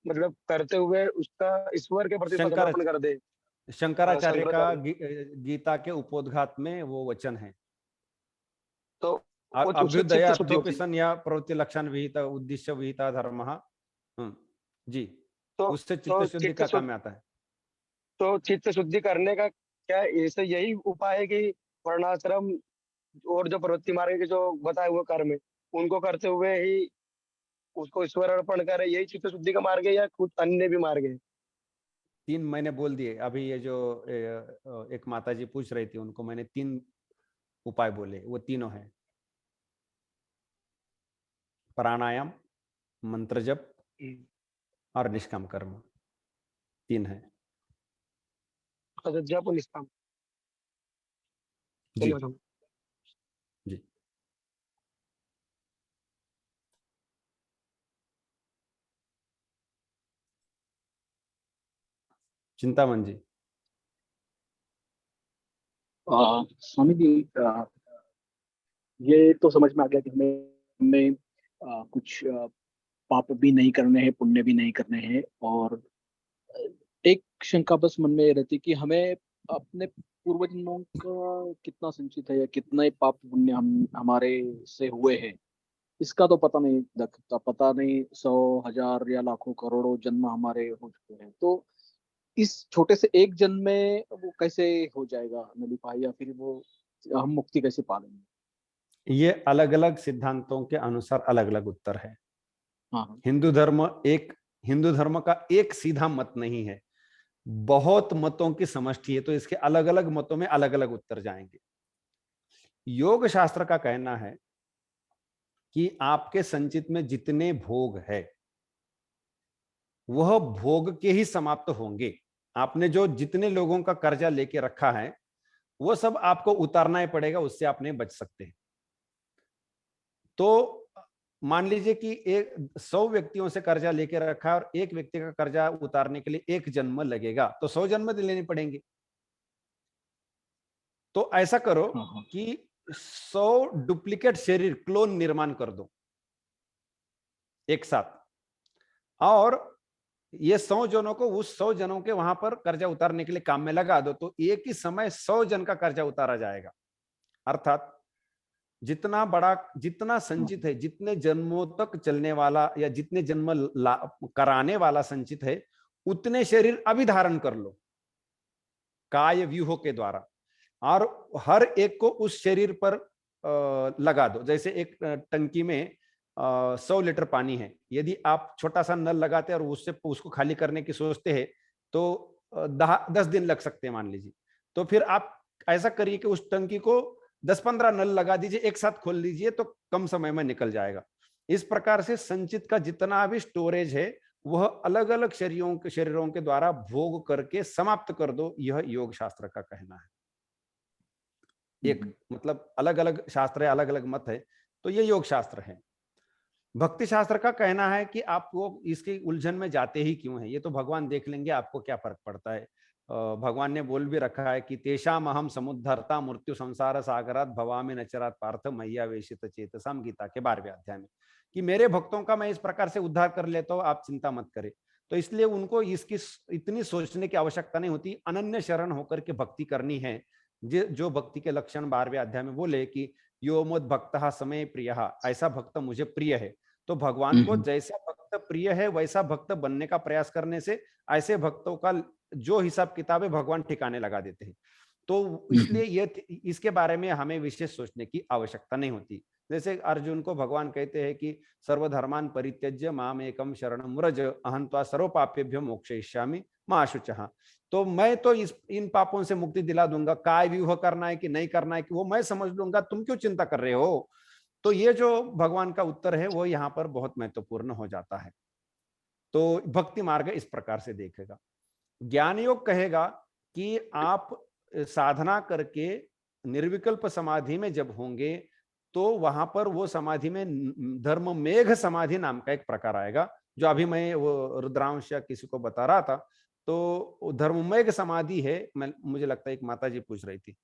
मतलब करते हुए उसका ईश्वर के प्रति समर्पण कर दे। शंकराचार्य का शंकराचार्य। गीता के उपोद्घात में वो वचन है। तो उससे अभ्युदय चित्त शुद्धि होती है। अर्थोपसन या प्रवृत्ति लक्षण विहित उद्देश्य विहित धर्म। जी, तो उससे चित्त शुद्धि का काम आता है। तो चित्त शुद्धि करने का क्या ऐसे यही उपाय है कि वर्णाश्रम और जो प्रवृत्ति मार्ग के जो बताए हुए कर्म है उनको करते हुए ही उसको ईश्वर अर्पण करे, यही चित्त शुद्धि का मार्ग है या कुछ अन्य भी मार्ग है? 3 मैंने बोल दिए अभी। ये जो एक माता जी पूछ रही थी, उनको मैंने 3 उपाय बोले, वो तीनों हैं। प्राणायाम, मंत्र जप और निष्काम कर्म, 3 है। अच्छा, जप और निष्काम। जी जी। चिंतामन जी। स्वामी जी, ये तो समझ में आ गया कि हमें कुछ पाप भी नहीं करने हैं, पुण्य भी नहीं करने हैं। और एक शंका बस मन में रहती कि हमें अपने पूर्व जन्मों का कितना संचित है या कितने पाप पुण्य हमारे से हुए हैं, इसका तो पता नहीं लगता। पता नहीं 100, 1000 या लाखों करोड़ों जन्म हमारे हो चुके हैं। तो इस छोटे से एक जन्म में वो कैसे हो जाएगा नलिफाई, या फिर वो हम मुक्ति कैसे पालेंगे? ये अलग अलग सिद्धांतों के अनुसार अलग अलग उत्तर है। हाँ। हिंदू धर्म का एक सीधा मत नहीं है, बहुत मतों की समष्टि है। तो इसके अलग अलग मतों में अलग अलग उत्तर जाएंगे। योग शास्त्र का कहना है कि आपके संचित में जितने भोग है वह भोग के ही समाप्त होंगे। आपने जो जितने लोगों का कर्जा लेके रखा है वो सब आपको उतारना ही पड़ेगा, उससे आप नहीं बच सकते। तो मान लीजिए कि 100 व्यक्तियों से कर्जा लेके रखा है और एक व्यक्ति का कर्जा उतारने के लिए 1 जन्म लगेगा, तो 100 जन्म लेने पड़ेंगे। तो ऐसा करो कि 100 डुप्लीकेट शरीर, क्लोन निर्माण कर दो एक साथ, और ये 100 जनों को उस 100 जनों के वहां पर कर्जा उतारने के लिए काम में लगा दो, तो एक ही समय 100 जन का कर्जा उतारा जाएगा। अर्थात जितना संचित है, जितने जन्मों तक चलने वाला या जितने जन्म कराने वाला संचित है, उतने शरीर अभी धारण कर लो काय व्यूह के द्वारा, और हर एक को उस शरीर पर लगा दो। जैसे एक टंकी में 100 लीटर पानी है, यदि आप छोटा सा नल लगाते हैं और उससे उसको खाली करने की सोचते हैं तो 10 दिन लग सकते हैं मान लीजिए। तो फिर आप ऐसा करिए कि उस टंकी को 10-15 नल लगा दीजिए, एक साथ खोल लीजिए तो कम समय में निकल जाएगा। इस प्रकार से संचित का जितना भी स्टोरेज है वह अलग अलग शरीरों के द्वारा भोग करके समाप्त कर दो, यह योग शास्त्र का कहना है। एक मतलब अलग अलग शास्त्र है, अलग अलग मत है, तो ये योग शास्त्र है। भक्ति शास्त्र का कहना है कि आप वो इसकी उलझन में जाते ही क्यों है, ये तो भगवान देख लेंगे, आपको क्या फर्क पड़ता है। भगवान ने बोल भी रखा है कि तेषाम अहम समुद्धरता मृत्यु संसार सागरात भवामि नचरात पार्थ मैया वेशित चेतसाम, गीता के 12वें अध्याय में, कि मेरे भक्तों का मैं इस प्रकार से उद्धार कर लेता हूं, आप चिंता मत करें। तो इसलिए उनको इसकी इतनी सोचने की आवश्यकता नहीं होती, अनन्य शरण होकर के भक्ति करनी है। जो भक्ति के लक्षण 12वें अध्याय में बोले कि यो मद भक्तः समय प्रिय, ऐसा भक्त मुझे प्रिय है। तो भगवान को जैसा भक्त प्रिय है वैसा भक्त बनने का प्रयास करने से ऐसे भक्तों का जो हिसाब किताब है भगवान ठिकाने लगा देते हैं। तो इसलिए ये इसके बारे में हमें विशेष सोचने की आवश्यकता नहीं होती। जैसे अर्जुन को भगवान कहते हैं कि सर्वधर्मान परित्यज्य माम एकम शरणम व्रज अहं त्वा सर्व पापेभ्यो मोक्षयिष्यामि मा शुचः। तो मैं तो इन पापों से मुक्ति दिला दूंगा, काय व्यूह करना है कि नहीं करना है कि वो मैं समझ लूंगा, तुम क्यों चिंता कर रहे हो। तो ये जो भगवान का उत्तर है वो यहाँ पर बहुत महत्वपूर्ण हो जाता है। तो भक्ति मार्ग इस प्रकार से देखेगा। ज्ञान योग कहेगा कि आप साधना करके निर्विकल्प समाधि में जब होंगे तो वहां पर वो समाधि में धर्म मेघ समाधि नाम का एक प्रकार आएगा, जो अभी मैं वो रुद्रांश या किसी को बता रहा था। तो धर्ममेघ समाधि है, मुझे लगता है एक माता जी पूछ रही थी।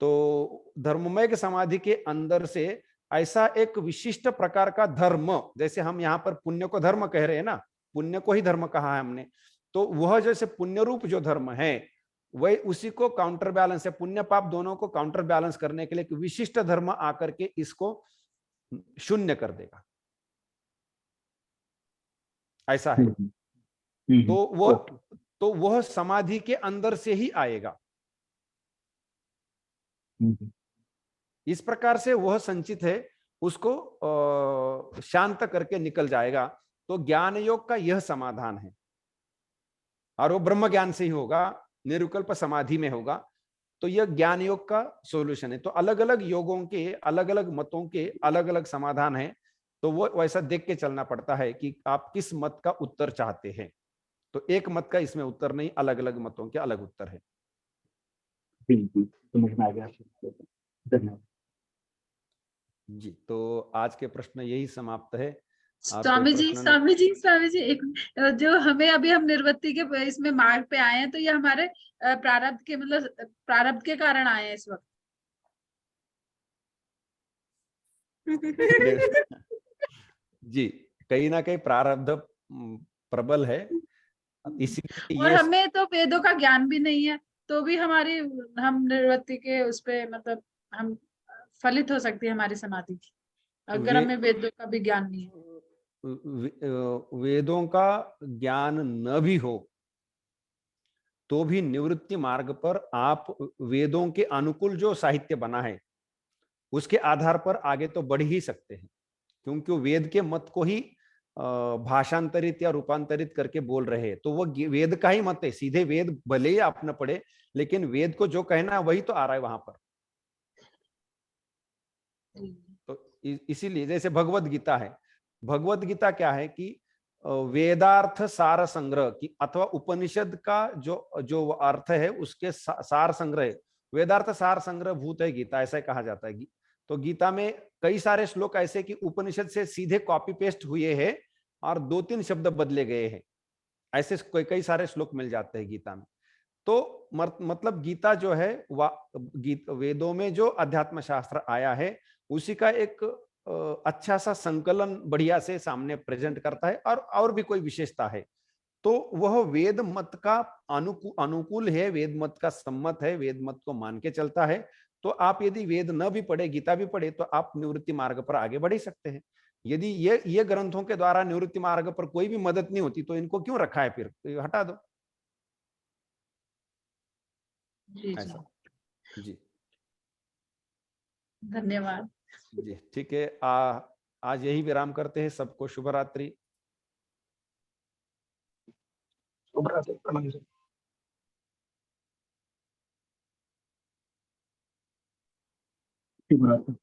तो धर्ममेघ समाधि के अंदर से ऐसा एक विशिष्ट प्रकार का धर्म, जैसे हम यहाँ पर पुण्य को धर्म कह रहे हैं ना, पुण्य को ही धर्म कहा है हमने, तो वह जैसे पुण्य रूप जो धर्म है वही उसी को काउंटर बैलेंस है, पुण्य पाप दोनों को काउंटर बैलेंस करने के लिए एक विशिष्ट धर्म आकर के इसको शून्य कर देगा, ऐसा है। तो वह समाधि के अंदर से ही आएगा। इस प्रकार से वह संचित है, उसको शांत करके निकल जाएगा। तो ज्ञान योग का यह समाधान है, और वो ब्रह्म ज्ञान से ही होगा, निर्विकल्प समाधि में होगा। तो यह ज्ञान योग का सॉल्यूशन है। तो अलग अलग योगों के अलग अलग मतों के अलग अलग समाधान है, तो वो वैसा देख के चलना पड़ता है कि आप किस मत का उत्तर चाहते हैं। तो एक मत का इसमें उत्तर नहीं, अलग अलग मतों के अलग उत्तर है। बिल्कुल समझ में आ गया, धन्यवाद जी। तो आज के प्रश्न यही समाप्त है। स्वामी जी एक जो हमें अभी हम निर्वृत्ति के इसमें मार्ग पे आए हैं, तो ये हमारे प्रारब्ध के मतलब प्रारब्ध के कारण आए हैं इस वक्त। जी, कहीं ना कहीं प्रारब्ध प्रबल है, इसीलिए और हमें तो वेदों का ज्ञान भी नहीं है, तो भी हम निर्वृत्ति के उस पे मतलब हम फलित हो सकती है हमारी समाधि की, अगर हमें वेदों का भी ज्ञान नहीं है। वेदों का ज्ञान न भी हो तो भी निवृत्ति मार्ग पर आप वेदों के अनुकूल जो साहित्य बना है उसके आधार पर आगे तो बढ़ ही सकते हैं, क्योंकि वेद के मत को ही भाषांतरित या रूपांतरित करके बोल रहे हैं। तो वो वेद का ही मत है, सीधे वेद भले ही आप न पढ़े, लेकिन वेद को जो कहना है वही तो आ रहा है वहां पर। तो इसीलिए जैसे भगवत गीता है, भगवत गीता क्या है कि वेदार्थ सार संग्रह की अथवा उपनिषद का जो अर्थ है उसके सार संग्रह, वेदार्थ सार संग्रह भूत है गीता, ऐसा कहा जाता है। तो गीता में कई सारे श्लोक ऐसे कि उपनिषद से सीधे कॉपी पेस्ट हुए हैं और 2-3 शब्द बदले गए हैं, ऐसे कई सारे श्लोक मिल जाते हैं गीता में। तो मतलब गीता जो है वेदों में जो अध्यात्म शास्त्र आया है उसी का एक अच्छा सा संकलन बढ़िया से सामने प्रेजेंट करता है, और भी कोई विशेषता है तो वह वेद मत का अनुकूल है, वेद मत का सम्मत है, वेद मत को मान के चलता है। तो आप यदि वेद न भी पढ़े, गीता भी पढ़े, तो आप निवृत्ति मार्ग पर आगे बढ़ ही सकते हैं। यदि ये ग्रंथों के द्वारा निवृत्ति मार्ग पर कोई भी मदद नहीं होती तो इनको क्यों रखा है, फिर हटा दो। जी ऐसा। जी, धन्यवाद। जी ठीक है, आज यही विराम करते हैं। सबको शुभ रात्रि। शुभ रात्रि, प्रणाम सर। शुभ रात्रि।